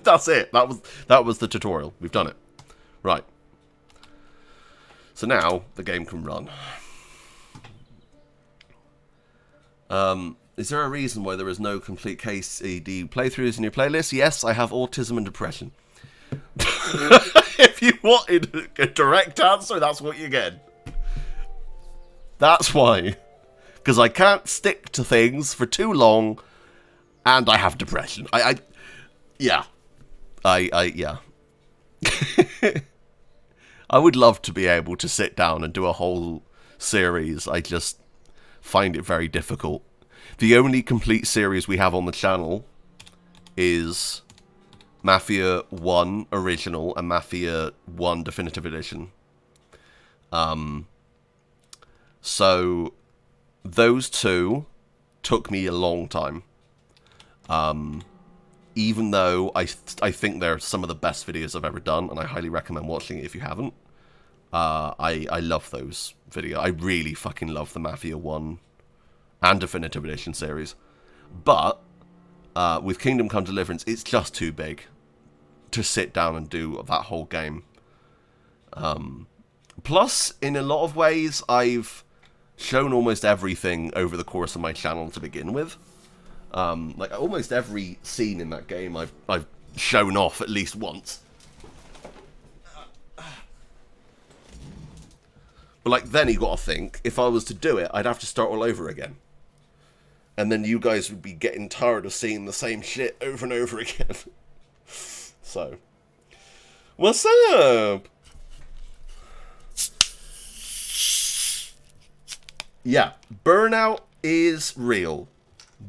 That's it. That was the tutorial. We've done it. Right. So now the game can run. Is there a reason why there is no complete KCD playthroughs in your playlist? Yes, I have autism and depression. If you wanted a direct answer, that's what you get. That's why. Because I can't stick to things for too long, and I have depression. Yeah. Yeah. I would love to be able to sit down and do a whole series. I just find it very difficult. The only complete series we have on the channel is Mafia 1 Original and Mafia 1 Definitive Edition. So those two took me a long time. Even though I think they're some of the best videos I've ever done, and I highly recommend watching it if you haven't. I love those videos. I really fucking love the Mafia 1 and Definitive Edition series. But with Kingdom Come Deliverance, it's just too big to sit down and do that whole game. Plus, in a lot of ways, I've shown almost everything over the course of my channel to begin with. Like almost every scene in that game I've shown off at least once. But like then you gotta think, if I was to do it, I'd have to start all over again. And then you guys would be getting tired of seeing the same shit over and over again. So, what's up? Yeah, burnout is real.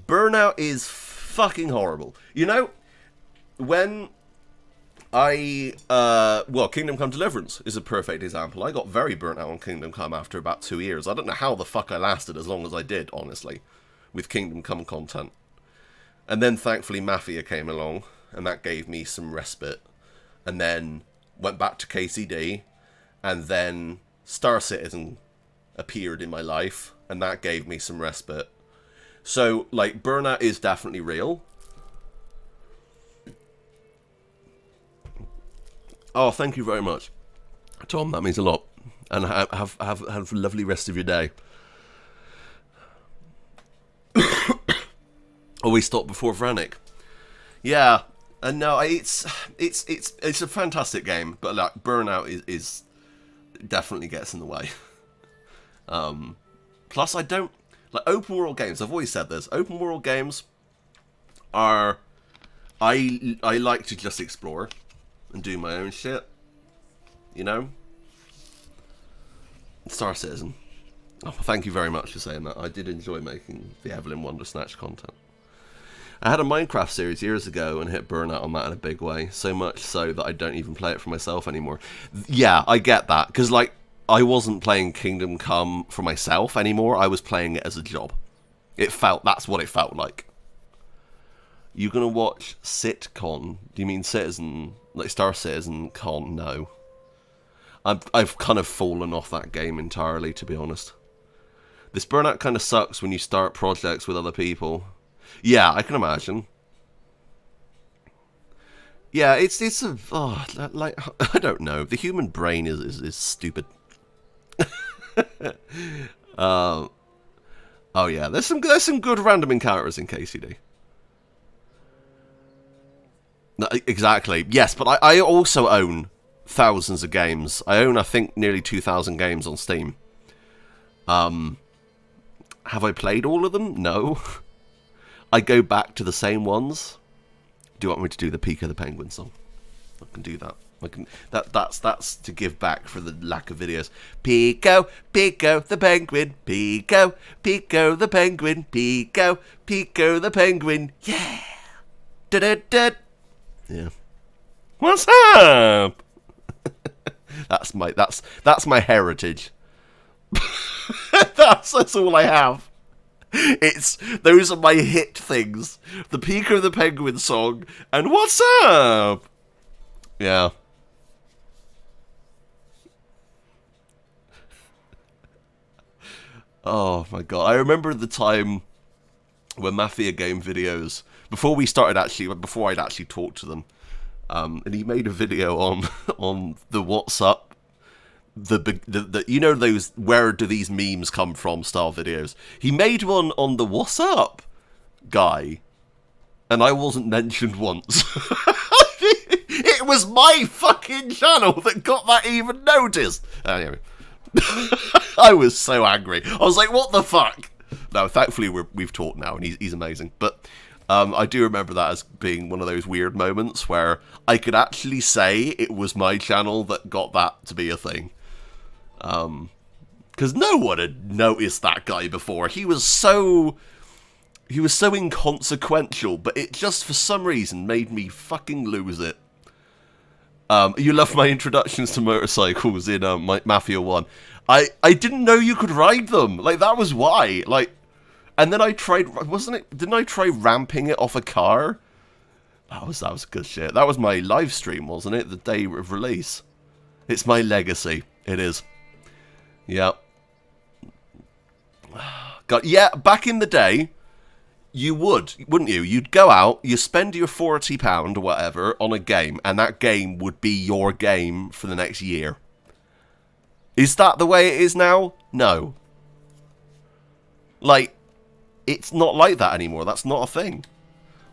Burnout is fucking horrible. You know, when well, Kingdom Come Deliverance is a perfect example. I got very burnt out on Kingdom Come after about 2 years. I don't know how the fuck I lasted as long as I did, honestly, with Kingdom Come content. And then, thankfully, Mafia came along, and that gave me some respite. And then went back to KCD, and then Star Citizen appeared in my life, and that gave me some respite. So, like, burnout is definitely real. Oh, thank you very much, Tom. That means a lot. And have a lovely rest of your day. Always stop before Vranik. Yeah, No, it's a fantastic game, but like Burnout is definitely gets in the way. Plus, I don't like open world games. I've always said this. Open world games are I like to just explore and do my own shit. You know, Star Citizen. Oh, thank you very much for saying that. I did enjoy making the Evelyn Wonder Snatch content. I had a Minecraft series years ago and hit burnout on that in a big way. So much so that I don't even play it for myself anymore. Yeah, I get that. Because, like, I wasn't playing Kingdom Come for myself anymore. I was playing it as a job. That's what it felt like. You gonna watch SitCon? Do you mean Citizen, like Star Citizen Con? No. I've kind of fallen off that game entirely, to be honest. This burnout kind of sucks when you start projects with other people. Yeah, I can imagine. Yeah, it's like I don't know. The human brain is stupid. Oh yeah, there's some good random encounters in KCD. No, exactly. Yes, but I also own thousands of games. I own, I think, nearly 2,000 games on Steam. Have I played all of them? No. I go back to the same ones. Do you want me to do the Pico the Penguin song? I can do that. I can. That's to give back for the lack of videos. Pico, Pico the Penguin, Pico, Pico the Penguin, Pico, Pico the Penguin. Yeah. Da-da-da. Yeah. What's up? That's my heritage. That's all I have. Those are my hit things. The Pico the Penguin song and What's Up? Yeah. Oh my god. I remember the time when Mafia game videos, before I'd actually talked to them, and he made a video on the What's Up, the you know, those where do these memes come from style videos. He made one on the What's Up guy, and I wasn't mentioned once. It was my fucking channel that got that even noticed. Anyway, I was so angry. I was like, what the fuck? No, thankfully we've talked now, and he's amazing. But I do remember that as being one of those weird moments where I could actually say it was my channel that got that to be a thing. Because no one had noticed that guy before. He was so inconsequential, but it just for some reason made me fucking lose it. You love my introductions to motorcycles in Mafia 1. I didn't know you could ride them. Like, that was why. Like, and then I tried, didn't I try ramping it off a car? That was good shit. That was my live stream, wasn't it? The day of release. It's my legacy. It is. Yeah. God, yeah, back in the day, you wouldn't you? You'd go out, you spend your £40 or whatever on a game, and that game would be your game for the next year. Is that the way it is now? No. Like, it's not like that anymore. That's not a thing.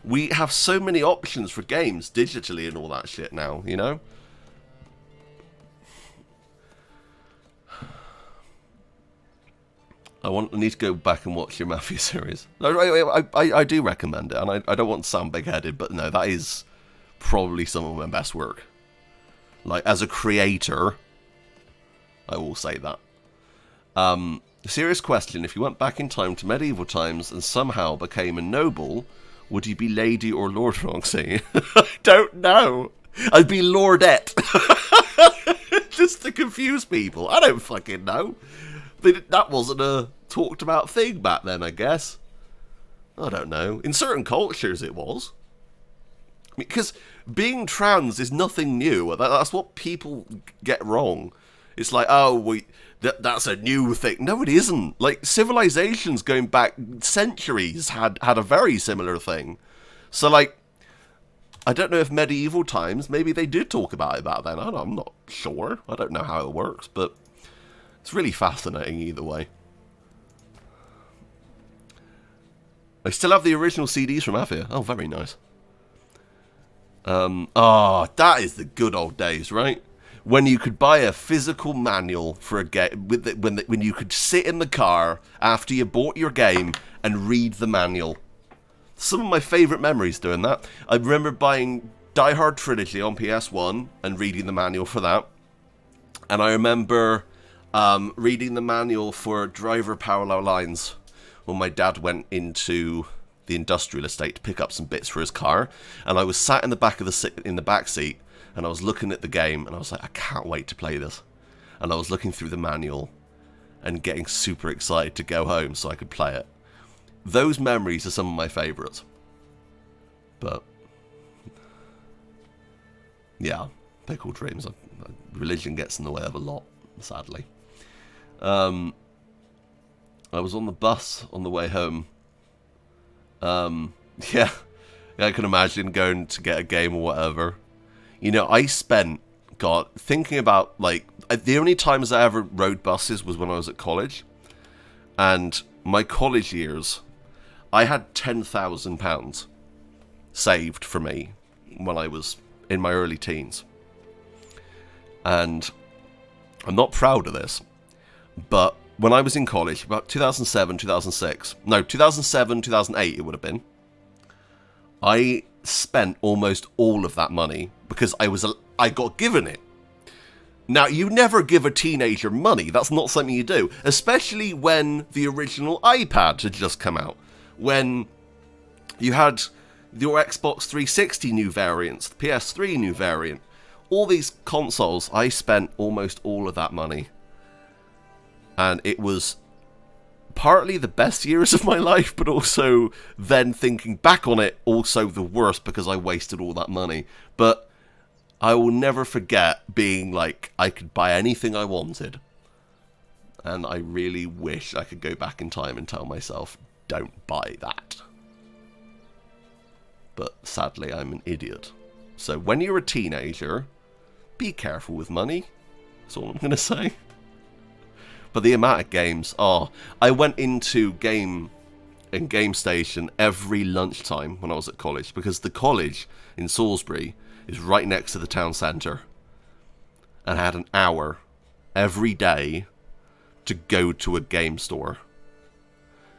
We have so many options for games digitally and all that shit now, you know? I need to go back and watch your Mafia series. I do recommend it, and I don't want to sound big-headed, but no, that is probably some of my best work. Like, as a creator, I will say that. Serious question, if you went back in time to medieval times and somehow became a noble, would you be Lady or Lord Roxy? I don't know. I'd be Lordette. Just to confuse people. I don't fucking know. That wasn't a talked about thing back then, I guess. I don't know. In certain cultures it was. Because being trans is nothing new. That's what people get wrong. It's like, oh, that's a new thing. No, it isn't. Like, civilizations going back centuries had a very similar thing. So, like, I don't know if medieval times, maybe they did talk about it back then. I'm not sure. I don't know how it works, but it's really fascinating either way. I still have the original CDs from Mafia. Oh, very nice. That is the good old days, right? When you could buy a physical manual for a game, when you could sit in the car after you bought your game and read the manual. Some of my favourite memories doing that. I remember buying Die Hard Trilogy on PS1 and reading the manual for that. And I remember reading the manual for Driver Parallel Lines when my dad went into the industrial estate to pick up some bits for his car, and I was sat in the back seat, and I was looking at the game, and I was like, I can't wait to play this. And I was looking through the manual and getting super excited to go home so I could play it. Those memories are some of my favourites. But yeah, they're called dreams. Religion gets in the way of a lot, sadly. I was on the bus on the way home. Yeah, I can imagine going to get a game or whatever. You know, I spent, God, thinking about, like, the only times I ever rode buses was when I was at college. And my college years, I had £10,000 saved for me when I was in my early teens. And I'm not proud of this, but when I was in college, about 2007, 2008 it would have been, I spent almost all of that money because I got given it. Now, you never give a teenager money. That's not something you do, especially when the original iPad had just come out. When you had your Xbox 360 new variants, the PS3 new variant, all these consoles, I spent almost all of that money. And it was partly the best years of my life, but also then thinking back on it, also the worst because I wasted all that money. But I will never forget being like, I could buy anything I wanted. And I really wish I could go back in time and tell myself, don't buy that. But sadly, I'm an idiot. So when you're a teenager, be careful with money. That's all I'm going to say. But the amount of games, I went into Game Station every lunchtime when I was at college, because the college in Salisbury is right next to the town centre, and I had an hour every day to go to a game store.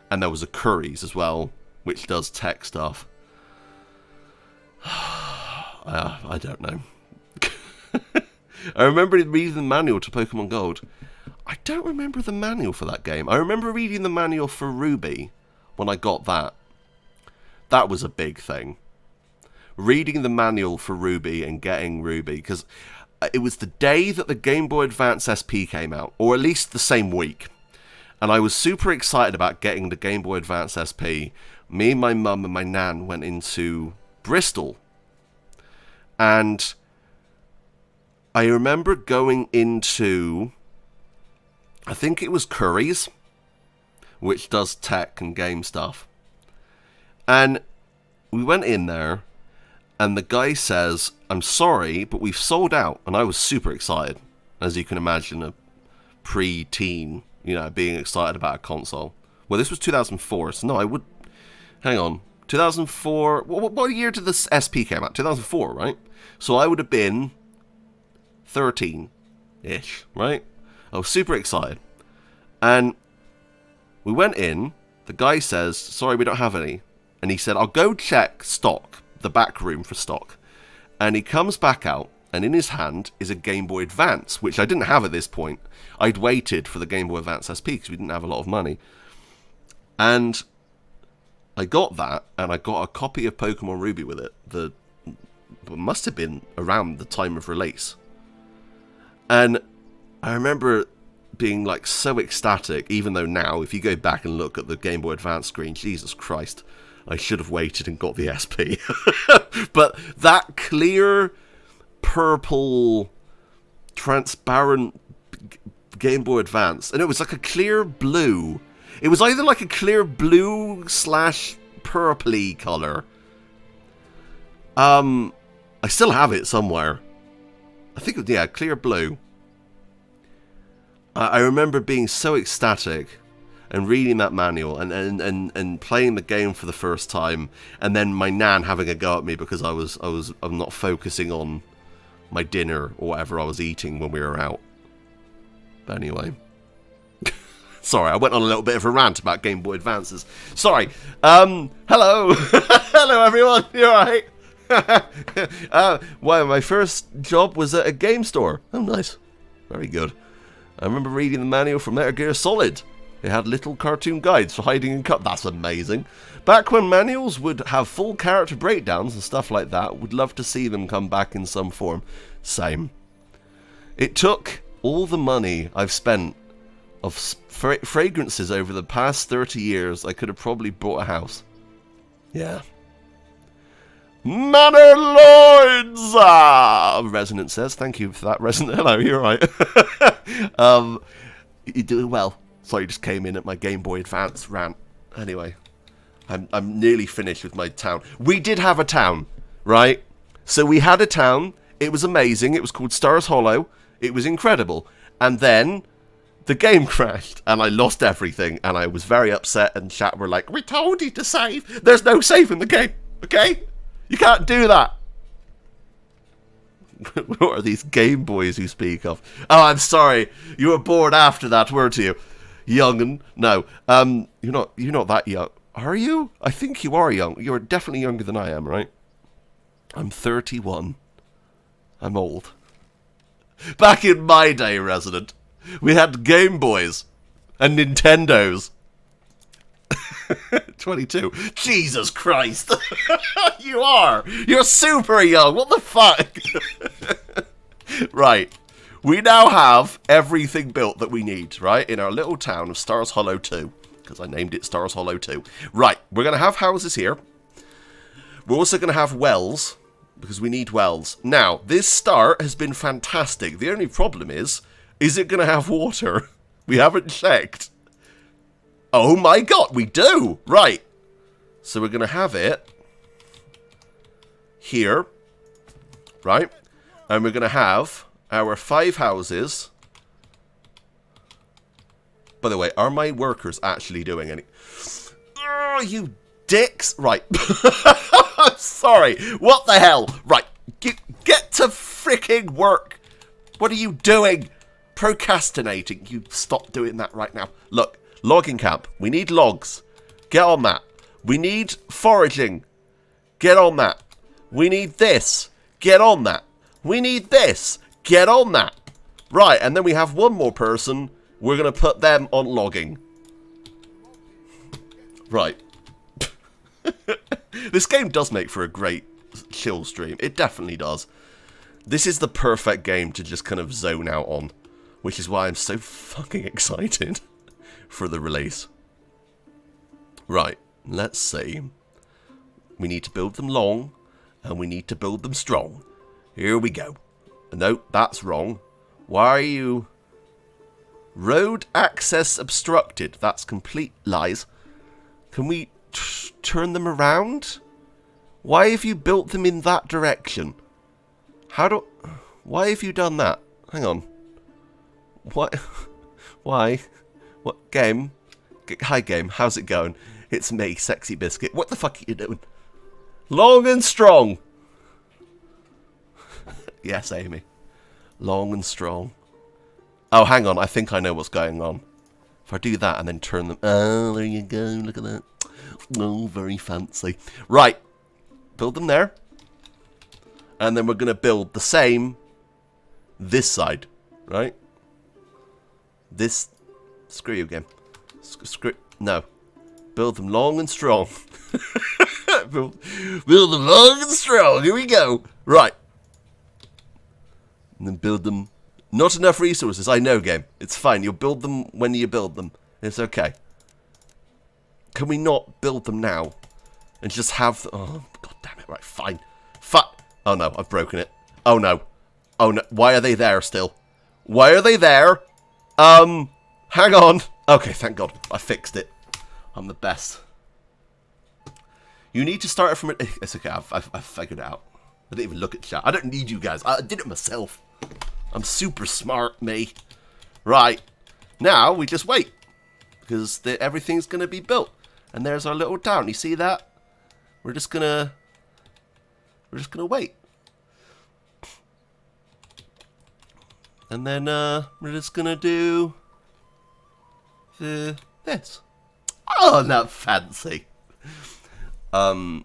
And there was a Curry's as well, which does tech stuff. I don't know. I remember reading the manual to Pokemon Gold. I don't remember the manual for that game. I remember reading the manual for Ruby when I got that. That was a big thing. Reading the manual for Ruby and getting Ruby, because it was the day that the Game Boy Advance SP came out, or at least the same week. And I was super excited about getting the Game Boy Advance SP. Me, my mum and my nan went into Bristol. And I remember going into, I think it was Curry's, which does tech and game stuff. And we went in there, and the guy says, I'm sorry, but we've sold out. And I was super excited, as you can imagine, a pre-teen, being excited about a console. Well, this was 2004, so no, I would, hang on, 2004, what year did this SP came out? 2004, right? So I would have been 13-ish, right? I was super excited. And we went in, the guy says, sorry, we don't have any. And he said, I'll go check stock, the back room for stock. And he comes back out, and in his hand is a Game Boy Advance, which I didn't have at this point. I'd waited for the Game Boy Advance SP because we didn't have a lot of money. And I got that, and I got a copy of Pokemon Ruby with it. It must have been around the time of release. And I remember being like so ecstatic, even though now, if you go back and look at the Game Boy Advance screen, Jesus Christ, I should have waited and got the SP. But that clear, purple, transparent Game Boy Advance, and it was like a clear blue. It was either like a clear blue / purpley colour. I still have it somewhere. I think, yeah, clear blue. I remember being so ecstatic. and reading that manual and playing the game for the first time, and then my nan having a go at me because I'm not focusing on my dinner or whatever I was eating when we were out. But anyway. Sorry, I went on a little bit of a rant about Game Boy Advances. Sorry. Hello. Hello, everyone. You alright? Well, my first job was at a game store. Oh, nice. Very good. I remember reading the manual for Metal Gear Solid. It had little cartoon guides for hiding and cut. That's amazing. Back when manuals would have full character breakdowns and stuff like that, would love to see them come back in some form. Same. It took all the money I've spent of fragrances over the past 30 years, I could have probably bought a house. Yeah. Manor Lords! Resonant says. Thank you for that, Resonant. Hello, you're right. You're doing well. Sorry, you just came in at my Game Boy Advance rant. Anyway, I'm nearly finished with my town. We did have a town, right? So we had a town. It was amazing. It was called Stars Hollow. It was incredible. And then the game crashed, and I lost everything, and I was very upset, and chat were like, we told you to save. There's no save in the game, okay? You can't do that. What are these Game Boys you speak of? Oh, I'm sorry. You were born after that, weren't you? Young'un. No. You're not that young. Are you? I think you are young. You're definitely younger than I am, right? I'm 31. I'm old. Back in my day, Resident, we had Game Boys and Nintendos. 22. Jesus Christ. You are. You're super young. What the fuck? Right. We now have everything built that we need, right? In our little town of Stars Hollow 2. Because I named it Stars Hollow 2. Right. We're going to have houses here. We're also going to have wells. Because we need wells. Now, this start has been fantastic. The only problem is it going to have water? We haven't checked. Oh my god, we do! Right. So we're going to have it here. Right? And we're going to have our 5 houses. By the way, are my workers actually doing any... Oh, you dicks! Right. I'm sorry. What the hell? Right. Get to freaking work. What are you doing? Procrastinating. You stop doing that right now. Look. Logging camp. We need logs. Get on that. We need foraging. Get on that. We need this. Get on that. We need this. Get on that. Right, and then we have one more person. We're going to put them on logging. Right. This game does make for a great chill stream. It definitely does. This is the perfect game to just kind of zone out on. Which is why I'm so fucking excited for the release. Right, let's see. We need to build them long, and we need to build them strong. Here we go. No, that's wrong. Why are you... Road access obstructed. That's complete lies. Can we turn them around? Why have you built them in that direction? Why have you done that? Hang on. What? Why? What? Game? Hi, game. How's it going? It's me, Sexy Biscuit. What the fuck are you doing? Long and strong. Yes, Amy. Long and strong. Oh, hang on. I think I know what's going on. If I do that and then turn them... Oh, there you go. Look at that. Oh, very fancy. Right. Build them there. And then we're going to build the same this side. Right? This... Screw you again. No. Build them long and strong. build them long and strong. Here we go. Right. And then build them... Not enough resources. I know, game. It's fine. You'll build them when you build them. It's okay. Can we not build them now? And just have... Oh, god damn it. Right, fine. Fuck. Oh, no. I've broken it. Oh, no. Oh, no. Why are they there still? Why are they there? Hang on. Okay, thank god. I fixed it. I'm the best. You need to start it from... It's okay. I've figured it out. I didn't even look at chat. I don't need you guys. I did it myself. I'm super smart, me. Right. Now, we just wait. because everything's going to be built. And there's our little town. You see that? We're just gonna wait. And then we're just gonna do this. Oh, not fancy. My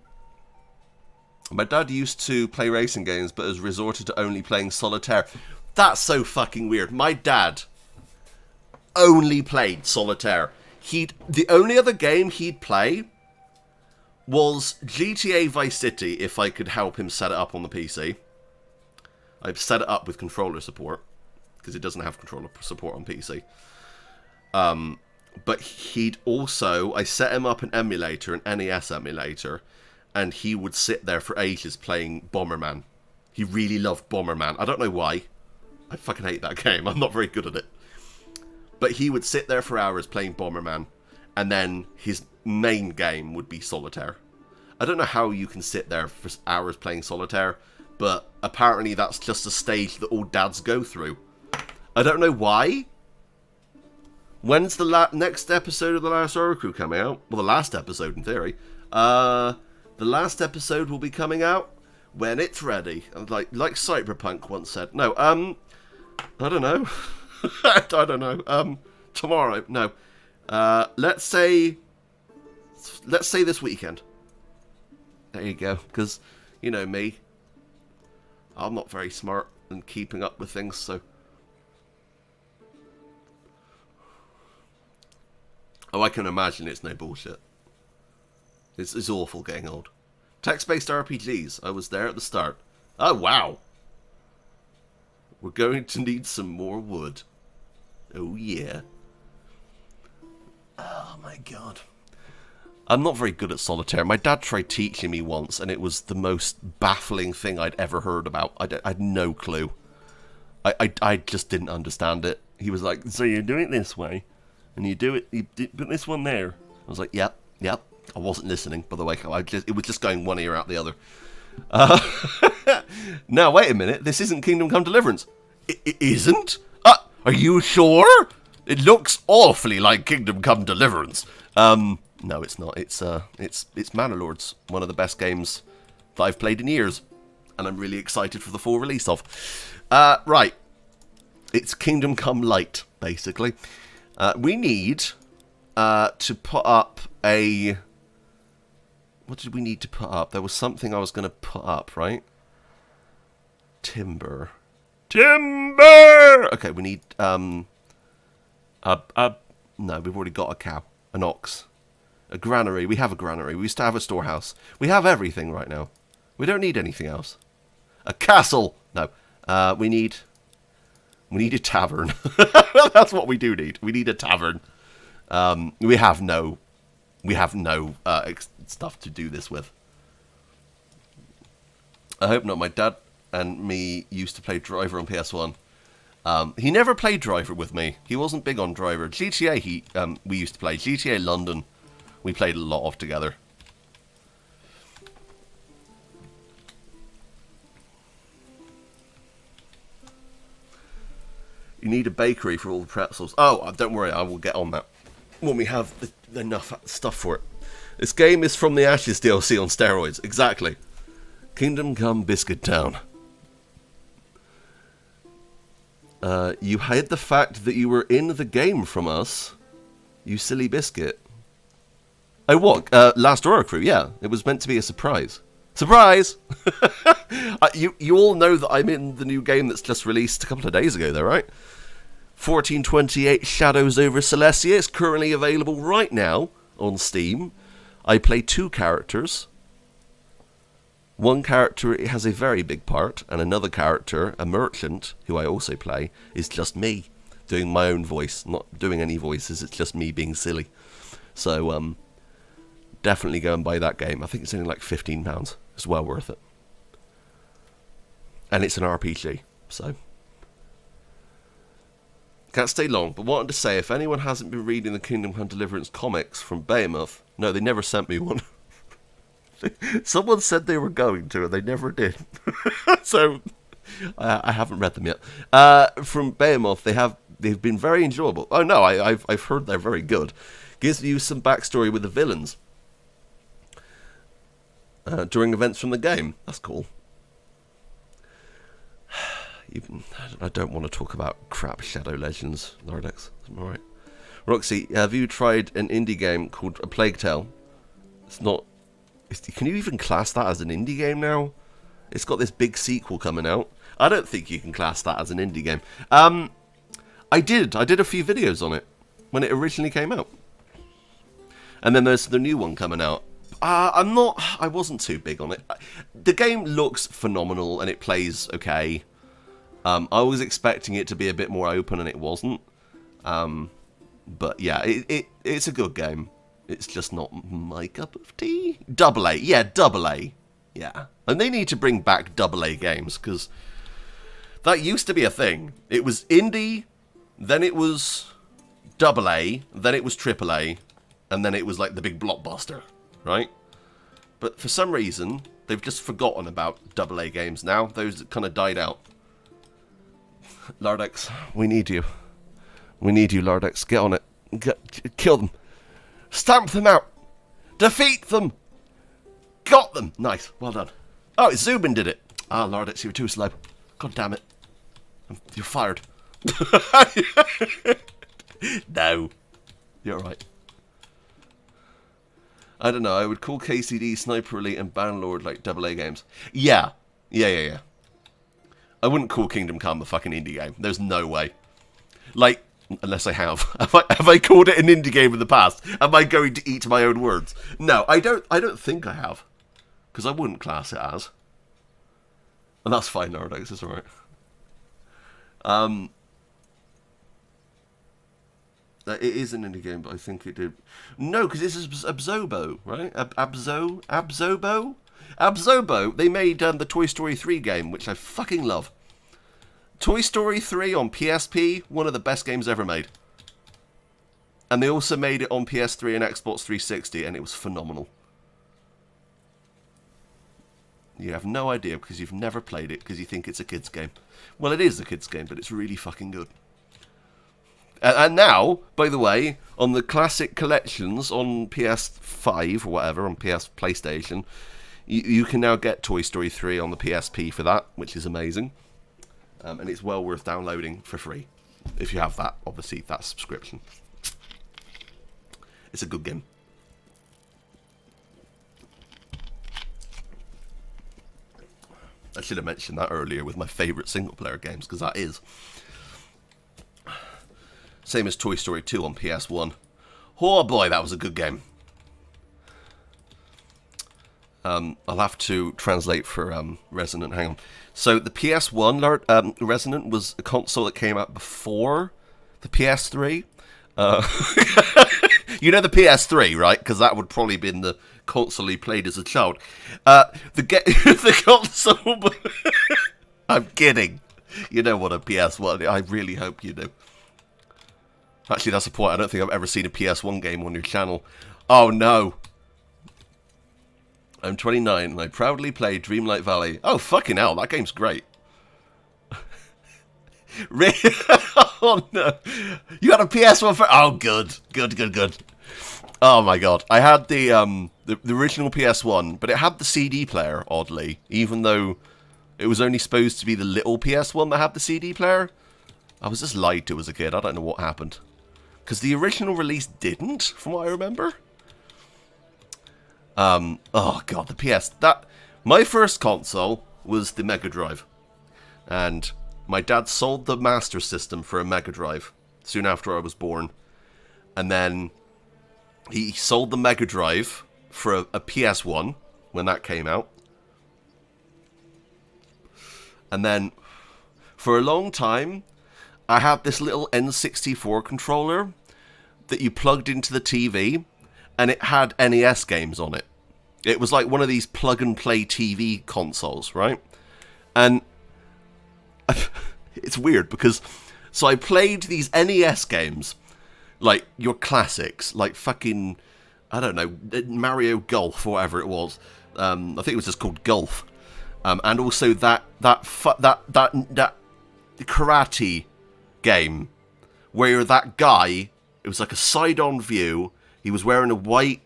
dad used to play racing games, but has resorted to only playing solitaire. That's so fucking weird. My dad only played solitaire. The only other game he'd play was GTA Vice City, if I could help him set it up on the PC. I've set it up with controller support, because it doesn't have controller support on PC. But he'd also... I set him up an emulator, an NES emulator, and he would sit there for ages playing Bomberman. He really loved Bomberman. I don't know why. I fucking hate that game. I'm not very good at it. But he would sit there for hours playing Bomberman, and then his main game would be solitaire. I don't know how you can sit there for hours playing solitaire, but apparently that's just a stage that all dads go through. I don't know why. When's the next episode of The Last Horror Crew coming out? Well, the last episode, in theory. The last episode will be coming out when it's ready. Like Cyberpunk once said. No, I don't know. I don't know. Tomorrow. No. Let's say this weekend. There you go. Because, you know me. I'm not very smart in keeping up with things, so... Oh, I can imagine it's no bullshit. It's awful getting old. Text-based RPGs. I was there at the start. Oh, wow. We're going to need some more wood. Oh, yeah. Oh, my God. I'm not very good at solitaire. My dad tried teaching me once, and it was the most baffling thing I'd ever heard about. I had no clue. I just didn't understand it. He was like, so you do it this way, and you do it, you put this one there. I was like, yep. I wasn't listening, by the way. It was just going one ear out the other. Now, wait a minute. This isn't Kingdom Come Deliverance. It isn't? Are you sure? It looks awfully like Kingdom Come Deliverance. No, it's not. It's Manor Lords, one of the best games that I've played in years, and I'm really excited for the full release of. Right, it's Kingdom Come Light, basically. We need to put up a... What did we need to put up? There was something I was going to put up, right? Timber. Okay, we need no, we've already got a cow, an ox. A granary. We have a granary. We used to have a storehouse. We have everything right now. We don't need anything else. A castle! No. We need a tavern. That's what we do need. We need a tavern. We have no stuff to do this with. I hope not. My dad and me used to play Driver on PS1. He never played Driver with me. He wasn't big on Driver. GTA we used to play. GTA London we played a lot of together. You need a bakery for all the pretzels. Oh, don't worry, I will get on that when we have enough stuff for it. This game is from the Ashes DLC on steroids. Exactly. Kingdom Come Biscuit Town. You hid the fact that you were in the game from us, you silly biscuit. Oh, what? Last Horror Crew, yeah. It was meant to be a surprise. Surprise! You all know that I'm in the new game that's just released a couple of days ago, though, right? 1428 Shadows over Celestia is currently available right now on Steam. I play 2 characters. One character has a very big part, and another character, a merchant, who I also play, is just me, doing my own voice, not doing any voices, it's just me being silly. So, definitely go and buy that game. I think it's only like £15. It's well worth it. And it's an RPG, so... Can't stay long, but wanted to say, if anyone hasn't been reading the Kingdom Come Deliverance comics from Behemoth... No, they never sent me one. Someone said they were going to, and they never did. So, I haven't read them yet. From Behemoth, they have they've been very enjoyable. Oh no, I've heard they're very good. Gives you some backstory with the villains during events from the game. That's cool. I don't want to talk about crap Shadow Legends, Lordex. Alright. Roxy, have you tried an indie game called A Plague Tale? It's not... Can you even class that as an indie game now? It's got this big sequel coming out. I don't think you can class that as an indie game. I did a few videos on it when it originally came out. And then there's the new one coming out. I wasn't too big on it. The game looks phenomenal and it plays okay. I was expecting it to be a bit more open and it wasn't. But yeah, it's a good game. It's just not my cup of tea. AA, yeah, AA. Yeah. And they need to bring back AA games, because that used to be a thing. It was indie, then it was AA, then it was AAA, and then it was like the big blockbuster, right? But for some reason, they've just forgotten about AA games now. Those kind of died out. Lardex, we need you. We need you, Lardex. Get on it. Kill them. Stamp them out. Defeat them. Got them. Nice. Well done. Oh, it's Zubin did it. Ah, Lardex, you were too slow. God damn it. You're fired. No. You're right. I don't know. I would call KCD, Sniper Elite, and Bannerlord like AA games. Yeah. Yeah. I wouldn't call Kingdom Come a fucking indie game. There's no way. Like, unless I have. Have I called it an indie game in the past? Am I going to eat my own words? No, I don't think I have. Because I wouldn't class it as. And that's fine nowadays, it's alright. It is an indie game, but I think it did... No, because this is Abzobo, right? Abzobo? Abzobo, they made the Toy Story 3 game, which I fucking love. Toy Story 3 on PSP, one of the best games ever made. And they also made it on PS3 and Xbox 360, and it was phenomenal. You have no idea because you've never played it because you think it's a kid's game. Well, it is a kid's game, but it's really fucking good. And now, by the way, on the classic collections on PS5 or whatever, on PlayStation, you can now get Toy Story 3 on the PSP for that, which is amazing. And it's well worth downloading for free. If you have that, obviously, that subscription. It's a good game. I should have mentioned that earlier with my favourite single-player games, because that is. Same as Toy Story 2 on PS1. Oh boy, that was a good game. I'll have to translate for Resonant, hang on. So the PS1 Resonant was a console that came out before the PS3. You know the PS3, right? Because that would probably been the console he played as a child. The console... I'm kidding. You know what a PS1... I really hope you do. Actually, that's the point. I don't think I've ever seen a PS1 game on your channel. Oh, no. I'm 29, and I proudly play Dreamlight Valley. Oh, fucking hell. That game's great. Oh, no. You had a PS1 for... Oh, good. Good. Oh, my God. I had the original PS1, but it had the CD player, oddly, even though it was only supposed to be the little PS1 that had the CD player. I was just lied to as a kid. I don't know what happened. Because the original release didn't, from what I remember. Oh, God, the PS... My first console was the Mega Drive. And my dad sold the Master System for a Mega Drive soon after I was born. And then he sold the Mega Drive for a PS1 when that came out. And then for a long time, I had this little N64 controller that you plugged into the TV, and it had NES games on it. It was like one of these plug-and-play TV consoles, right? And it's weird because... So I played these NES games, like your classics, like fucking, I don't know, Mario Golf or whatever it was. I think it was just called Golf. And also that karate game where you're that guy. It was like a side-on view. He was wearing a white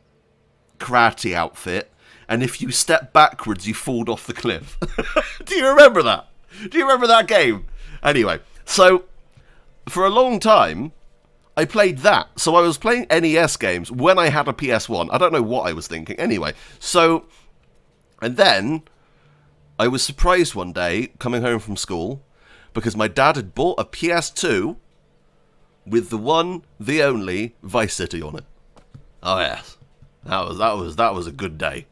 karate outfit, and if you step backwards, you fall off the cliff. Do you remember that? Do you remember that game? Anyway, so for a long time, I played that. So I was playing NES games when I had a PS1. I don't know what I was thinking. Anyway, so, and then I was surprised one day coming home from school because my dad had bought a PS2 with the one, the only Vice City on it. Oh yes, that was a good day.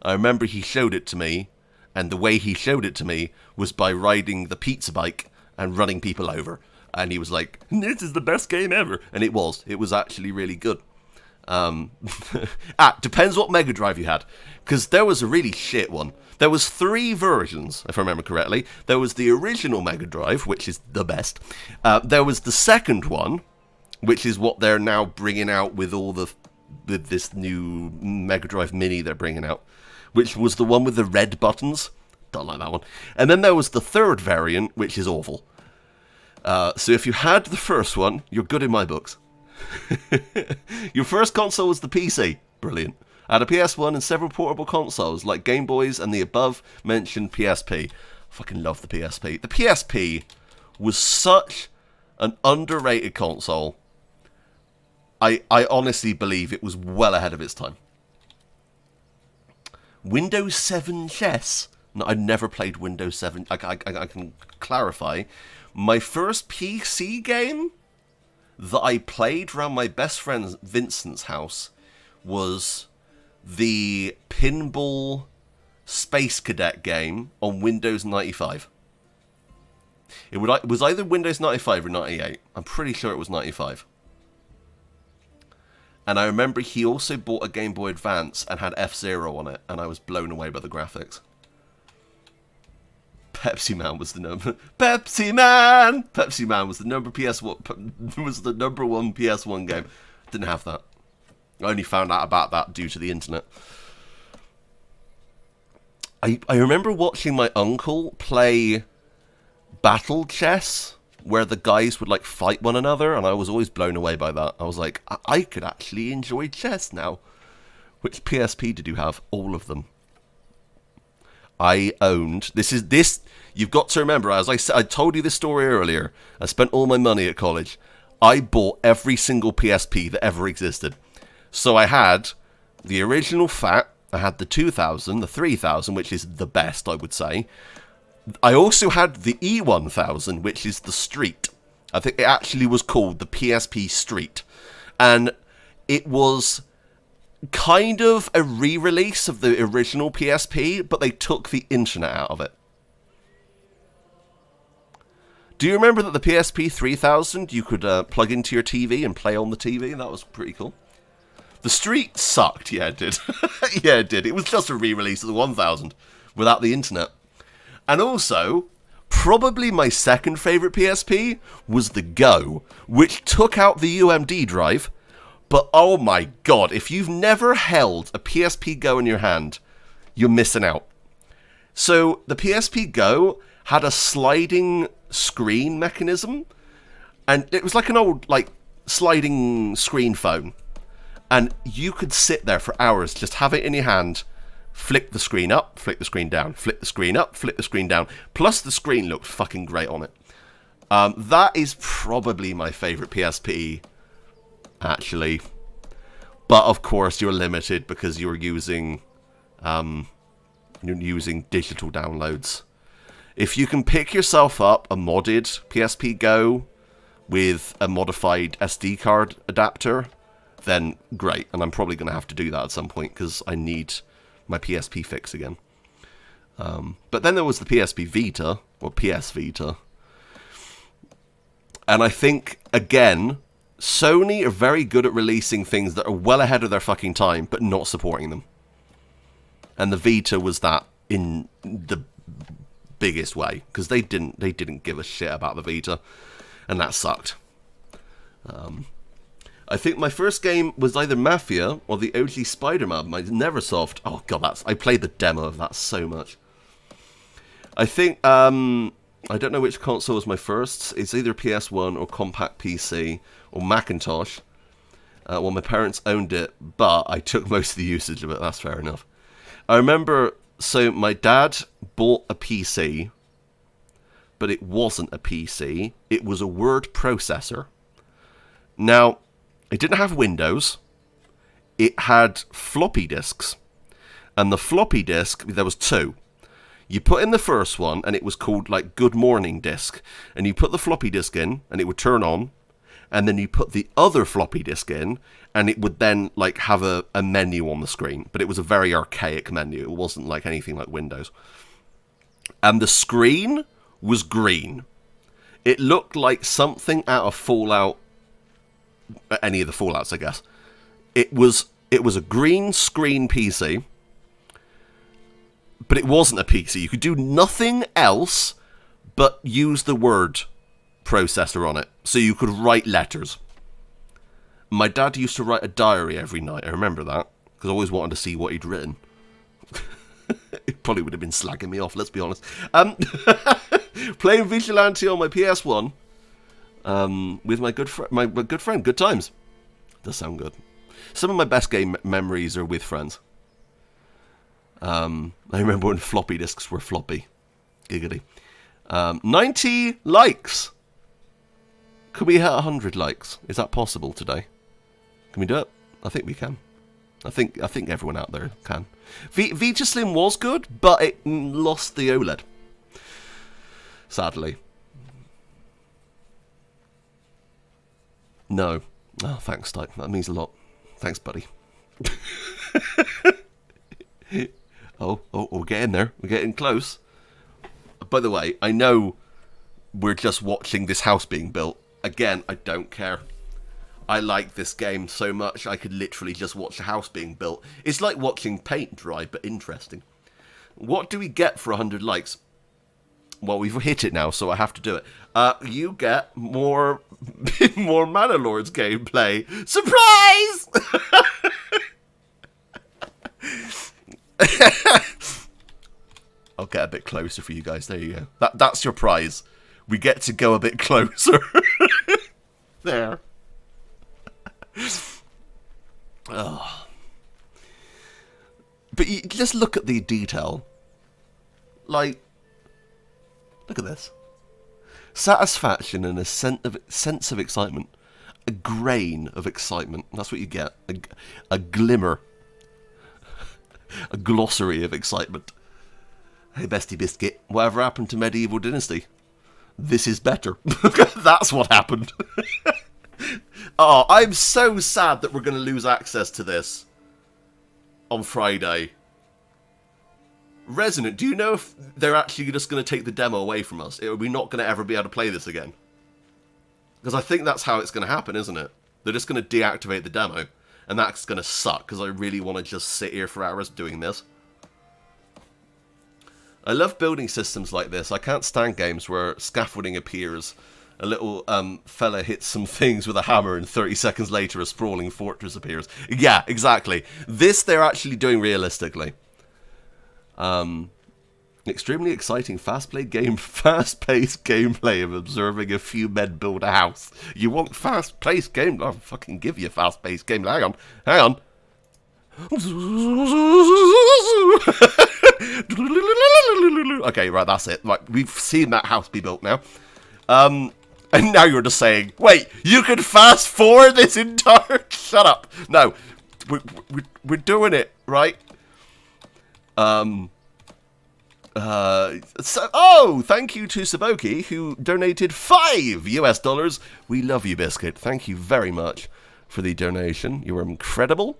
I remember he showed it to me, and the way he showed it to me was by riding the pizza bike and running people over. And he was like, "This is the best game ever," and it was. It was actually really good. Depends what Mega Drive you had, because there was a really shit one. There was 3 versions, if I remember correctly. There was the original Mega Drive, which is the best. There was the second one, which is what they're now bringing out with this new Mega Drive Mini they're bringing out, which was the one with the red buttons. Don't like that one. And then there was the third variant, which is awful. So if you had the first one, you're good in my books. Your first console was the PC. Brilliant. I had a PS1 and several portable consoles, like Game Boys and the above-mentioned PSP. I fucking love the PSP. The PSP was such an underrated console. I honestly believe it was well ahead of its time. Windows 7 chess. No, I never played Windows 7. I can clarify. My first PC game that I played around my best friend Vincent's house was the Pinball Space Cadet game on Windows 95. It was either Windows 95 or 98. I'm pretty sure it was 95. And I remember he also bought a Game Boy Advance and had F-Zero on it, and I was blown away by the graphics. Pepsi Man was the number. Pepsi Man! Pepsi Man was the number PS1 was the number 1 PS1 game. Didn't have that. I only found out about that due to the internet. I remember watching my uncle play battle chess, where the guys would like fight one another, and I was always blown away by that. I was like, I could actually enjoy chess now. Which PSP did you have? All of them. I owned this. You've got to remember, as I said, I told you this story earlier. I spent all my money at college. I bought every single PSP that ever existed. So I had the original FAT. I had the 2000, the 3000, which is the best, I would say. I also had the E1000, which is the Street. I think it actually was called the PSP Street, and it was kind of a re-release of the original PSP, but they took the internet out of it. Do you remember that the PSP 3000 you could plug into your TV and play on the TV? That was pretty cool. The Street sucked, yeah it did. Yeah it did. It was just a re-release of the 1000 without the internet. And also, probably my second favourite PSP was the Go, which took out the UMD drive. But oh my god, if you've never held a PSP Go in your hand, you're missing out. So the PSP Go had a sliding screen mechanism, and it was like an old sliding screen phone. And you could sit there for hours, just have it in your hand, flick the screen up, flick the screen down, flick the screen up, flick the screen down. Plus the screen looked fucking great on it. That is probably my favourite PSP, actually. But of course you're limited because you're using digital downloads. If you can pick yourself up a modded PSP Go with a modified SD card adapter, then great. And I'm probably going to have to do that at some point because I need my PSP fix again. But then there was the PSP Vita, or PS Vita. And I think, again, Sony are very good at releasing things that are well ahead of their fucking time, but not supporting them. And the Vita was that in the biggest way, because they didn't give a shit about the Vita, and that sucked. I think my first game was either Mafia or the OG Spider-Man, my Neversoft. Oh god, I played the demo of that so much. I think I don't know which console was my first. It's either PS1 or Compact PC or Macintosh. Well, my parents owned it, but I took most of the usage of it. That's fair enough. I remember, so my dad bought a PC, but it wasn't a PC. It was a word processor. Now, it didn't have Windows. It had floppy disks. And the floppy disk, there was two. You put in the first one, and it was called, like, Good Morning Disk. And you put the floppy disk in, and it would turn on. And then you put the other floppy disk in, and it would then, like, have a menu on the screen. But it was a very archaic menu. It wasn't like anything like Windows. And the screen was green. It looked like something out of Fallout. Any of the Fallouts, I guess. It was a green screen PC. But it wasn't a PC. You could do nothing else but use the word processor on it. So you could write letters. My dad used to write a diary every night. I remember that. Because I always wanted to see what he'd written. It probably would have been slagging me off, let's be honest. Playing Vigilante on my PS1. With my good friend. Good times. Does sound good. Some of my best game memories are with friends. I remember when floppy disks were floppy. Giggity. 90 likes. Could we hit 100 likes? Is that possible today? Can we do it? I think we can. I think everyone out there can. Vita Slim was good, but it lost the OLED. Sadly. No. Oh, thanks, Dyke. That means a lot. Thanks, buddy. Oh, we're getting there. We're getting close. By the way, I know we're just watching this house being built. Again, I don't care. I like this game so much, I could literally just watch a house being built. It's like watching paint dry, but interesting. What do we get for 100 likes? Well, we've hit it now, so I have to do it. You get more Manor Lords gameplay. Surprise! I'll get a bit closer for you guys. There you go. That's your prize. We get to go a bit closer. There. Oh. But you just look at the detail. Like, look at this. Satisfaction and a sense of excitement. A grain of excitement. That's what you get. A glimmer. A glossary of excitement. Hey, Bestie Biscuit, whatever happened to Medieval Dynasty? This is better. That's what happened. Oh, I'm so sad that we're going to lose access to this on Friday. Resonant, do you know if they're actually just going to take the demo away from us? Are we not going to ever be able to play this again? Because I think that's how it's going to happen, isn't it? They're just going to deactivate the demo. And that's going to suck, because I really want to just sit here for hours doing this. I love building systems like this. I can't stand games where scaffolding appears, a little fella hits some things with a hammer, and 30 seconds later a sprawling fortress appears. Yeah, exactly. This they're actually doing realistically. Extremely exciting, fast-paced gameplay of observing a few men build a house. You want fast-paced game? I'll fucking give you a fast-paced game. Hang on. Okay, right, that's it. Right, we've seen that house be built now. And now you're just saying, wait, you can fast forward this entire... Shut up. No, we're doing it, right? Oh, thank you to Saboki, who donated $5 US. We love you, Biscuit. Thank you very much for the donation. You are incredible.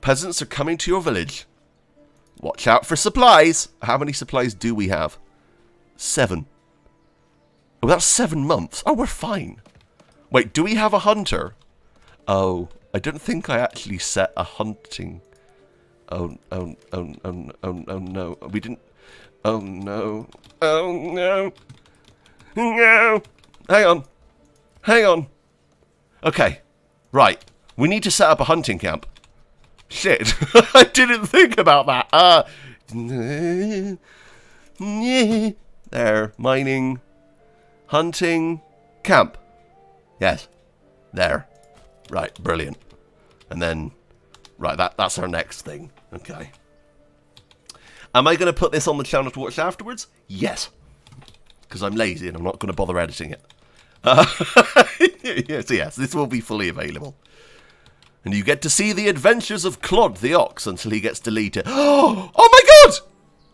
Peasants are coming to your village. Watch out for supplies. How many supplies do we have? 7. Oh, that's 7 months. Oh, we're fine. Wait, do we have a hunter? Oh, I don't think I actually set a hunting... Oh no. We didn't... Oh no. No. Hang on. Okay. Right. We need to set up a hunting camp. Shit. I didn't think about that. There. Mining. Hunting. Camp. Yes. There. Right, brilliant. And then, right, that's our next thing. Okay. Am I going to put this on the channel to watch afterwards? Yes. Because I'm lazy and I'm not going to bother editing it. Yes, this will be fully available. And you get to see the adventures of Clod the Ox until he gets deleted. Oh my god!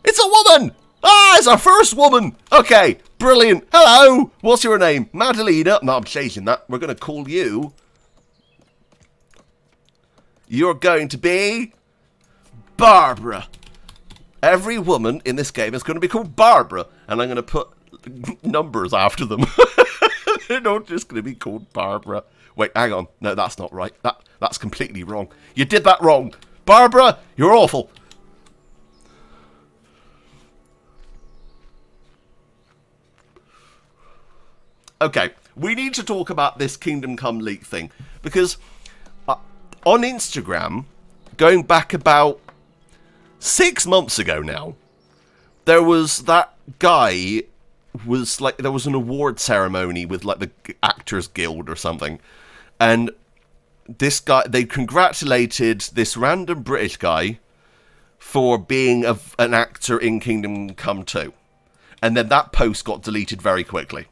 It's a woman! Ah, it's our first woman! Okay, brilliant. Hello! What's your name? Madalena? No, I'm changing that. We're going to call you... You're going to be... Barbara. Every woman in this game is going to be called Barbara. And I'm going to put numbers after them. They're not just going to be called Barbara. Wait, hang on. No, that's not right. That's completely wrong. You did that wrong. Barbara, you're awful. Okay, we need to talk about this Kingdom Come leak thing. Because on Instagram, going back about 6 months ago now, there was that guy... was like there was an award ceremony with like the Actors Guild or something, and this guy, they congratulated this random British guy for being an actor in Kingdom Come 2, and then that post got deleted very quickly.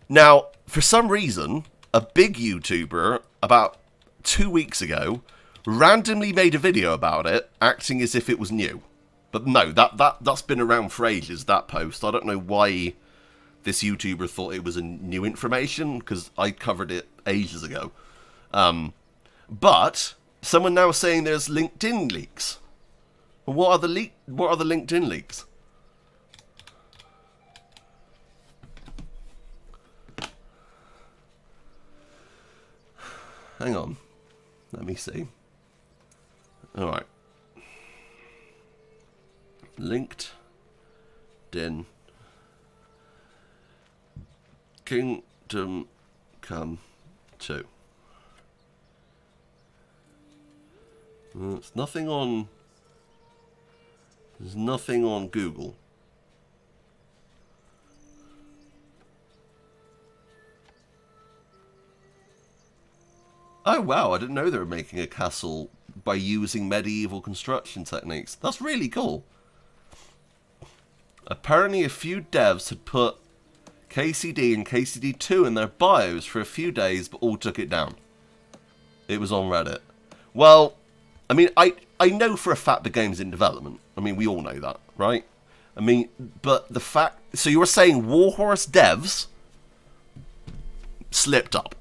Now, for some reason, a big YouTuber about 2 weeks ago randomly made a video about it, acting as if it was new. But no, that's been around for ages, that post. I don't know why this YouTuber thought it was a new information, because I covered it ages ago. But someone now saying there's LinkedIn leaks. What are the LinkedIn leaks? Hang on. Let me see. Alright. LinkedIn Kingdom Come 2. There's nothing on Google. Oh wow, I didn't know they were making a castle by using medieval construction techniques. That's really cool. Apparently a few devs had put KCD and KCD2 in their bios for a few days, but all took it down. It was on Reddit. Well, I mean, I know for a fact the game's in development. I mean, we all know that, right? I mean, but the fact... So you were saying Warhorse devs slipped up.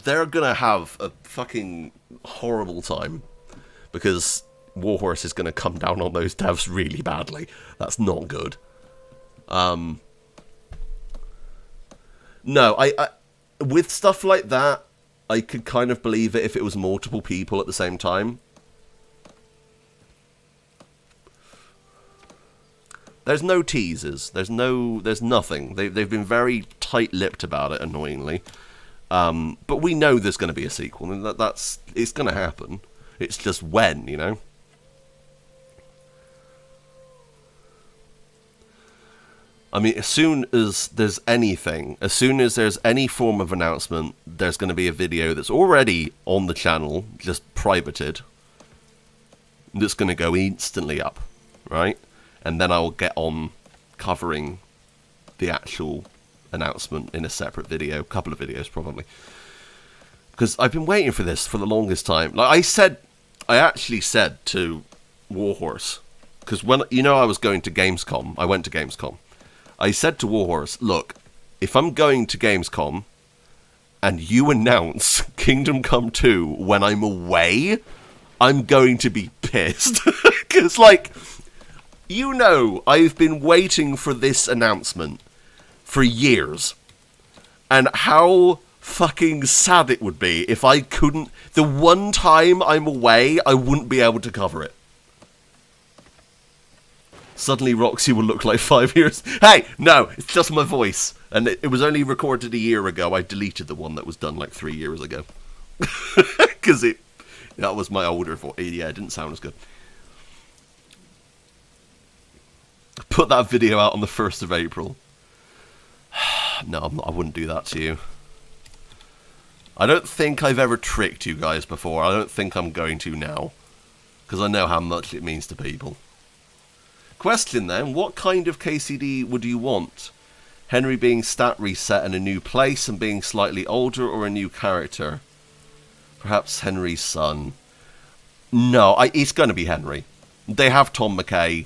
They're gonna have a fucking horrible time, because Warhorse is gonna come down on those devs really badly. That's not good. No, I with stuff like that, I could kind of believe it if it was multiple people at the same time. There's no teasers. There's nothing. They've been very tight-lipped about it, annoyingly. But we know there's going to be a sequel, and it's going to happen. It's just when, you know. I mean, as soon as there's any form of announcement, there's going to be a video that's already on the channel, just privated, that's going to go instantly up, right? And then I'll get on covering the actual announcement in a separate video, couple of videos probably. Because I've been waiting for this for the longest time. Like I actually said to Warhorse, because when, you know, I went to Gamescom. I said to Warhorse, look, if I'm going to Gamescom and you announce Kingdom Come 2 when I'm away, I'm going to be pissed. Because, like, you know, I've been waiting for this announcement for years. And how fucking sad it would be if I couldn't... The one time I'm away, I wouldn't be able to cover it. Suddenly Roxy will look like 5 years... Hey, no, it's just my voice. And it was only recorded a year ago. I deleted the one that was done like 3 years ago. Because that was my older voice. Yeah, it didn't sound as good. Put that video out on the 1st of April. No, I wouldn't do that to you. I don't think I've ever tricked you guys before. I don't think I'm going to now. Because I know how much it means to people. Question then, what kind of KCD would you want? Henry being stat reset in a new place and being slightly older, or a new character? Perhaps Henry's son. No, it's going to be Henry. They have Tom McKay.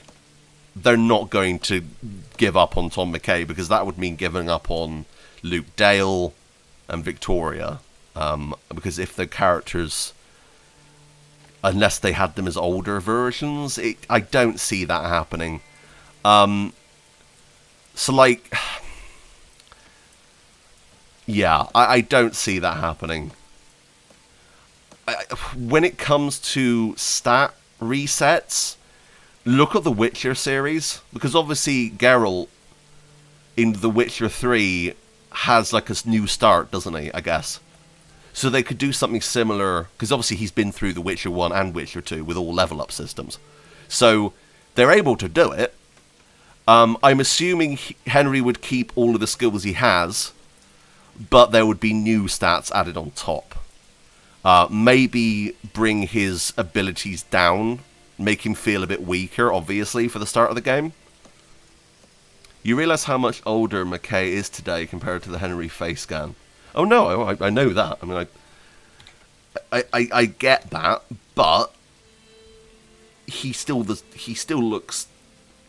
They're not going to give up on Tom McKay, because that would mean giving up on Luke Dale and Victoria. Because if the characters, unless they had them as older versions, I don't see that happening. So, like, yeah, I don't see that happening. When it comes to stat resets, look at the Witcher series, because obviously Geralt in The Witcher 3 has like a new start, doesn't he, I guess. So they could do something similar, because obviously he's been through The Witcher 1 and Witcher 2 with all level up systems. So they're able to do it. I'm assuming Henry would keep all of the skills he has, but there would be new stats added on top. Maybe bring his abilities down, make him feel a bit weaker, obviously, for the start of the game. You realise how much older McKay is today compared to the Henry face scan? Oh no, I know that. I mean, I get that, but he still looks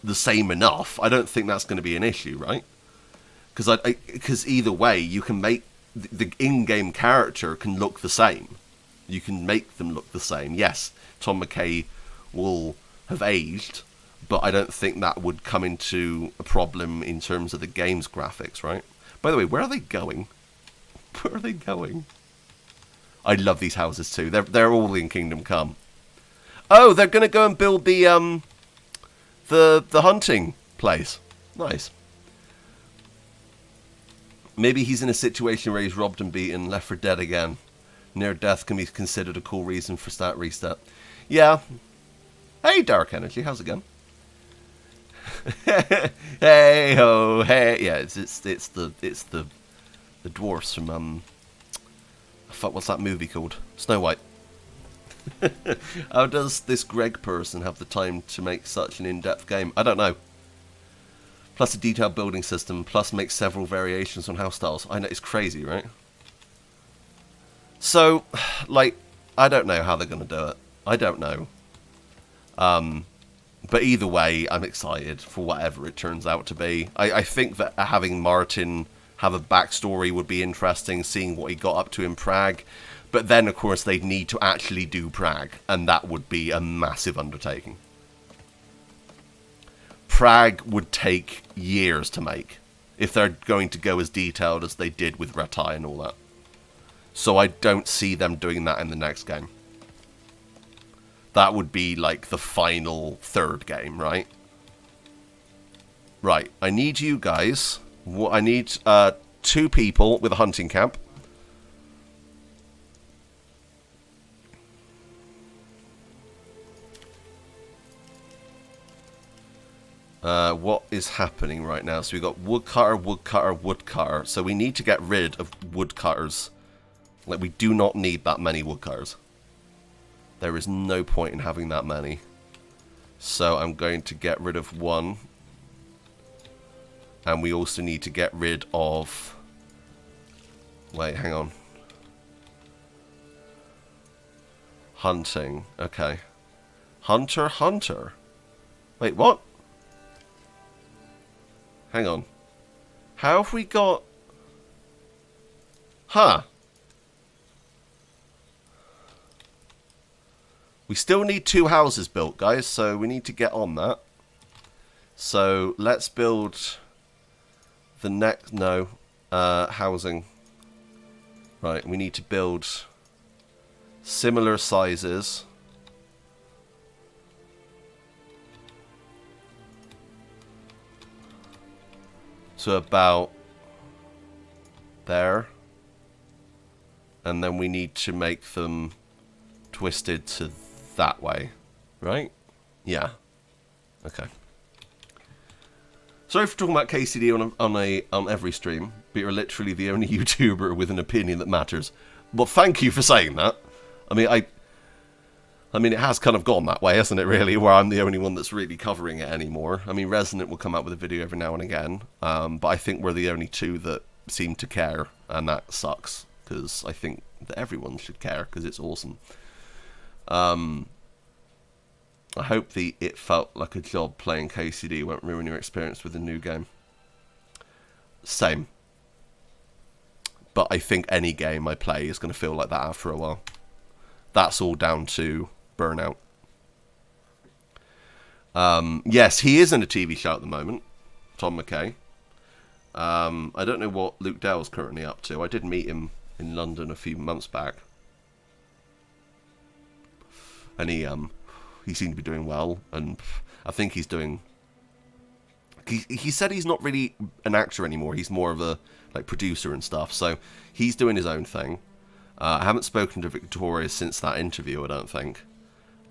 the same enough. I don't think that's going to be an issue, right? Because either way, you can make the in-game character can look the same. You can make them look the same. Yes, Tom McKay will have aged, but I don't think that would come into a problem in terms of the game's graphics, right? By the way, where are they going? Where are they going? I love these houses too. They're all in Kingdom Come. Oh, they're going to go and build the hunting place. Nice. Maybe he's in a situation where he's robbed and beaten, left for dead again. Near death can be considered a cool reason for stat reset. Yeah. Hey, Dark Energy, how's it going? Hey ho, hey. Yeah, it's the dwarfs from fuck, what's that movie called? Snow White. How does this Greg person have the time to make such an in-depth game? I don't know. Plus a detailed building system, plus make several variations on house styles. I know, it's crazy, right? So, like, I don't know how they're going to do it. I don't know. But either way, I'm excited for whatever it turns out to be. I think that having Martin have a backstory would be interesting, seeing what he got up to in Prague. But then, of course, they'd need to actually do Prague, and that would be a massive undertaking. Prague would take years to make, if they're going to go as detailed as they did with Rattay and all that. So I don't see them doing that in the next game. That would be like the final third game, right? Right, I need you guys. I need 2 people with a hunting camp. What is happening right now? So we've got woodcutter, woodcutter, woodcutter. So we need to get rid of woodcutters. Like, we do not need that many woodcutters. There is no point in having that many. So I'm going to get rid of 1. And we also need to get rid of... Wait, hang on. Hunting. Okay. Hunter, hunter. Wait, what? Hang on. How have we got... Huh. We still need 2 houses built, guys, so we need to get on that. So, let's build the next... No. Housing. Right, we need to build similar sizes. To about there. And then we need to make them twisted to that way, right? Yeah. Okay. Sorry for talking about KCD on every stream, but you're literally the only YouTuber with an opinion that matters. Well, thank you for saying that. I mean, it has kind of gone that way, hasn't it, really, where I'm the only one that's really covering it anymore. I mean, Resonant will come out with a video every now and again, but I think we're the only two that seem to care, and that sucks, because I think that everyone should care, because it's awesome. I hope the "it felt like a job playing KCD" won't ruin your experience with the new game. Same. But I think any game I play is going to feel like that after a while. That's all down to burnout. Yes, he is in a TV show at the moment, Tom McKay. I don't know what Luke Dale's currently up to. I did meet him in London a few months back. And he seemed to be doing well, and I think he's doing... He said he's not really an actor anymore. He's more of a producer and stuff, so he's doing his own thing. I haven't spoken to Victoria since that interview, I don't think.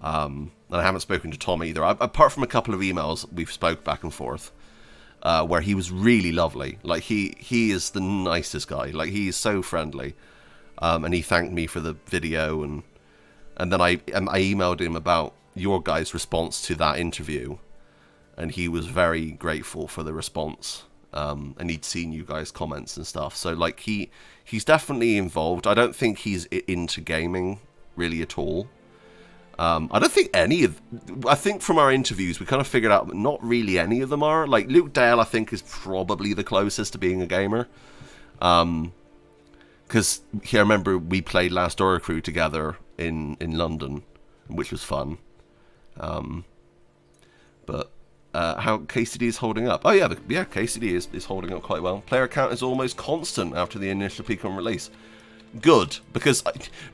And I haven't spoken to Tom either. Apart from a couple of emails we've spoke back and forth, where he was really lovely. Like, he is the nicest guy. Like, he is so friendly. And he thanked me for the video, and then I emailed him about your guys' response to that interview, and he was very grateful for the response, and he'd seen you guys' comments and stuff. So, like, he's definitely involved. I don't think he's into gaming really at all. I don't think I think from our interviews we kind of figured out that not really any of them are. Like, Luke Dale, I think, is probably the closest to being a gamer. Because I remember we played Last Door Crew together in London, which was fun. But how KCD is holding up? Oh yeah, KCD is holding up quite well. Player count is almost constant after the initial peak on release. Good, because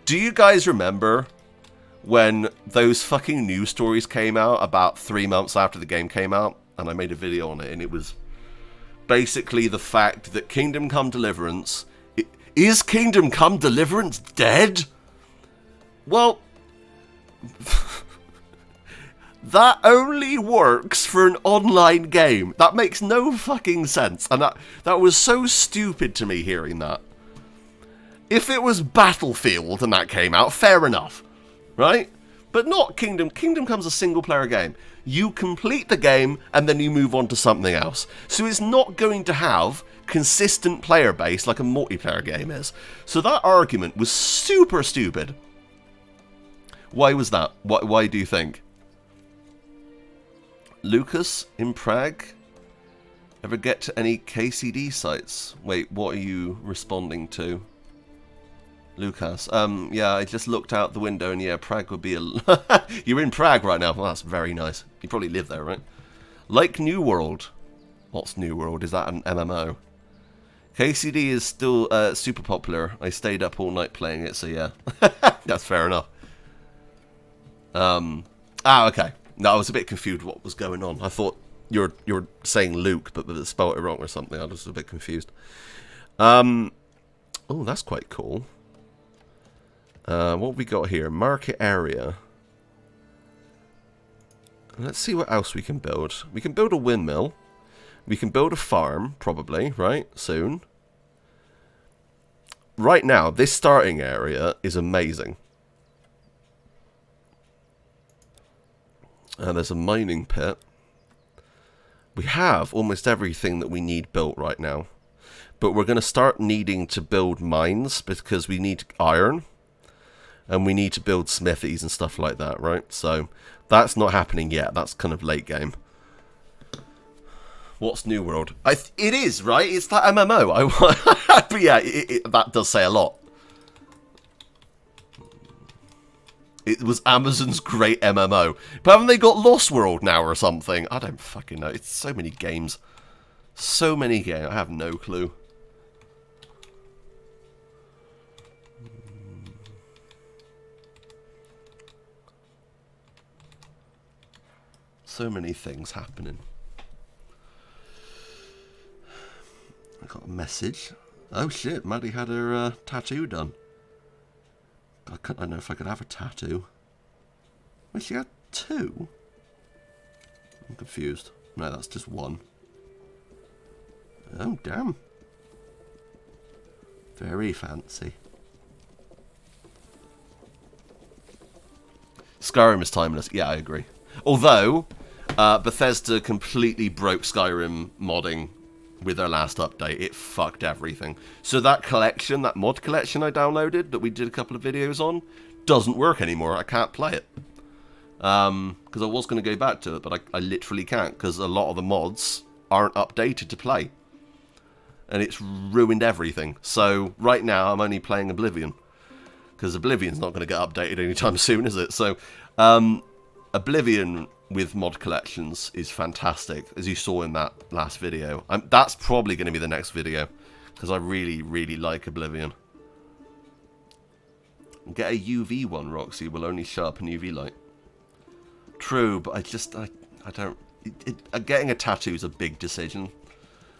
do you guys remember when those fucking news stories came out about 3 months after the game came out? And I made a video on it, and it was basically the fact that Kingdom Come Deliverance... Is Kingdom Come Deliverance dead? Well... that only works for an online game. That makes no fucking sense. And that was so stupid to me hearing that. If it was Battlefield and that came out, fair enough. Right? But not Kingdom. Kingdom Come's a single player game. You complete the game and then you move on to something else. So it's not going to have consistent player base like a multiplayer game is. So that argument was super stupid. Why was that? Why do you think? Lucas in Prague? Ever get to any KCD sites? Wait, what are you responding to? Lucas. Yeah, I just looked out the window and yeah, Prague would be a... You're in Prague right now. Well, that's very nice. You probably live there, right? Like New World. What's New World? Is that an MMO? KCD is still super popular. I stayed up all night playing it, so yeah. That's fair enough. Okay. No, I was a bit confused what was going on. I thought you're saying Luke, but they spelled it wrong or something. I was a bit confused. Oh, that's quite cool. What have we got here? Market area. Let's see what else we can build. We can build a windmill. We can build a farm, probably, right? Soon. Right now, this starting area is amazing. There's a mining pit. We have almost everything that we need built right now. But we're going to start needing to build mines because we need iron. And we need to build smithies and stuff like that, right? So that's not happening yet. That's kind of late game. What's New World? It is, right? It's that MMO. But yeah, that does say a lot. It was Amazon's great MMO. But haven't they got Lost World now or something? I don't fucking know. It's so many games. So many games. I have no clue. So many things happening. I got a message. Oh shit, Maddie had her tattoo done. I don't know if I could have a tattoo. Wait, she had two? I'm confused. No, that's just one. Oh, damn. Very fancy. Skyrim is timeless. Yeah, I agree. Although, Bethesda completely broke Skyrim modding with their last update. It fucked everything. So that collection, that mod collection I downloaded, that we did a couple of videos on, doesn't work anymore. I can't play it. Because I was going to go back to it, but I literally can't, because a lot of the mods aren't updated to play. And it's ruined everything. So right now I'm only playing Oblivion, because Oblivion's not going to get updated anytime soon, is it? So Oblivion with mod collections is fantastic, as you saw in that last video. That's probably going to be the next video, because I really, really like Oblivion. Get a UV one, Roxy, will only show up in UV light. True, but I don't... getting a tattoo is a big decision,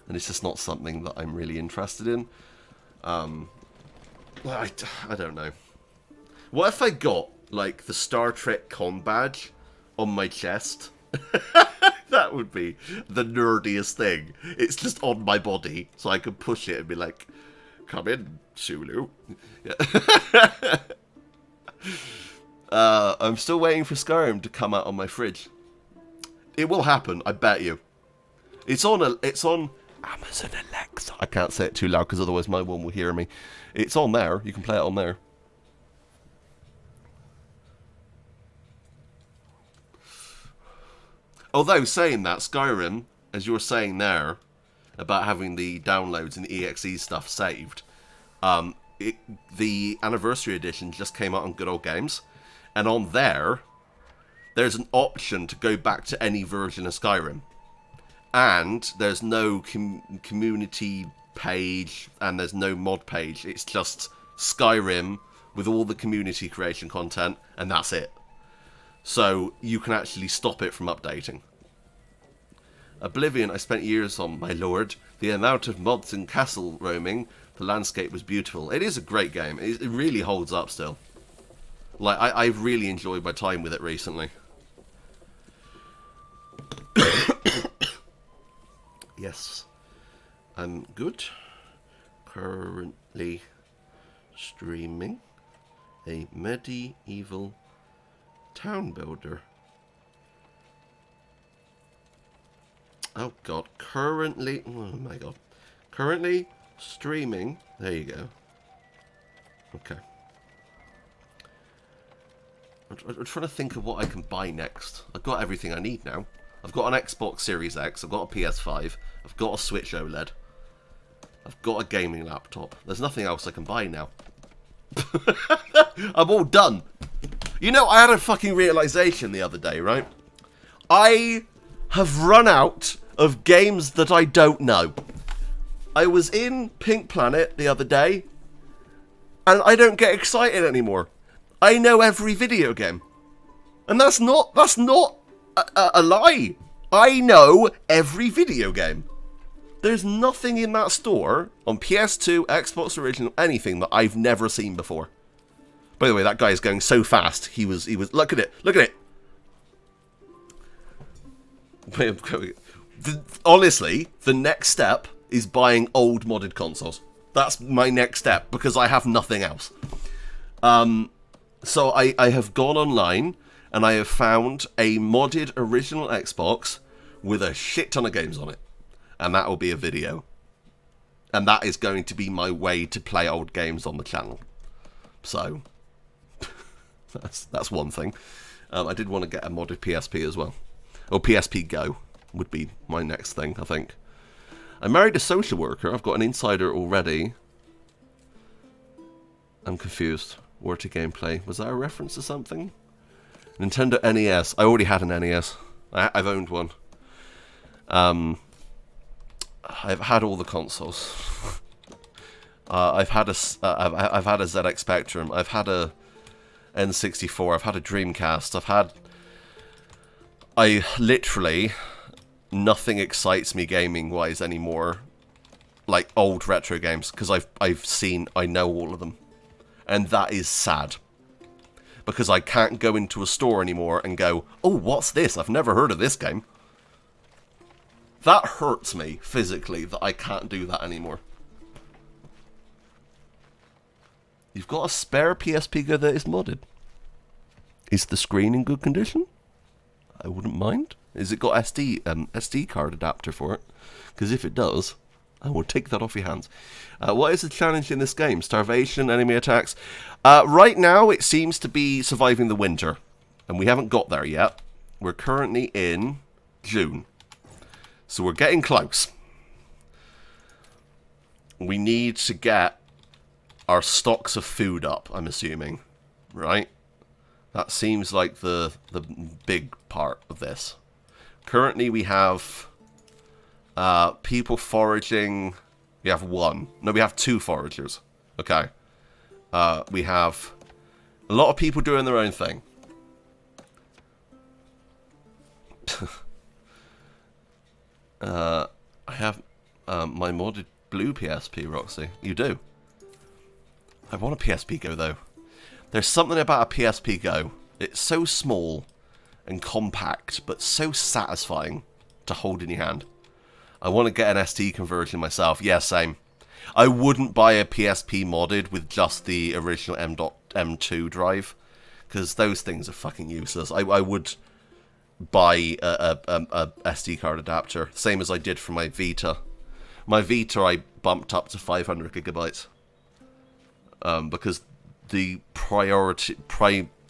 and it's just not something that I'm really interested in. I don't know. What if I got, like, the Star Trek con badge on my chest? That would be the nerdiest thing. It's just on my body, so I could push it and be like, come in, Sulu. Yeah. I'm still waiting for Skyrim to come out on my fridge. It will happen, I bet you. It's on Amazon Alexa. I can't say it too loud because otherwise my one will hear me. It's on there. You can play it on there. Although, saying that, Skyrim, as you're saying there, about having the downloads and the EXE stuff saved, the Anniversary Edition just came out on Good Old Games, and on there, there's an option to go back to any version of Skyrim. And there's no community page, and there's no mod page. It's just Skyrim with all the community creation content, and that's it. So you can actually stop it from updating. Oblivion, I spent years on, my lord. The amount of mods and castle roaming, the landscape was beautiful. It is a great game. It really holds up still. Like, I've really enjoyed my time with it recently. Yes, I'm good. Currently streaming a medieval town builder. Oh god, currently, oh my god. Currently streaming, there you go. Okay. I'm trying to think of what I can buy next. I've got everything I need now. I've got an Xbox Series X, I've got a PS5, I've got a Switch OLED, I've got a gaming laptop. There's nothing else I can buy now. I'm all done. You know, I had a fucking realization the other day, right? I have run out of games that I don't know. I was in Pink Planet the other day, and I don't get excited anymore. I know every video game. And that's not a lie. I know every video game. There's nothing in that store on PS2, Xbox Original, anything that I've never seen before. By the way, that guy is going so fast. He was. Look at it. Look at it. Honestly, the next step is buying old modded consoles. That's my next step because I have nothing else. So I have gone online and I have found a modded original Xbox with a shit ton of games on it. And that will be a video. And that is going to be my way to play old games on the channel. So, that's one thing. I did want to get a modded PSP as well. Or PSP Go would be my next thing, I think. I married a social worker. I've got an insider already. I'm confused. Word to gameplay. Was that a reference to something? Nintendo NES. I already had an NES. I've owned one. I've had all the consoles. I've had a ZX Spectrum. I've had a N64. I've had a Dreamcast. I literally, nothing excites me gaming-wise anymore, like old retro games, because I know all of them. And that is sad. Because I can't go into a store anymore and go, oh, what's this? I've never heard of this game. That hurts me physically that I can't do that anymore. You've got a spare PSP Go that is modded. Is the screen in good condition? I wouldn't mind. Has it got SD card adapter for it? Because if it does, I will take that off your hands. What is the challenge in this game? Starvation, enemy attacks? Right now, it seems to be surviving the winter. And we haven't got there yet. We're currently in June. So we're getting close. We need to get our stocks of food up, I'm assuming. Right? That seems like the big part of this. Currently we have people foraging. We have one. No, we have two foragers. Okay. We have a lot of people doing their own thing. I have my modded blue PSP, Roxy. You do? I want a PSP Go, though. There's something about a PSP Go. It's so small and compact, but so satisfying to hold in your hand. I want to get an SD conversion myself. Yeah, same. I wouldn't buy a PSP modded with just the original M.2 drive, because those things are fucking useless. I would buy a SD card adapter, same as I did for my Vita. My Vita I bumped up to 500 gigabytes because the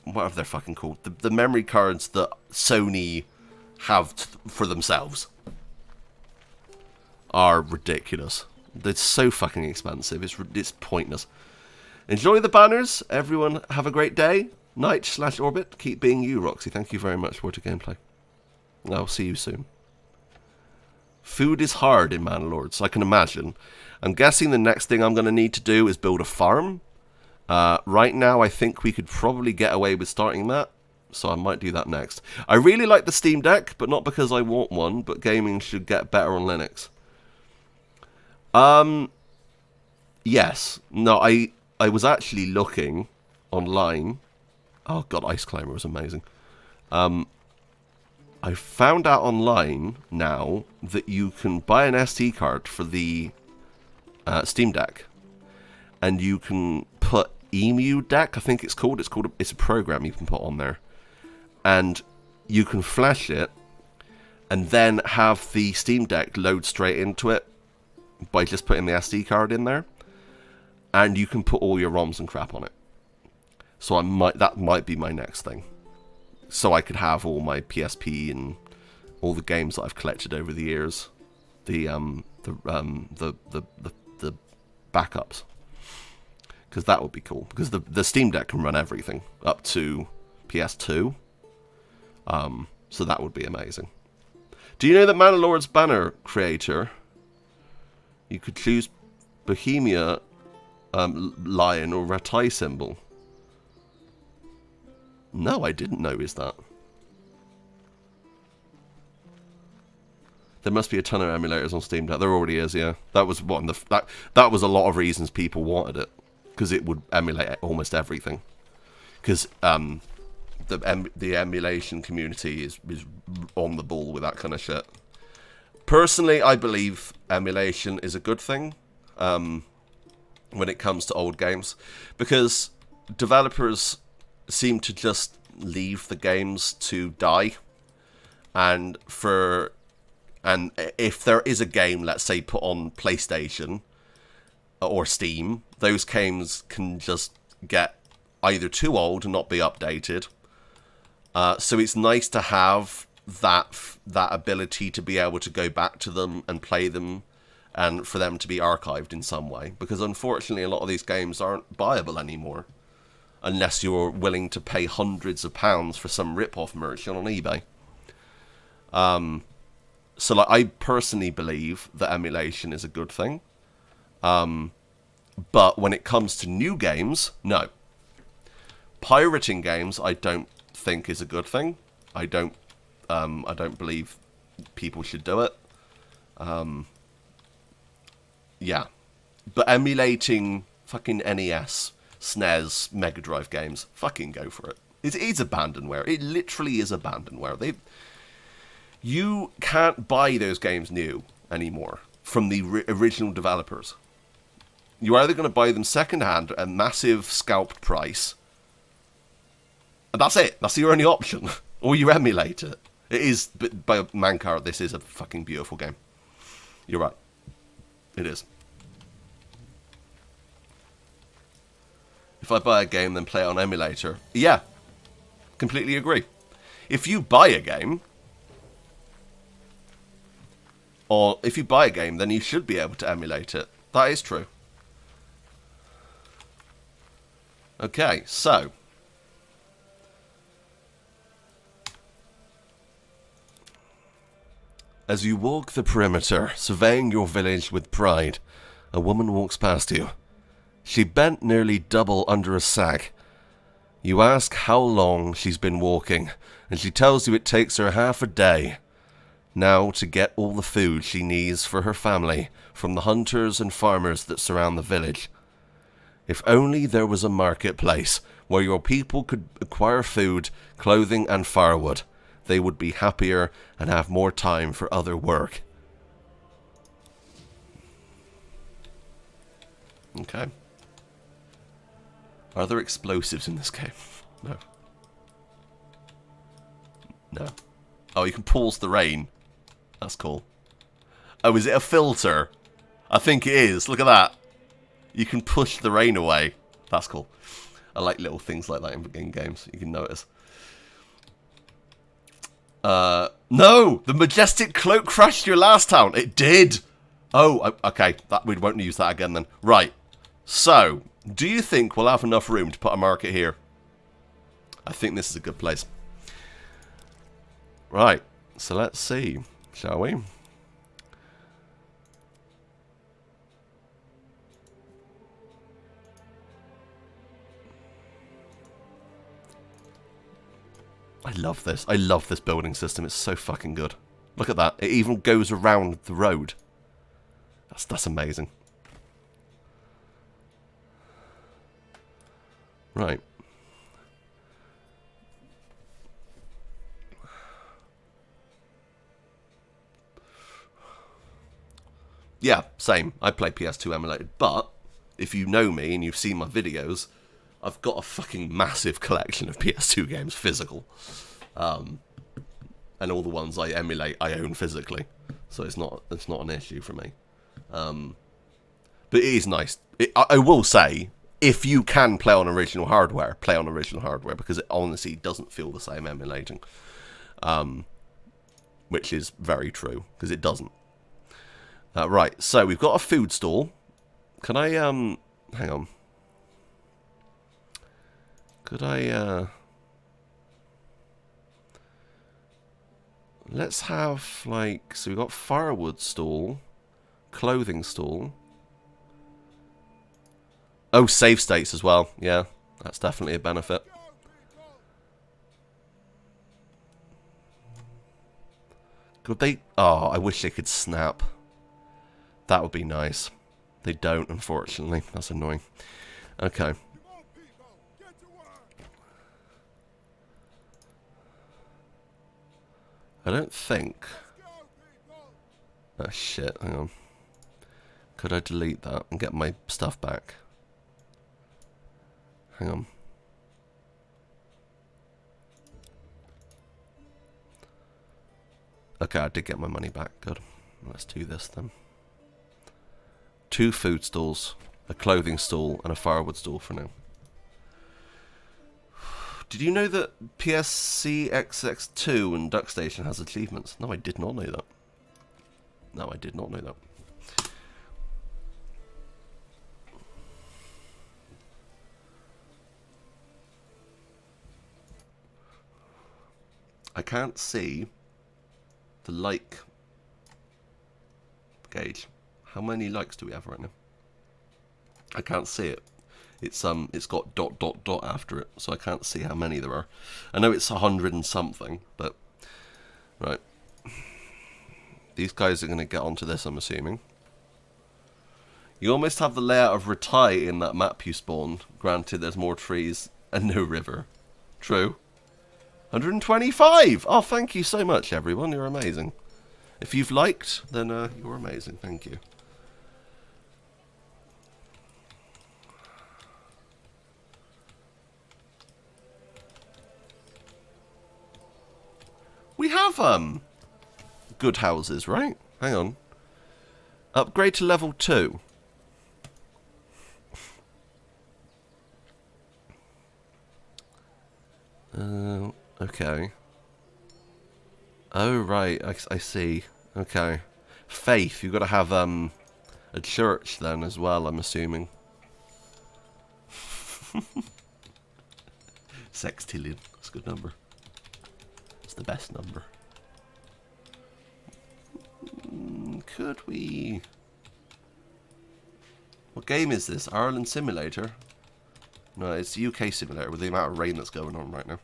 whatever they're fucking called, the memory cards that Sony have for themselves are ridiculous. They're so fucking expensive. It's pointless. Enjoy the banners. Everyone have a great day. Night/Orbit. Keep being you, Roxy. Thank you very much for the gameplay. I'll see you soon. Food is hard in Manor Lords, I can imagine. I'm guessing the next thing I'm going to need to do is build a farm. Right now, I think we could probably get away with starting that. So I might do that next. I really like the Steam Deck, but not because I want one, but gaming should get better on Linux. Yes. No, I was actually looking online. Oh god, Ice Climber was amazing. I found out online now that you can buy an SD card for the Steam Deck, and you can put Emu Deck, I think it's called. It's a program you can put on there, and you can flash it, and then have the Steam Deck load straight into it by just putting the SD card in there, and you can put all your ROMs and crap on it. So that might be my next thing. So I could have all my PSP and all the games that I've collected over the years, the backups, because that would be cool. Because the Steam Deck can run everything up to PS2, so that would be amazing. Do you know that Manor Lords banner creator? You could choose Bohemia, lion, or Ratai symbol. No, I didn't notice that. There must be a ton of emulators on Steam Deck. There already is, yeah. That was one. That was a lot of reasons people wanted it, because it would emulate almost everything. Because the emulation community is on the ball with that kind of shit. Personally, I believe emulation is a good thing when it comes to old games, because developers seem to just leave the games to die, and if there is a game, let's say, put on PlayStation or Steam, those games can just get either too old and not be updated. So it's nice to have that ability to be able to go back to them and play them, and for them to be archived in some way, because unfortunately a lot of these games aren't buyable anymore unless you're willing to pay hundreds of pounds for some rip-off merchant on eBay. So like, I personally believe that emulation is a good thing. But when it comes to new games, no. Pirating games, I don't think is a good thing. I don't believe people should do it. Yeah. But emulating fucking NES, SNES, Mega Drive games, fucking go for it. It's abandonware. It literally is abandonware. You can't buy those games new anymore from the original developers. You're either going to buy them secondhand at a massive scalped price, and that's it. That's your only option. Or you emulate it. It is, but by Mancar, this is a fucking beautiful game. You're right. It is. If I buy a game, then play it on emulator. Yeah. Completely agree. If you buy a game, then you should be able to emulate it. That is true. Okay, so. As you walk the perimeter, surveying your village with pride, a woman walks past you. She bent nearly double under a sack. You ask how long she's been walking, and she tells you it takes her half a day now to get all the food she needs for her family from the hunters and farmers that surround the village. If only there was a marketplace where your people could acquire food, clothing, and firewood, they would be happier and have more time for other work. Okay. Are there explosives in this game? No. No. Oh, you can pause the rain. That's cool. Oh, is it a filter? I think it is. Look at that. You can push the rain away. That's cool. I like little things like that in games. You can notice. No! The majestic cloak crashed your last town. It did! Oh, okay. We won't use that again then. Right. So, do you think we'll have enough room to put a market here? I think this is a good place. Right. So let's see. Shall we? I love this. I love this building system. It's so fucking good. Look at that. It even goes around the road. That's amazing. Right. Yeah, same. I play PS2 emulated, but if you know me and you've seen my videos, I've got a fucking massive collection of PS2 games, physical. And all the ones I emulate, I own physically. So it's not an issue for me. But it is nice. I will say, if you can play on original hardware, play on original hardware, because it honestly doesn't feel the same emulating. Which is very true, because it doesn't. Right, so we've got a food stall. Can I, hang on. Could I, let's have, like, so we've got firewood stall, clothing stall. Oh, save states as well. Yeah, that's definitely a benefit. Could they, oh, I wish they could snap. That would be nice. They don't, unfortunately. That's annoying. Okay. I don't think... Oh shit, hang on. Could I delete that and get my stuff back? Hang on. Okay, I did get my money back. Good. Let's do this then. 2 food stalls, a clothing stall, and a firewood stall for now. Did you know that PSC XX2 and Duck Station has achievements? No, I did not know that. No, I did not know that. I can't see the like gauge. How many likes do we have right now? I can't see it. It's got ... after it, so I can't see how many there are. I know it's 100 and something, but right. These guys are going to get onto this, I'm assuming. You almost have the layout of Retai in that map you spawned. Granted, there's more trees and no river. True. 125! Oh, thank you so much, everyone. You're amazing. If you've liked, then you're amazing. Thank you. We have, good houses, right? Hang on. Upgrade to level 2. Okay. Oh, right. I see. Okay. Faith. You've got to have, a church then as well, I'm assuming. Sextillion. That's a good number. It's the best number. Could we... What game is this? Ireland Simulator? No, it's the UK Simulator with the amount of rain that's going on right now.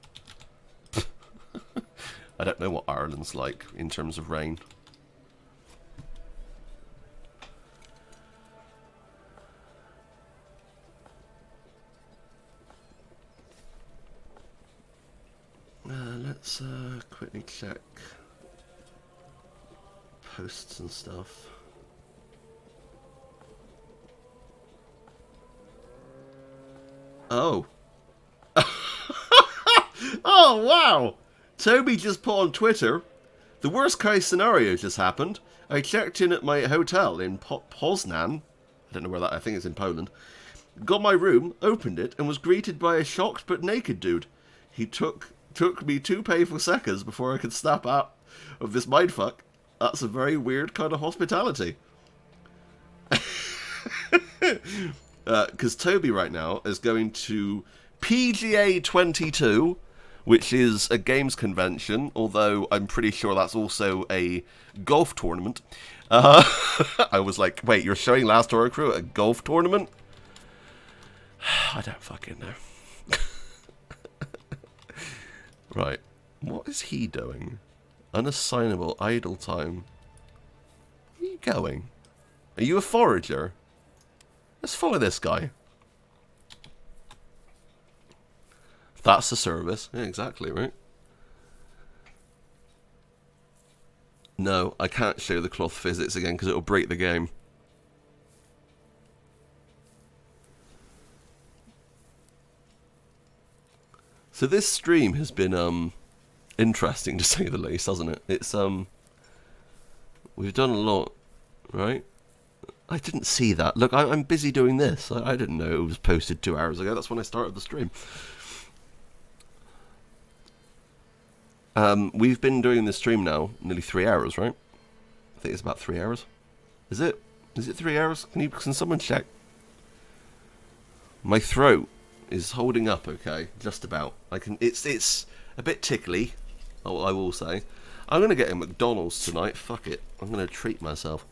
I don't know what Ireland's like in terms of rain. Let's quickly check posts and stuff. Oh. Oh, wow! Toby just put on Twitter, the worst case scenario just happened. I checked in at my hotel in Poznan. I don't know where that, I think it's in Poland. Got my room, opened it, and was greeted by a shocked but naked dude. He took me 2 painful seconds before I could snap out of this mindfuck. That's a very weird kind of hospitality. Because Toby right now is going to PGA 22, which is a games convention, although I'm pretty sure that's also a golf tournament. I was like, wait, you're showing Last Horror Crew at a golf tournament? I don't fucking know. Right, what is he doing? Unassignable idle time. Where are you going? Are you a forager? Let's follow this guy. That's a service. Yeah, exactly, right? No, I can't show the cloth physics again because it'll break the game. So this stream has been interesting to say the least, hasn't it? It's we've done a lot, right? I didn't see that. Look, I'm busy doing this. I didn't know it was posted 2 hours ago. That's when I started the stream. We've been doing this stream now nearly 3 hours, right? I think it's about 3 hours. Is it? Is it 3 hours? Can someone check? My throat is holding up, okay, just about. I can. It's a bit tickly. I will say. I'm gonna get a McDonald's tonight. Fuck it. I'm gonna treat myself.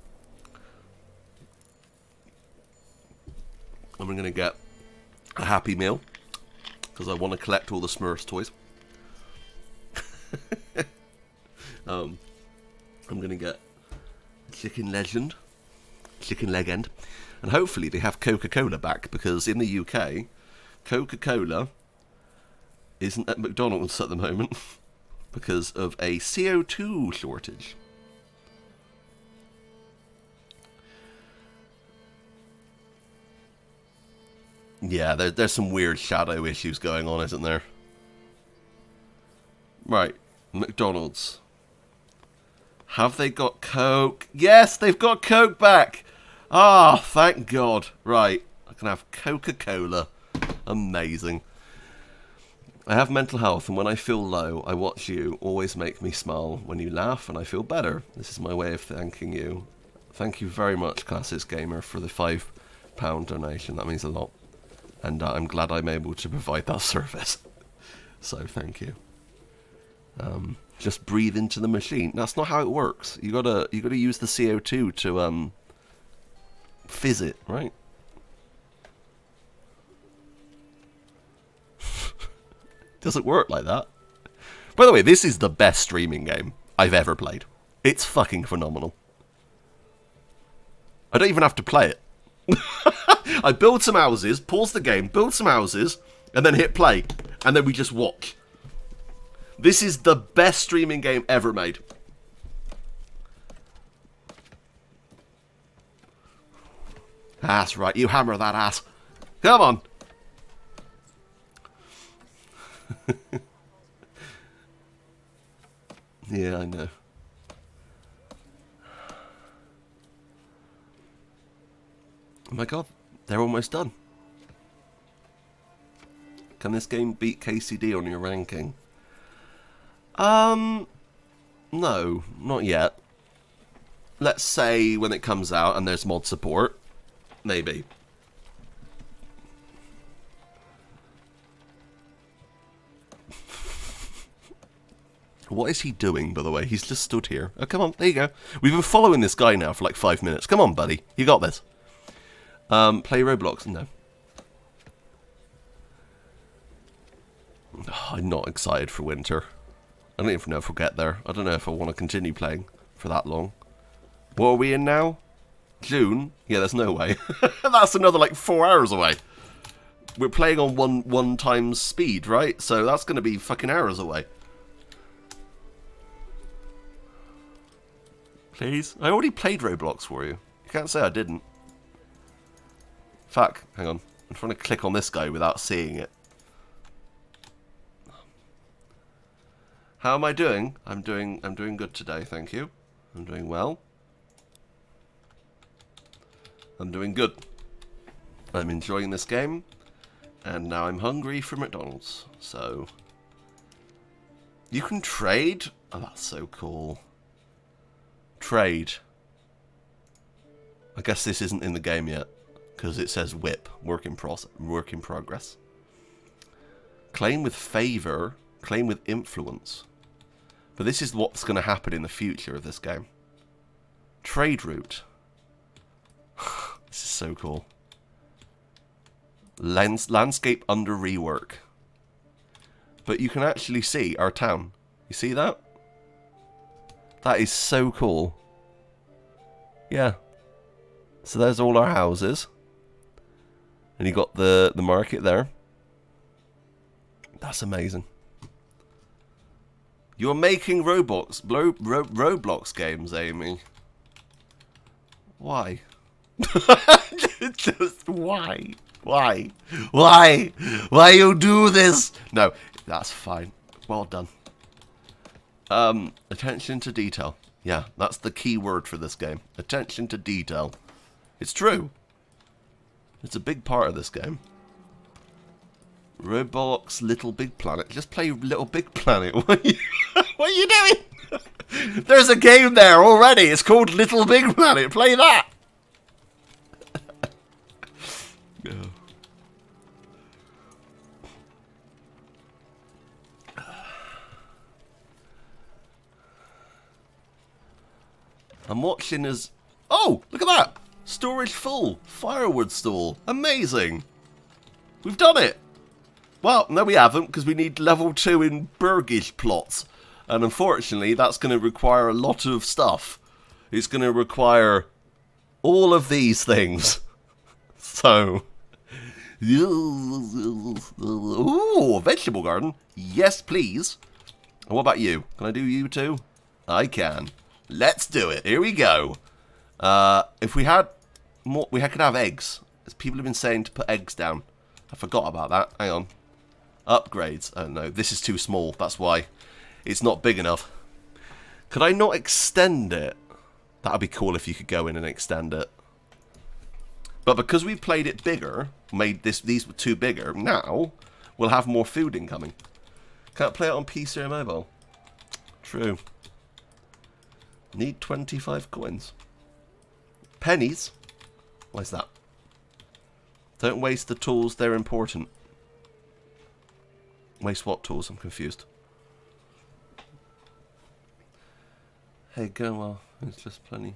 I'm gonna get a Happy Meal because I want to collect all the Smurfs toys. I'm gonna get Chicken Legend, and hopefully they have Coca-Cola back because in the UK, Coca-Cola isn't at McDonald's at the moment because of a CO2 shortage. Yeah, there's some weird shadow issues going on, isn't there? Right, McDonald's. Have they got Coke? Yes, they've got Coke back! Ah, thank God. Right, I can have Coca-Cola. Amazing. I have mental health, and when I feel low, I watch you always make me smile. When you laugh, and I feel better. This is my way of thanking you. Thank you very much, Classics Gamer, for the £5 donation. That means a lot. And I'm glad I'm able to provide that service. So, thank you. Just breathe into the machine. That's not how it works. You gotta use the CO2 to fizz it, right? Doesn't work like that. By the way, this is the best streaming game I've ever played. It's fucking phenomenal. I don't even have to play it. I build some houses, pause the game, build some houses, and then hit play. And then we just watch. This is the best streaming game ever made. That's right, you hammer that ass. Come on. Yeah, I know. Oh my god, they're almost done. Can this game beat KCD on your ranking? No, not yet. Let's say when it comes out and there's mod support, maybe. What is he doing, by the way? He's just stood here. Oh, come on, there you go. We've been following this guy now for like 5 minutes. Come on, buddy. You got this. Play Roblox? No. Oh, I'm not excited for winter. I don't even know if we'll get there. I don't know if I want to continue playing for that long. What are we in now? June? Yeah, there's no way. That's another like 4 hours away. We're playing on one times speed, right? So that's going to be fucking hours away. Please? I already played Roblox for you. You can't say I didn't. Fuck, hang on. I'm trying to click on this guy without seeing it. How am I doing? I'm doing good today, thank you. I'm doing well. I'm doing good. I'm enjoying this game. And now I'm hungry for McDonald's. So you can trade? Oh, that's so cool. Trade. I guess this isn't in the game yet, because it says whip, work in progress. Claim with favor, claim with influence. But this is what's going to happen in the future of this game. Trade route. This is so cool. Landscape under rework. But you can actually see our town. You see that? That is so cool. Yeah. So there's all our houses. And you got the market there. That's amazing. You're making Roblox games, Amy. Why? Just why? Why? Why? Why you do this? No, that's fine. Well done. Attention to detail. Yeah, that's the key word for this game. Attention to detail. It's true. It's a big part of this game. Roblox Little Big Planet. Just play Little Big Planet. What are you doing? There's a game there already. It's called Little Big Planet. Play that. I'm watching as... Oh, look at that! Storage full. Firewood stall. Amazing. We've done it. Well, no we haven't, because we need level 2 in Burgish plots. And unfortunately, that's going to require a lot of stuff. It's going to require all of these things. So... Ooh, vegetable garden. Yes, please. And what about you? Can I do you too? I can. Let's do it. Here we go. If we had more, we could have eggs. As people have been saying to put eggs down. I forgot about that. Hang on. Upgrades. Oh no, this is too small. That's why. It's not big enough. Could I not extend it? That would be cool if you could go in and extend it. But because we've played it bigger, made these two bigger, now we'll have more food incoming. Can't play it on PC or mobile. True. Need 25 coins. Pennies? Why's that? Don't waste the tools, they're important. Waste what tools? I'm confused. Hey, go well. It's just plenty.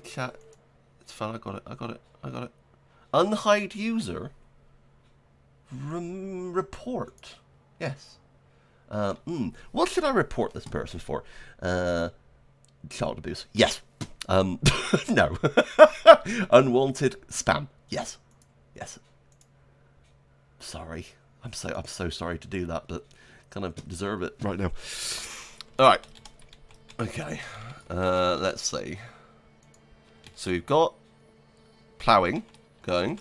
Chat. It's fine, I got it. Unhide user? Report. Yes. What should I report this person for? Child abuse. Yes. No. Unwanted spam. Yes. Yes. Sorry. I'm so sorry to do that, but kind of deserve it right now. Alright. Okay. Let's see. So we've got ploughing going.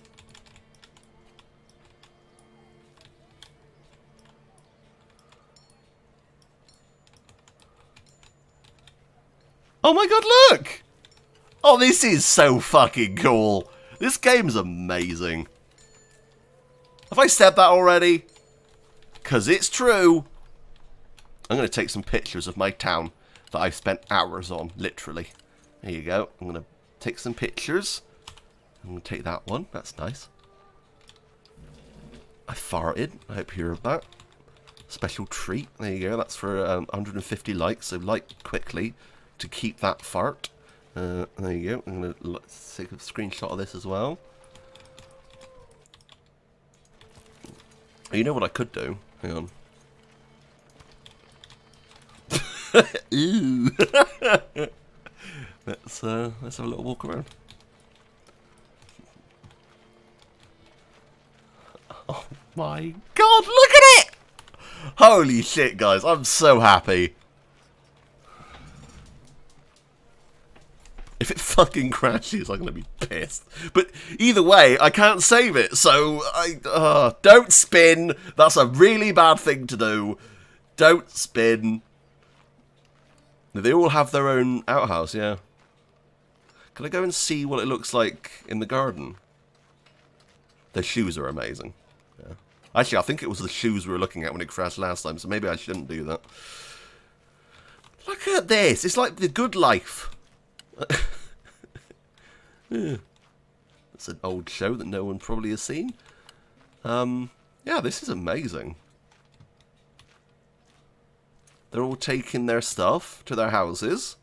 Oh my god, look! Oh, this is so fucking cool. This game's amazing. Have I said that already? Because it's true. I'm going to take some pictures of my town that I've spent hours on, literally. There you go. I'm going to take some pictures. I'm going to take that one. That's nice. I farted. I hope you heard that. Special treat. There you go. That's for 150 likes, so like quickly to keep that fart. There you go. I'm going to take a screenshot of this as well. You know what I could do? Hang on. Ooh. let's have a little walk around. Oh my god, look at it! Holy shit, guys, I'm so happy. If it fucking crashes, I'm gonna be pissed. But either way, I can't save it, so don't spin. That's a really bad thing to do. Don't spin. They all have their own outhouse, yeah. Can I go and see what it looks like in the garden? Their shoes are amazing. Yeah. Actually, I think it was the shoes we were looking at when it crashed last time, so maybe I shouldn't do that. Look at this. It's like the good life. Yeah. It's an old show that no one probably has seen. Yeah, this is amazing. They're all taking their stuff to their houses.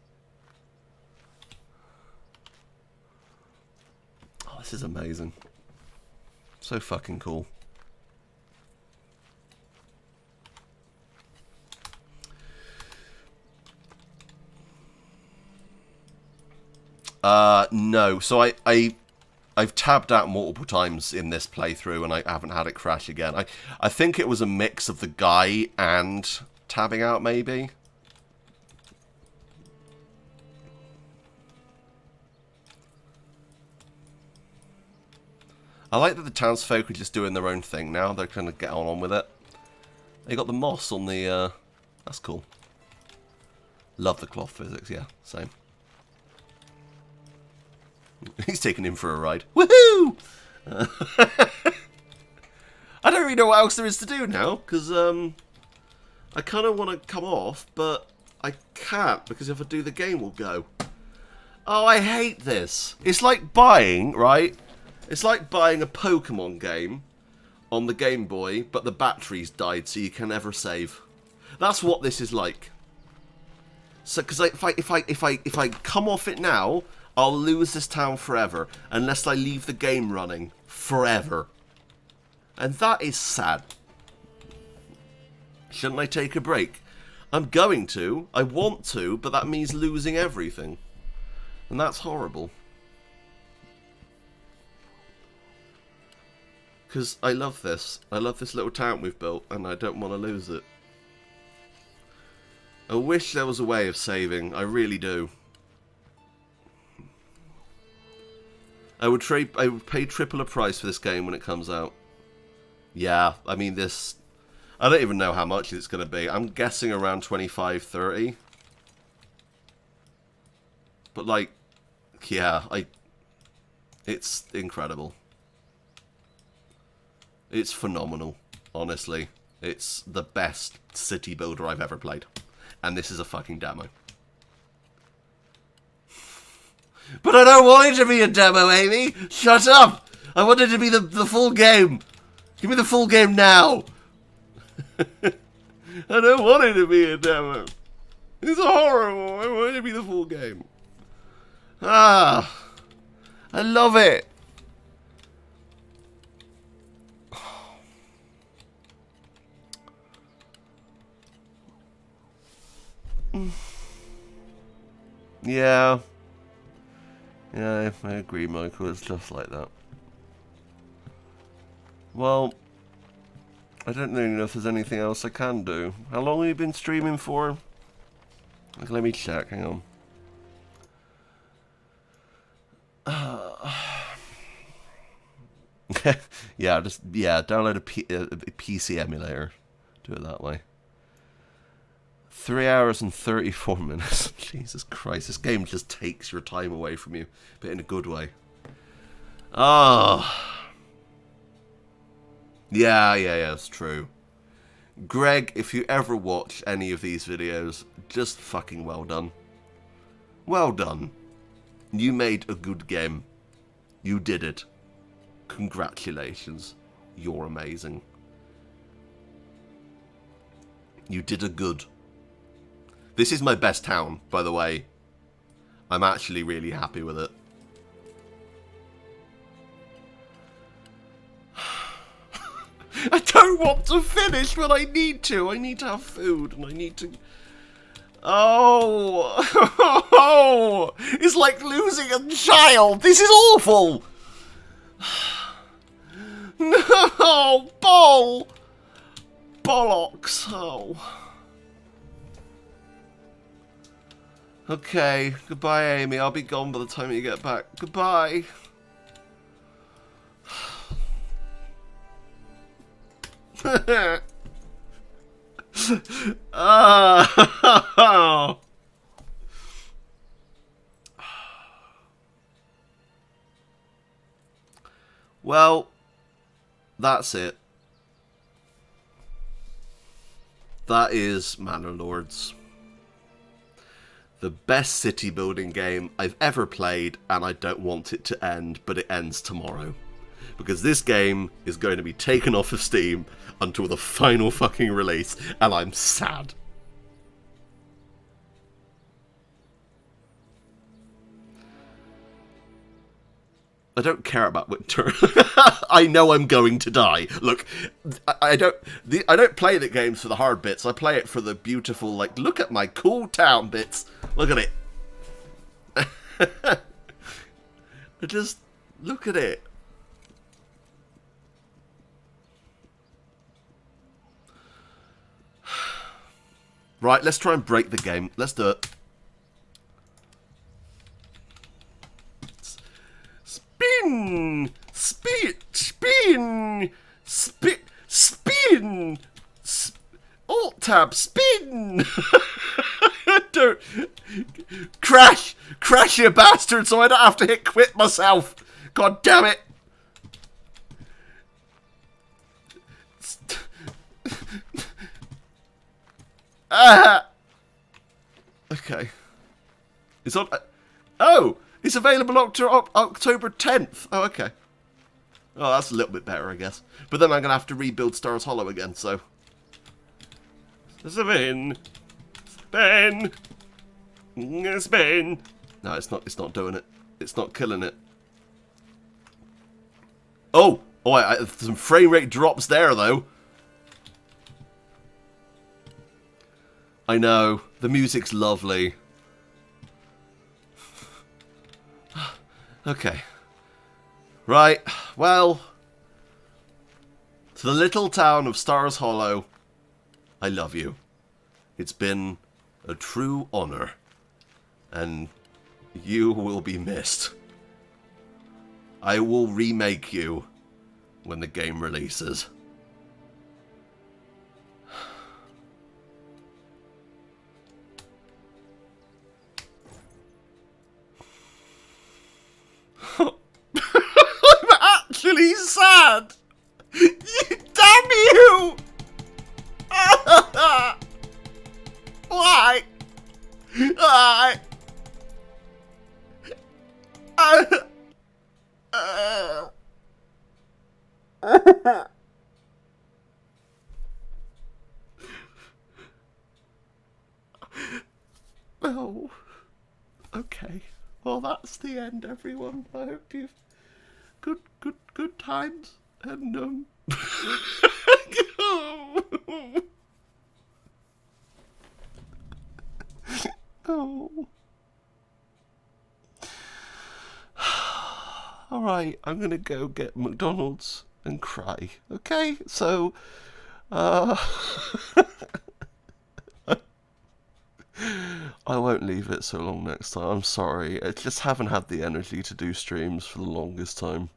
Oh, this is amazing. So fucking cool. No. So I've tabbed out multiple times in this playthrough and I haven't had it crash again. I think it was a mix of the guy and tabbing out, maybe. I like that the townsfolk are just doing their own thing now. They're trying to get on with it. They got the moss on the... that's cool. Love the cloth physics, yeah, same. He's taking him for a ride. Woohoo! I don't really know what else there is to do now, because I kind of want to come off, but I can't, because if I do, the game will go. Oh, I hate this. It's like buying, right? It's like buying a Pokemon game on the Game Boy, but the battery's died, so you can never save. That's what this is like. So, because if I come off it now, I'll lose this town forever, unless I leave the game running forever. And that is sad. Shouldn't I take a break? I'm going to, I want to, but that means losing everything. And that's horrible. Because I love this. I love this little town we've built, and I don't want to lose it. I wish there was a way of saving. I really do. I would pay triple a price for this game when it comes out. Yeah, I mean this... I don't even know how much it's going to be. I'm guessing around 25, 30. But like, yeah, it's incredible. It's phenomenal, honestly. It's the best city builder I've ever played. And this is a fucking demo. But I don't want it to be a demo, Amy! Shut up! I want it to be the full game! Give me the full game now! I don't want it to be a demo. It's horrible. I want it to be the full game. Ah! I love it! Yeah. Yeah, I agree, Michael. It's just like that. Well, I don't really know if there's anything else I can do. How long have you been streaming for? Like, let me check. Hang on. Yeah, download a PC emulator. Do it that way. 3 hours and 34 minutes. Jesus Christ, this game just takes your time away from you, but in a good way. Ah. Yeah, it's true. Greg, if you ever watch any of these videos, just fucking well done. Well done. You made a good game. You did it. Congratulations. You're amazing. You did a good. This is my best town, by the way. I'm actually really happy with it. I don't want to finish, but I need to. I need to have food, and I need to... Oh! It's like losing a child! This is awful! No! Ball! Bollocks! Oh. Okay, goodbye, Amy. I'll be gone by the time you get back. Goodbye. Well, that's it. That is Manor Lords. The best city building game I've ever played, and I don't want it to end, but it ends tomorrow. Because this game is going to be taken off of Steam until the final fucking release, and I'm sad. I don't care about winter. I know I'm going to die. Look, I don't play the games for the hard bits. I play it for the beautiful, like, look at my cool town bits. Look at it. Just look at it. Right, let's try and break the game. Let's do it. Spin! Spin! Spin! Alt-tab, spin! Don't... Crash! Crash, you bastard, so I don't have to hit quit myself! God damn it! Okay. It's on... Oh! It's available October 10th. Oh, okay. Oh, that's a little bit better, I guess. But then I'm going to have to rebuild Stars Hollow again, so... Spin! Spin! Spin! No, it's not doing it. It's not killing it. Oh! Oh, some frame rate drops there, though. I know. The music's lovely. Okay. Right. Well. To the little town of Stars Hollow, I love you. It's been a true honor. And you will be missed. I will remake you when the game releases. I'm actually sad! Damn you! Why? Why? Oh. Okay. Well, that's the end, everyone. I hope you've good times, and oh. Alright, I'm gonna go get McDonald's and cry. Okay? So, uh... I won't leave it so long next time. I'm sorry. I just haven't had the energy to do streams for the longest time.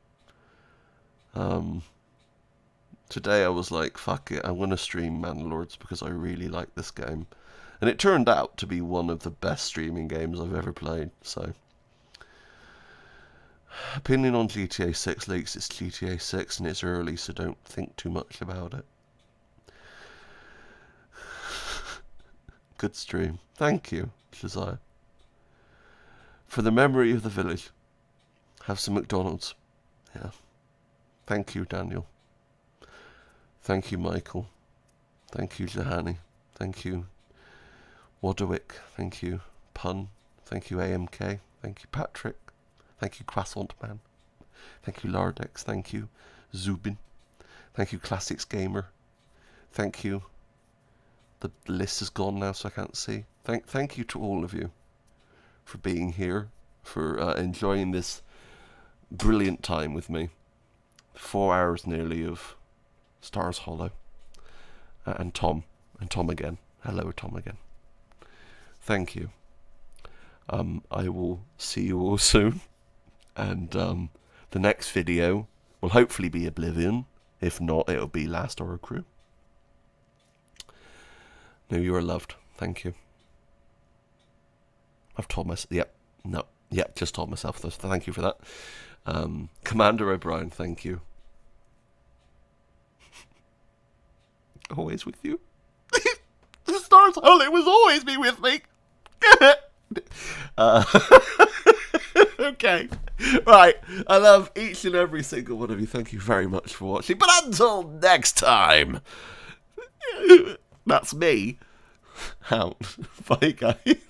Today I was like, fuck it, I'm going to stream Manor Lords because I really like this game. And it turned out to be one of the best streaming games I've ever played, so... Opinion on GTA 6 leaks, it's GTA 6 and it's early, so don't think too much about it. Good stream. Thank you, Josiah. For the memory of the village, have some McDonald's. Yeah. Thank you, Daniel. Thank you, Michael. Thank you, Jahani. Thank you, Wadwick. Thank you, Pun. Thank you, AMK. Thank you, Patrick. Thank you, Croissant Man. Thank you, Lardex. Thank you, Zubin. Thank you, Classics Gamer. Thank you. The list is gone now, so I can't see. Thank you to all of you for being here, for enjoying this brilliant time with me. 4 hours nearly of Stars Hollow. And Tom. And Tom again. Hello, Tom again. Thank you. I will see you all soon. And the next video will hopefully be Oblivion. If not, it'll be Last Horror Crew. No, you are loved. Thank you. I've told myself... Yep. No. Yep, just told myself this. Thank you for that. Commander O'Brien, thank you. Always with you. The Stars Hollow was always be with me. Okay. Right. I love each and every single one of you. Thank you very much for watching. But until next time, that's me. Out. Bye, guys.